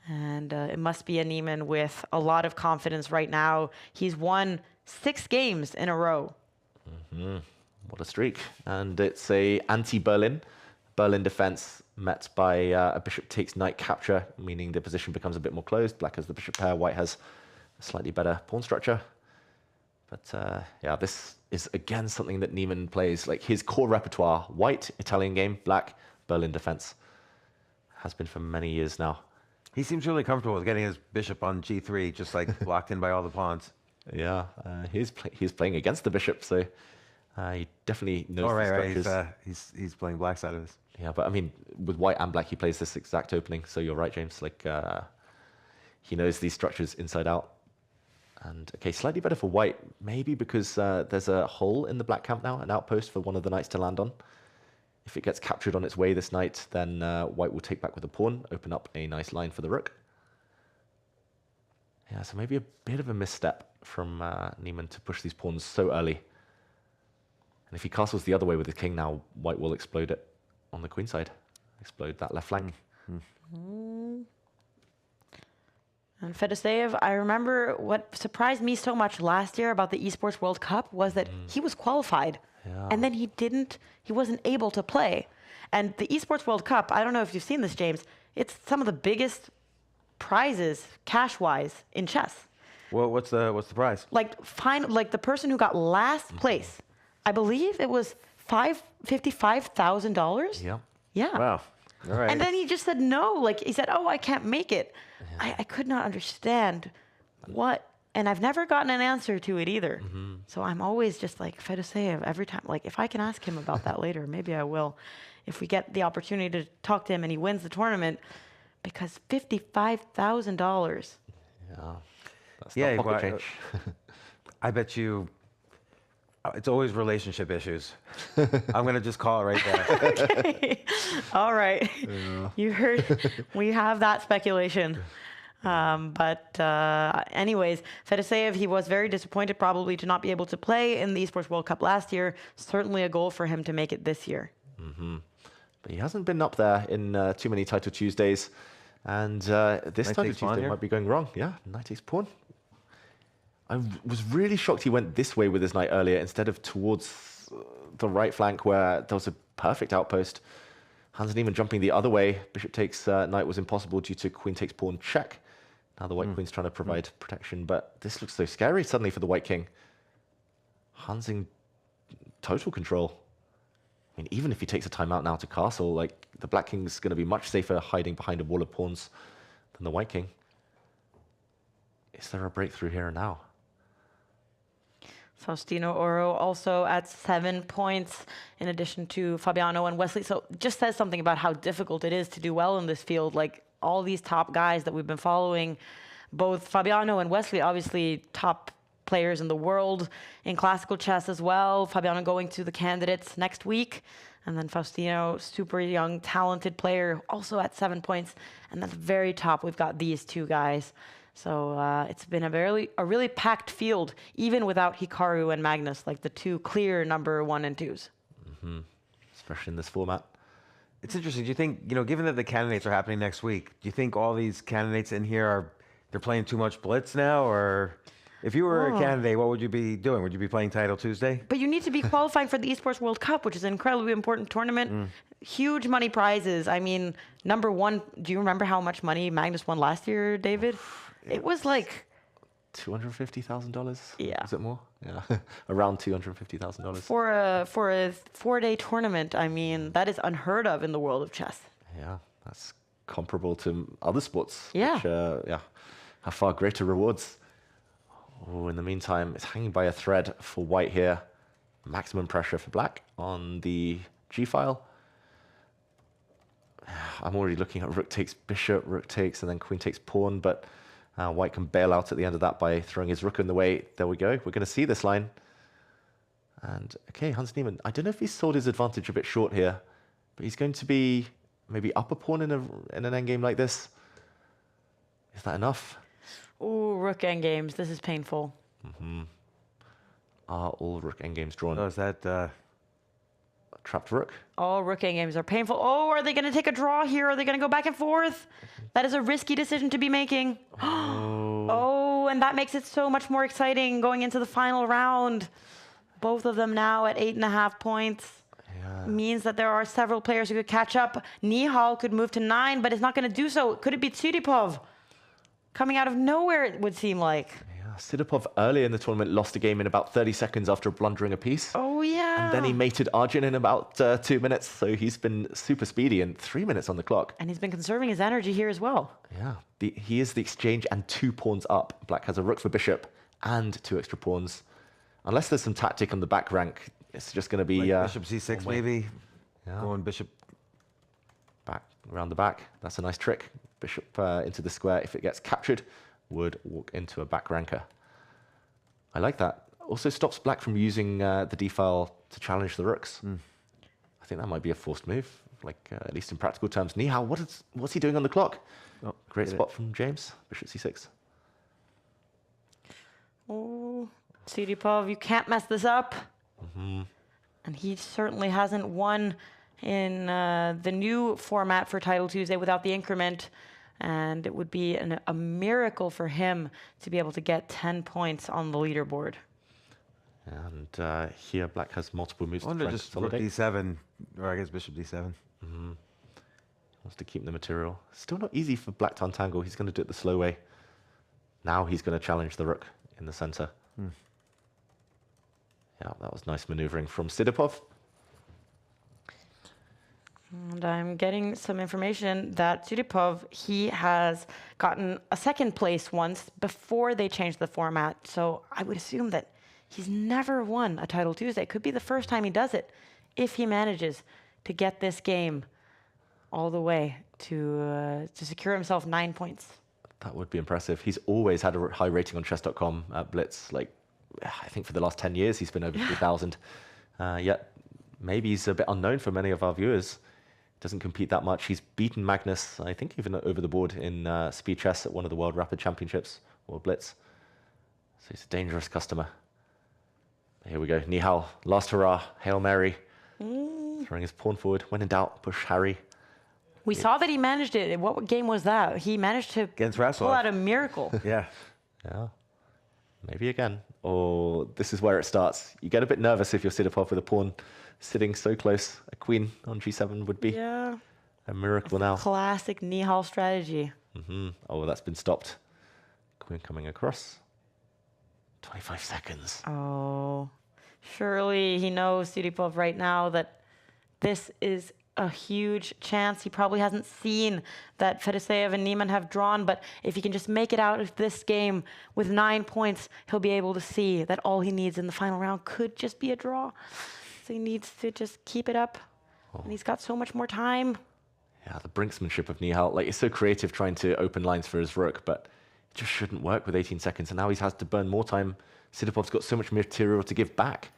And it must be a Niemann with a lot of confidence right now. He's won 6 games in a row. What a streak. And it's a anti-Berlin. Berlin defense met by a bishop takes knight capture, meaning the position becomes a bit more closed. Black has the bishop pair, white has a slightly better pawn structure. But yeah, this is again something that Niemann plays. Like his core repertoire, white, Italian game, black, Berlin defense. Has been for many years now. He seems really comfortable with getting his bishop on g3, just like blocked in by all the pawns. Yeah, he's playing against the bishop, so he definitely knows the structures. He's playing black side of this. Yeah, but I mean, with white and black, he plays this exact opening. So you're right, James. Like he knows these structures inside out. And okay, slightly better for white, maybe because there's a hole in the black camp now, an outpost for one of the knights to land on. If it gets captured on its way this night, then white will take back with a pawn, open up a nice line for the rook. Yeah, so maybe a bit of a misstep from Niemann to push these pawns so early. And if he castles the other way with his king now, white will explode it on the queen side. Explode that left flank. And Fedoseev, I remember what surprised me so much last year about the Esports World Cup was that he was qualified. Yeah. And then he wasn't able to play. And the Esports World Cup, I don't know if you've seen this, James, it's some of the biggest prizes, cash-wise, in chess. Well, what's the prize? Like the person who got last place, I believe it was $55,000. Yeah. Yeah. Wow. All right. And then he just said no. Like he said, "Oh, I can't make it." Yeah. I could not understand what, and I've never gotten an answer to it either. So I'm always just like Fedoseev every time. Like if I can ask him about that later, maybe I will. If we get the opportunity to talk to him and he wins the tournament, because $55,000. Yeah. That's Yeah, not pocket well, change. I bet you it's always relationship issues. I'm going to just call it right there. Okay. All right. Yeah. You heard. We have that speculation. Anyways, Fedoseev, he was very disappointed probably to not be able to play in the Esports World Cup last year. Certainly a goal for him to make it this year. But he hasn't been up there in too many Title Tuesdays. And this Knight Title takes pawn Tuesday here? might be going wrong. Yeah, knight takes pawn. I was really shocked he went this way with his knight earlier instead of towards the right flank where there was a perfect outpost. Hans Niemann jumping the other way. Bishop takes knight was impossible due to queen takes pawn check. Now the white queen's trying to provide protection, but this looks so scary suddenly for the white king. Hans in total control. I mean, even if he takes a timeout now to castle, like the black king's going to be much safer hiding behind a wall of pawns than the white king. Is there a breakthrough here and now? Faustino Oro also at 7 points in addition to Fabiano and Wesley. So just says something about how difficult it is to do well in this field. Like all these top guys that we've been following, both Fabiano and Wesley, obviously top players in the world in classical chess as well. Fabiano going to the candidates next week. And then Faustino, super young, talented player, also at 7 points. And at the very top, we've got these two guys. So it's been a really packed field, even without Hikaru and Magnus, like the two clear number 1 and 2s. Especially in this format. It's interesting. Do you think, given that the candidates are happening next week, do you think all these candidates in here they're playing too much blitz now? Or if you were a candidate, what would you be doing? Would you be playing Title Tuesday? But you need to be qualifying for the Esports World Cup, which is an incredibly important tournament. Huge money prizes. I mean, number 1, do you remember how much money Magnus won last year, David? It was like $250,000. Yeah. Is it more? Yeah, around $250,000 for a 4-day tournament. I mean, that is unheard of in the world of chess. Yeah, that's comparable to other sports. Yeah. Which, have far greater rewards. Oh, in the meantime, it's hanging by a thread for white here. Maximum pressure for black on the G file. I'm already looking at rook takes bishop, rook takes, and then queen takes pawn, but white can bail out at the end of that by throwing his rook in the way. There we go. We're going to see this line. And, okay, Hans Niemann, I don't know if he sold his advantage a bit short here, but he's going to be maybe up a pawn in an endgame like this. Is that enough? Ooh, rook endgames. This is painful. Are all rook endgames drawn? Oh, is that... Trapped rook? All rook endgames are painful. Oh, are they going to take a draw here? Are they going to go back and forth? That is a risky decision to be making. Oh, and that makes it so much more exciting going into the final round. Both of them now at 8.5 points. Yeah. Means that there are several players who could catch up. Nihal could move to 9, but is not going to do so. Could it be Tsudipov? Coming out of nowhere, it would seem like. Yeah, Sidipov earlier in the tournament lost a game in about 30 seconds after blundering a piece. Oh, yeah. And then he mated Arjun in about 2 minutes, so he's been super speedy and 3 minutes on the clock. And he's been conserving his energy here as well. Yeah, he is the exchange and 2 pawns up. Black has a rook for bishop and 2 extra pawns. Unless there's some tactic on the back rank, it's just going to be... like bishop c6 maybe? Yeah. Going bishop... Back, around the back. That's a nice trick. Bishop into the square. If it gets captured, would walk into a back ranker. I like that. Also stops black from using the d-file to challenge the rooks. I think that might be a forced move, like at least in practical terms. Nihal, what's he doing on the clock? Oh, great spot from James. Bishop c6. Oh, Tsudipov, you can't mess this up. And he certainly hasn't won in the new format for Title Tuesday without the increment. And it would be a miracle for him to be able to get 10 points on the leaderboard. And here black has multiple moves I wonder to just rook d7, or I guess bishop d7. Wants to keep the material. Still not easy for black to untangle. He's going to do it the slow way. Now he's going to challenge the rook in the center. Yeah, that was nice maneuvering from Sidipov. And I'm getting some information that Tsudipov, he has gotten a 2nd place once before they changed the format. So I would assume that he's never won a Title Tuesday. It could be the first time he does it if he manages to get this game all the way to secure himself 9 points. That would be impressive. He's always had a high rating on chess.com at Blitz. Like, I think for the last 10 years, he's been over 3,000. Yet maybe he's a bit unknown for many of our viewers. Doesn't compete that much. He's beaten Magnus, I think, even over the board in speed chess at one of the World Rapid Championships, World Blitz. So he's a dangerous customer. Here we go. Nihal, last hurrah, Hail Mary. Throwing his pawn forward. When in doubt, push Harry. We saw that he managed it. What game was that? He managed to Against Raslov. pull out a miracle. Yeah. Yeah. Maybe again. Or this is where it starts. You get a bit nervous if you're Sidipov with a pawn sitting so close. A queen on g7 would be Yeah. a miracle now. Classic Nihal strategy. Oh, that's been stopped. Queen coming across. 25 seconds. Oh, surely he knows, Sidipov, right now that this is a huge chance. He probably hasn't seen that Fedoseev and Niemann have drawn, but if he can just make it out of this game with 9 points, he'll be able to see that all he needs in the final round could just be a draw. So he needs to just keep it up, and he's got so much more time. Yeah, the brinksmanship of Nihal. Like, he's so creative trying to open lines for his rook, but it just shouldn't work with 18 seconds, and now he has to burn more time. Sidipov's got so much material to give back.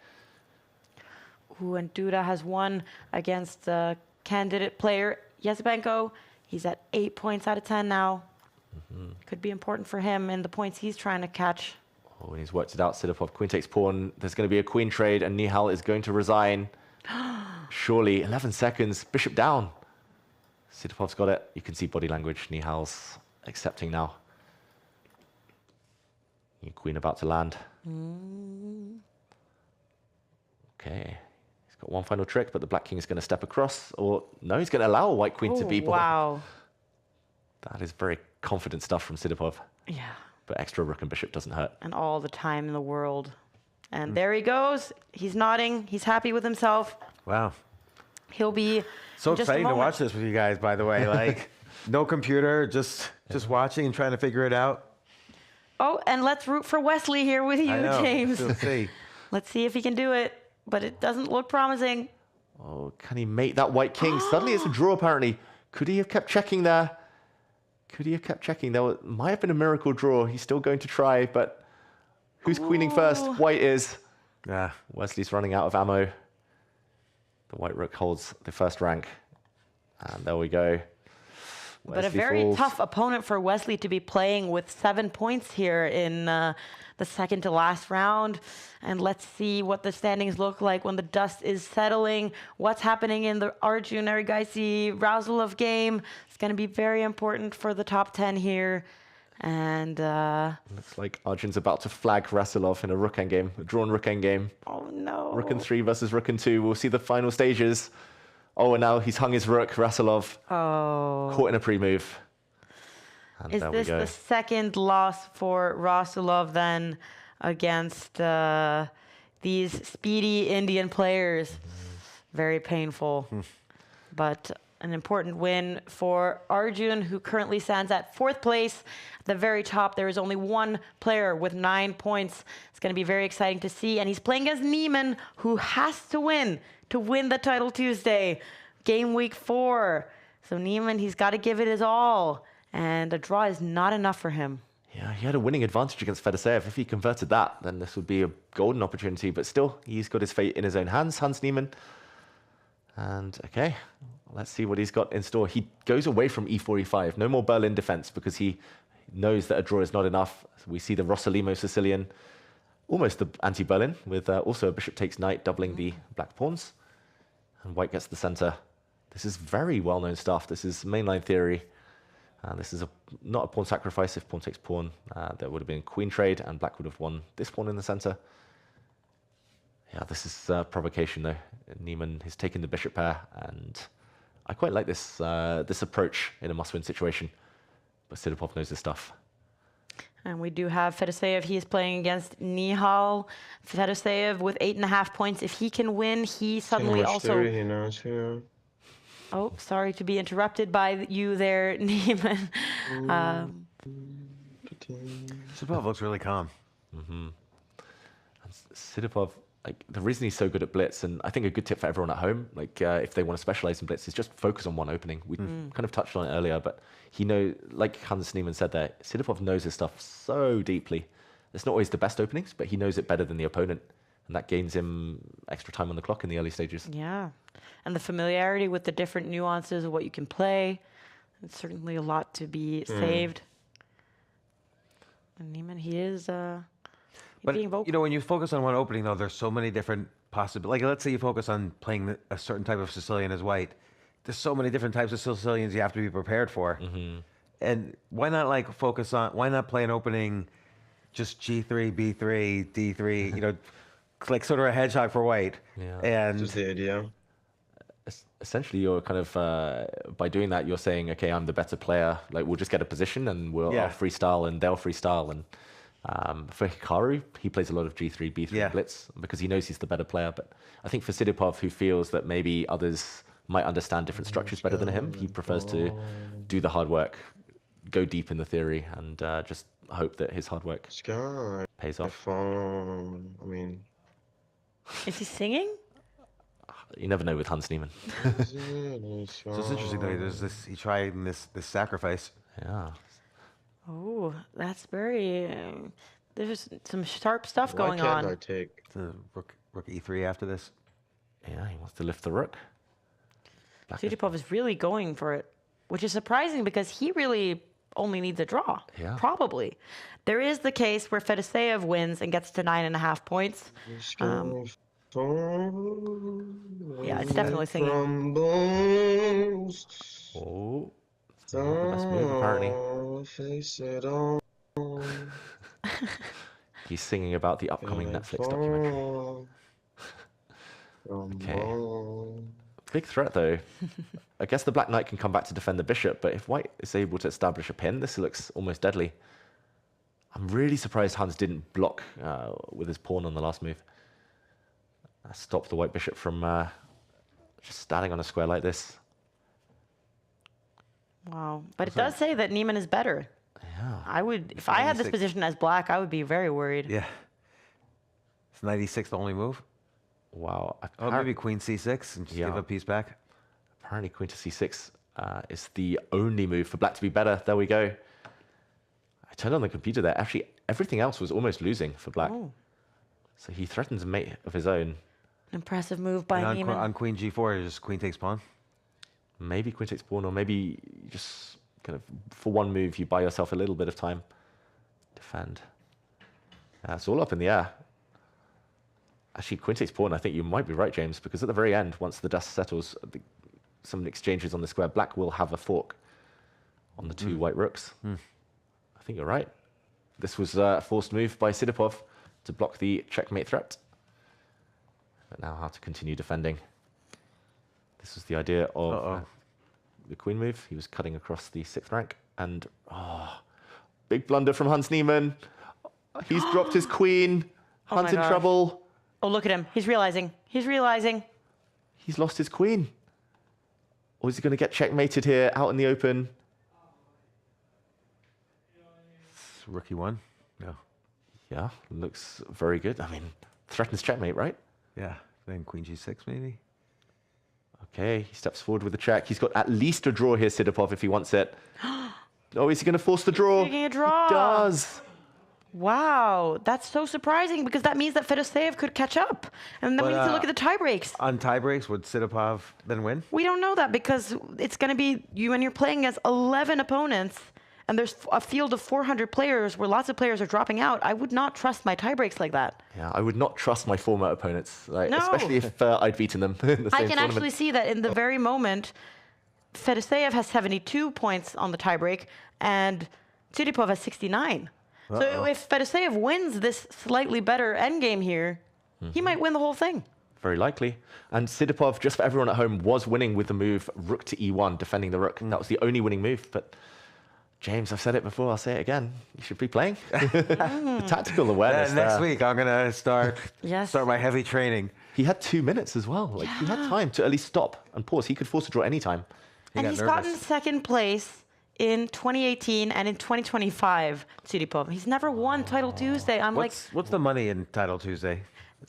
Ooh, and Duda has won against the candidate player, Yesebenko. He's at 8 points out of 10 now. Could be important for him in the points he's trying to catch. Oh, and he's worked it out. Sidipov, queen takes pawn. There's going to be a queen trade, and Nihal is going to resign. Surely, 11 seconds. Bishop down. Sidipov's got it. You can see body language. Nihal's accepting now. New queen about to land. Okay. He's got one final trick, but the black king is going to step across. Or no, he's going to allow a white queen to be born. Wow. That is very confident stuff from Sidipov. Yeah. But extra rook and bishop doesn't hurt. And all the time in the world. And there he goes. He's nodding. He's happy with himself. Wow. He'll be So in just a exciting to moment. watch this with you guys, by the way. Like, no computer, just watching and trying to figure it out. Oh, and let's root for Wesley here with you, I know. James. We'll see. Let's see if he can do it. But it doesn't look promising. Oh, can he mate that white king? Suddenly it's a draw, apparently. Could he have kept checking there? Could he have kept checking? There might have been a miracle draw. He's still going to try, but who's queening first? White is. Yeah. Wesley's running out of ammo. The white rook holds the first rank. And there we go. But a Wesley very falls. tough opponent for Wesley to be playing with 7 points here in the second to last round. And let's see what the standings look like when the dust is settling. What's happening in the Arjun Erigaisi Rausilov game. It's going to be very important for the top 10 here. And Looks like Arjun's about to flag Rasilov in a rook endgame, a drawn rook endgame. oh no. Rook and 3 versus rook and 2. We'll see the final stages. Oh, and now he's hung his rook, Rasilov, Oh. caught in a pre-move. And Is there this we go. the second loss for Rasulov then against these speedy Indian players? Very painful. But an important win for Arjun, who currently stands at 4th place. At the very top, there is only one player with 9 points. It's going to be very exciting to see. And he's playing against Niemann, who has to win the title Tuesday, game week 4. So Niemann, he's got to give it his all. And a draw is not enough for him. Yeah, he had a winning advantage against Fedoseev. If he converted that, then this would be a golden opportunity. But still, he's got his fate in his own hands, Hans Niemann. And okay, let's see what he's got in store. He goes away from e4, e5. No more Berlin defense because he knows that a draw is not enough. We see the Rossolimo Sicilian, almost the anti-Berlin, with also a bishop takes knight, doubling the black pawns. And white gets the center. This is very well-known stuff. This is mainline theory. This is not a pawn sacrifice. If pawn takes pawn, there would have been queen trade, and black would have won this pawn in the center. Yeah, this is provocation, though. Niemann has taken the bishop pair, and I quite like this this approach in a must-win situation. But Sidipov knows his stuff. And we do have Fedoseev. He is playing against Nihal. Fedoseev with 8.5 points. If he can win, he suddenly also... He knows, yeah. Oh, sorry to be interrupted by you there, Niemann. Sidipov looks really calm. Sidipov, like the reason he's so good at blitz, and I think a good tip for everyone at home, like if they want to specialize in blitz, is just focus on one opening. We kind of touched on it earlier, but he knows, like Hans Niemann said there, Sidipov knows his stuff so deeply. It's not always the best openings, but he knows it better than the opponent, and that gains him extra time on the clock in the early stages. Yeah. And the familiarity with the different nuances of what you can play. It's certainly a lot to be saved. And Niemann, he is But, being vocal. you know, when you focus on one opening, though, there's so many different possibilities. Like, let's say you focus on playing a certain type of Sicilian as white. There's so many different types of Sicilians you have to be prepared for. And why not, like, why not play an opening just G3, B3, D3, like sort of a hedgehog for white. Yeah. And Just the idea. Essentially, you're kind of by doing that, you're saying, okay, I'm the better player. Like we'll just get a position and I'll freestyle and they'll freestyle. And for Hikaru, he plays a lot of G3, B3 blitz because he knows he's the better player. But I think for Sidipov, who feels that maybe others might understand different structures better than him, he prefers to do the hard work, go deep in the theory, and just hope that his hard work Sky. pays off. I mean, Is he singing? You never know with Hans Niemann. so it's interesting though. There's this. He tried this sacrifice. Yeah. Oh, that's very. There's some sharp stuff why going can't on. I take? The rook E3 after this. Yeah, he wants to lift the rook. Black is- Sidipov is really going for it, which is surprising because he really only needs a draw. Yeah. Probably. There is the case where Fedoseev wins and gets to 9.5 points. Yeah, it's definitely singing. Crumbles. Oh, it's not the best move apparently. Face it on. He's singing about the upcoming Netflix documentary. Okay. Big threat though. I guess the black knight can come back to defend the bishop, but if white is able to establish a pin, this looks almost deadly. I'm really surprised Hans didn't block with his pawn on the last move. Stop the white bishop from just standing on a square like this. Wow. But it does say that Niemann is better. Yeah. I would, if I had this 96. position as black, I would be very worried. Yeah. Is 96 the only move? Wow. Oh, maybe queen c6 and just give a piece back. Apparently queen to c6 is the only move for black to be better. There we go. I turned on the computer there. Actually, everything else was almost losing for black. Oh. So he threatens a mate of his own. Impressive move by And Niemann. on queen g4, just queen takes pawn. Maybe queen takes pawn, or maybe you just kind of, for one move, you buy yourself a little bit of time. Defend. It's all up in the air. Actually, queen takes pawn, I think you might be right, James, because at the very end, once the dust settles, some exchanges on the square, black will have a fork on the two white rooks. I think you're right. This was a forced move by Sidipov to block the checkmate threat. But now how to continue defending. This was the idea of the queen move. He was cutting across the 6th rank. And, big blunder from Hans Niemann. He's dropped his queen. Oh Hans my in gosh. trouble. Oh, look at him. He's realizing. He's realizing. He's lost his queen. Or is he going to get checkmated here out in the open? It's rook e1. No. Yeah, looks very good. I mean, threatens checkmate, right? Yeah. Then queen g6 maybe. Okay, he steps forward with the check. He's got at least a draw here, Sidipov, if he wants it. Oh, is he going to force the draw? Taking a draw. He does. Wow, that's so surprising because that means that Fedoseev could catch up. And then we need to look at the tie breaks. On tie breaks, would Sidipov then win? We don't know that because it's going to be you when you're playing against 11 opponents and there's a field of 400 players where lots of players are dropping out. I would not trust my tie breaks like that. Yeah, I would not trust my former opponents, like, No. especially if I'd beaten them in the same I can tournament. actually see that in the very moment, Fedoseev has 72 points on the tiebreak and Sidipov has 69. So if Fedoseev wins this slightly better endgame here, he might win the whole thing. Very likely. And Sidipov, just for everyone at home, was winning with the move rook to e1, defending the rook. That was the only winning move. But James, I've said it before, I'll say it again. You should be playing. The tactical awareness Next there. week, I'm going to start Yes. my heavy training. He had 2 minutes as well. Like he had time to at least stop and pause. He could force a draw any time. And got he's nervous. gotten second place in 2018 and in 2025, Sidipov. He's never won Title Tuesday. I'm What's the money in Title Tuesday?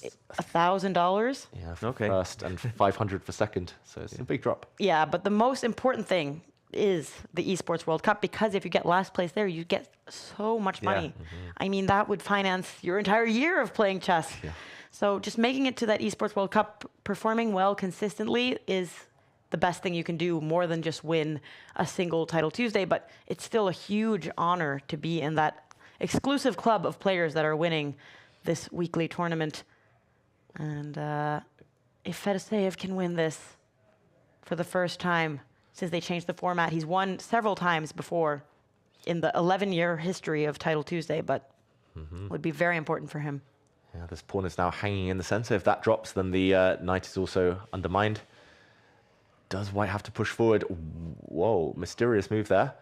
like $1,000. Yeah, for Okay. first and 500 for second. So it's a big drop. Yeah, but the most important thing is the Esports World Cup because if you get last place there, you get so much money. I mean, that would finance your entire year of playing chess. So just making it to that Esports World Cup, performing well consistently is the best thing you can do, more than just win a single Title Tuesday. But it's still a huge honor to be in that exclusive club of players that are winning this weekly tournament. And if Fedoseev can win this for the first time since they changed the format, he's won several times before in the 11-year history of Title Tuesday, but would be very important for him. Yeah, this pawn is now hanging in the center. If that drops, then the knight is also undermined. Does white have to push forward? Whoa, mysterious move there.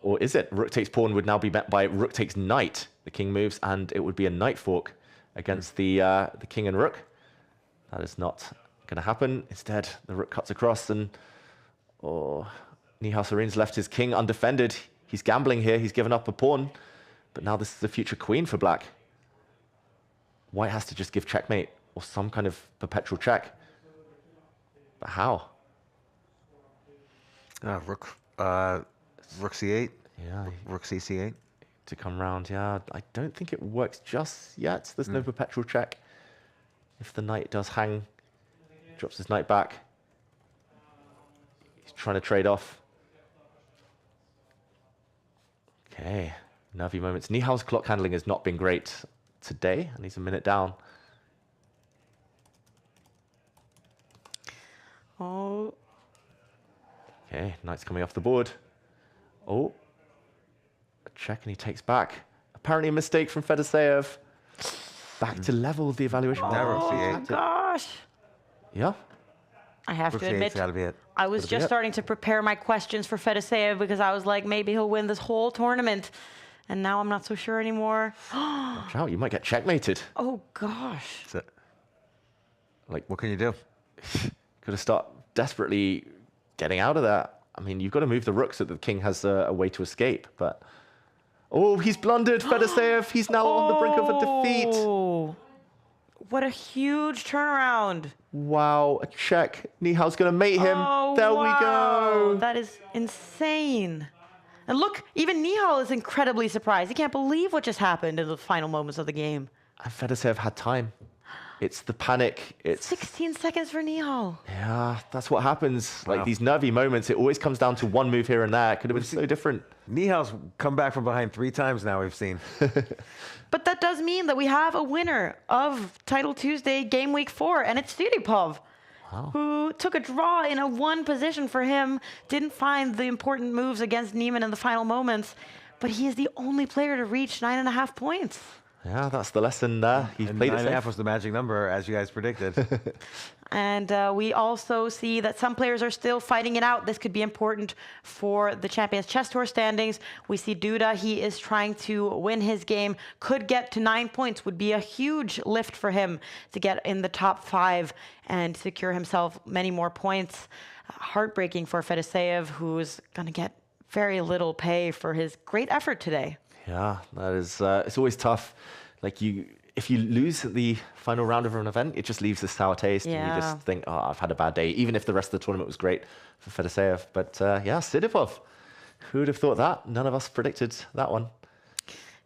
Or is it? Rook takes pawn would now be met by rook takes knight. The king moves, and it would be a knight fork against the king and rook. That is not going to happen. Instead, the rook cuts across, and Nihal Serene's left his king undefended. He's gambling here. He's given up a pawn, but now this is the future queen for black. White has to just give checkmate or some kind of perpetual check. But how? Rook c8. Yeah. Rook c8. To come round, yeah. I don't think it works just yet. There's no perpetual check. If the knight does hang, drops his knight back. He's trying to trade off. Okay, nervy moments. Nihal's clock handling has not been great today, and he's a minute down. Oh. Okay, knight's coming off the board. Oh, a check, and he takes back. Apparently a mistake from Fedoseev. Back to level the evaluation. Oh, gosh. Yeah. I have Rook to c8's admit, gotta be it. I was just starting to prepare my questions for Fedoseev because I was like, maybe he'll win this whole tournament. And now I'm not so sure anymore. Watch out, you might get checkmated. Oh, gosh. So, like, what can you do? Got to start desperately getting out of that. I mean, you've got to move the rook so that the king has a way to escape. But oh, he's blundered, Fedoseev. He's now on the brink of a defeat. Oh, what a huge turnaround. Wow, a check. Nihal's going to mate him. Oh, there wow. we go. That is insane. And look, even Nihal is incredibly surprised. He can't believe what just happened in the final moments of the game. And Fedoseev had time. It's the panic. It's 16 seconds for Nihal. yeah, that's what happens. Wow. Like these nervy moments, it always comes down to one move here and there. It could have been so different. Nihal's come back from behind 3 times now, we've seen. But that does mean that we have a winner of Title Tuesday Game Week 4, and it's Studipov, who took a draw in a 1 position for him, didn't find the important moves against Niemann in the final moments, but he is the only player to reach 9.5 points. Yeah, that's the lesson there. He And played it 9.5 safe. was the magic number, as you guys predicted. And we also see that some players are still fighting it out. This could be important for the Champions Chess Tour standings. We see Duda, he is trying to win his game. Could get to 9 points, would be a huge lift for him to get in the top 5 and secure himself many more points. Heartbreaking for Fedoseev, who's going to get very little pay for his great effort today. Yeah, that is. It's always tough. Like if you lose at the final round of an event, it just leaves this sour taste, and you just think, "Oh, I've had a bad day." Even if the rest of the tournament was great for Fedoseev, but yeah, Studipov. Who would have thought that? None of us predicted that one.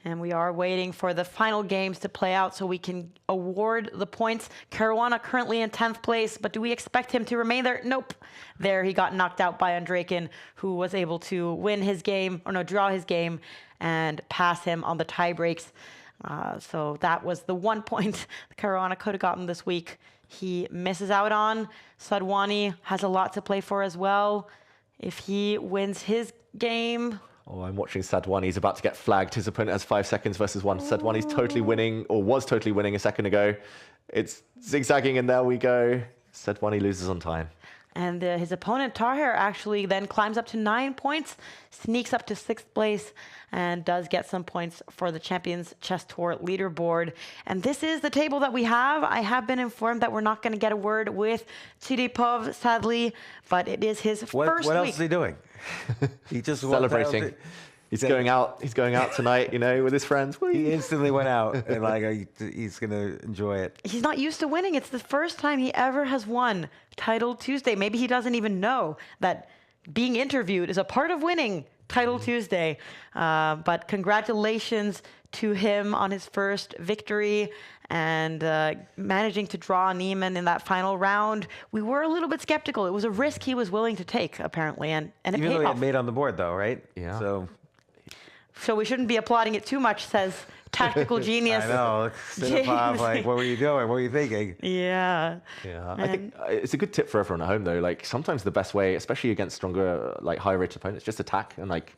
And we are waiting for the final games to play out so we can award the points. Caruana currently in 10th place, but do we expect him to remain there? Nope. There he got knocked out by Andrekin, who was able to win his game, or no, draw his game and pass him on the tie breaks. So that was the 1 point Caruana could have gotten this week. He misses out on. Sadwani has a lot to play for as well. If he wins his game... Oh, I'm watching Sadwani. He's about to get flagged. His opponent has 5 seconds versus 1. Sadwani's totally winning, or was totally winning a second ago. It's zigzagging, and there we go. Sadwani loses on time. And his opponent, Tahir, actually then climbs up to 9 points, sneaks up to 6th place, and does get some points for the Champions Chess Tour leaderboard. And this is the table that we have. I have been informed that we're not going to get a word with Studipov, sadly, but it is his first week. What else is he doing? He just Celebrating. He's going out. He's going out tonight, you know, with his friends. He instantly went out, and like he's gonna enjoy it. He's not used to winning. It's the first time he ever has won Title Tuesday. Maybe he doesn't even know that being interviewed is a part of winning Title Tuesday. But congratulations to him on his first victory and managing to draw Niemann in that final round. We were a little bit skeptical. It was a risk he was willing to take, apparently, and it Even paid though he off. had made on the board, though, right? Yeah. So we shouldn't be applauding it too much, says tactical genius. I know. Studipov, like, what were you doing? What were you thinking? Yeah. Yeah, I think it's a good tip for everyone at home, though. Like, sometimes the best way, especially against stronger, like, higher-rated opponents, just attack and, like,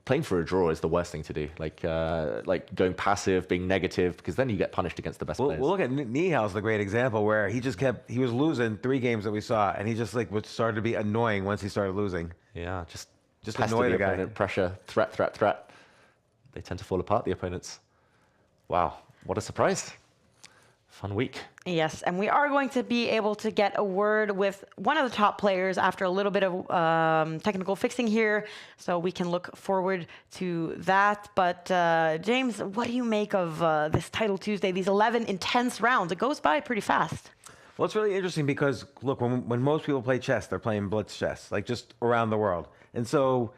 playing for a draw is the worst thing to do. Like going passive, being negative, because then you get punished against the best players. Well, look at Nihal's the great example where he was losing 3 games that we saw, and he just started to be annoying once he started losing. Yeah, just annoy the guy. Opponent, pressure, threat. They tend to fall apart, the opponents. Wow, what a surprise. Fun week. Yes, and we are going to be able to get a word with one of the top players after a little bit of technical fixing here, so we can look forward to that. But James, what do you make of this Title Tuesday, these 11 intense rounds? It goes by pretty fast. Well, it's really interesting because, look, when most people play chess, they're playing blitz chess, like just around the world. And so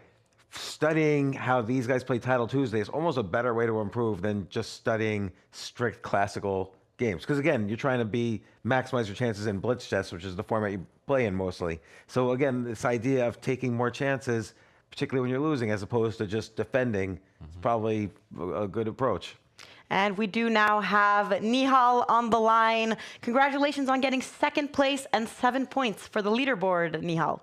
studying how these guys play Title Tuesday is almost a better way to improve than just studying strict classical games. Because again, you're trying to maximize your chances in blitz chess, which is the format you play in mostly. So again, this idea of taking more chances, particularly when you're losing, as opposed to just defending, is probably a good approach. And we do now have Nihal on the line. Congratulations on getting 2nd place and 7 points for the leaderboard, Nihal.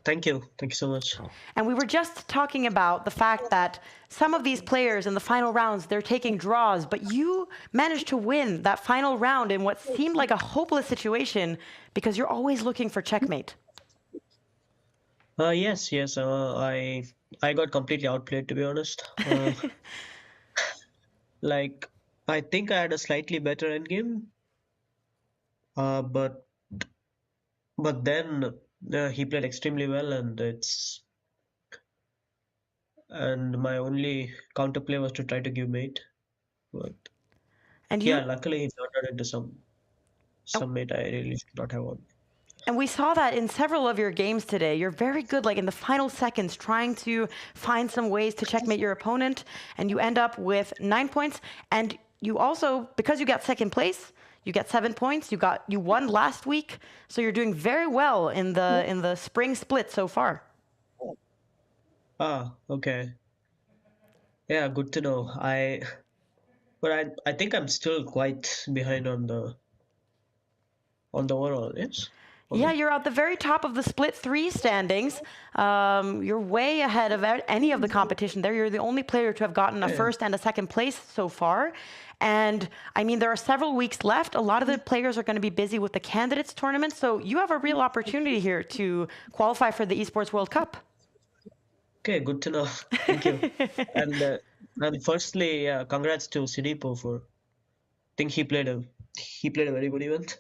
Thank you. Thank you so much. And we were just talking about the fact that some of these players in the final rounds, they're taking draws, but you managed to win that final round in what seemed like a hopeless situation because you're always looking for checkmate. Yes. I got completely outplayed, to be honest. Like, I think I had a slightly better endgame, but then he played extremely well, and my only counterplay was to try to give mate. But luckily he turned into some mate I really should not have won. And we saw that in several of your games today. You're very good, like in the final seconds, trying to find some ways to checkmate your opponent, and you end up with 9 points. And you also, because you got 2nd place, you get 7 points. You won last week, so you're doing very well in the spring split so far. Okay. Yeah, good to know. But I think I'm still quite behind on the overall. Yes. Yeah, you're at the very top of the split 3 standings. You're way ahead of any of the competition there. You're the only player to have gotten a 1st and a 2nd place so far. And I mean, there are several weeks left. A lot of the players are going to be busy with the candidates tournament. So you have a real opportunity here to qualify for the Esports World Cup. Okay, good to know. Thank you. And firstly, congrats to Sidipo for. I think he played a very good event.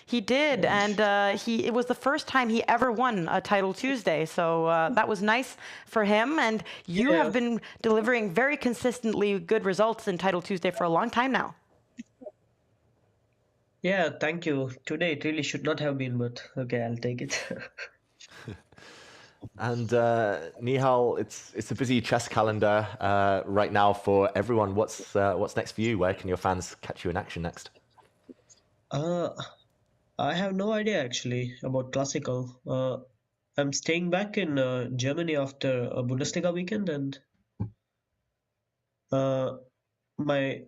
He did, and it was the first time he ever won a Title Tuesday, so that was nice for him. And you have been delivering very consistently good results in Title Tuesday for a long time now. Yeah, thank you. Today it really should not have been, but okay, I'll take it. And Nihal, it's a busy chess calendar right now for everyone. What's next for you? Where can your fans catch you in action next? I have no idea actually about classical. I'm staying back in Germany after a Bundesliga weekend, and my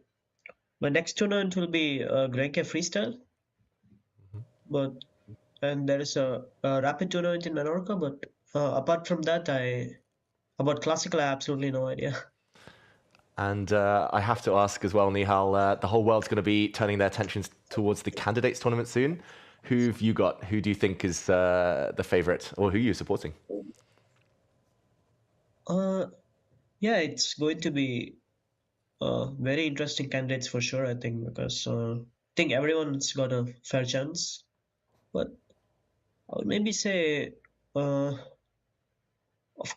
next tournament will be Grenke Freestyle. And there is a rapid tournament in Menorca, but apart from that, about classical I have absolutely no idea. And I have to ask as well, Nihal, the whole world's going to be turning their attentions towards the candidates tournament soon. Who've you got? Who do you think is the favorite, or who are you supporting? Yeah, it's going to be very interesting candidates for sure, I think, because I think everyone's got a fair chance. But I would maybe say, of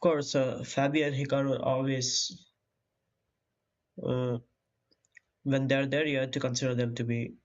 course, Fabi and Hikaru are always, when they're there, you have to consider them to be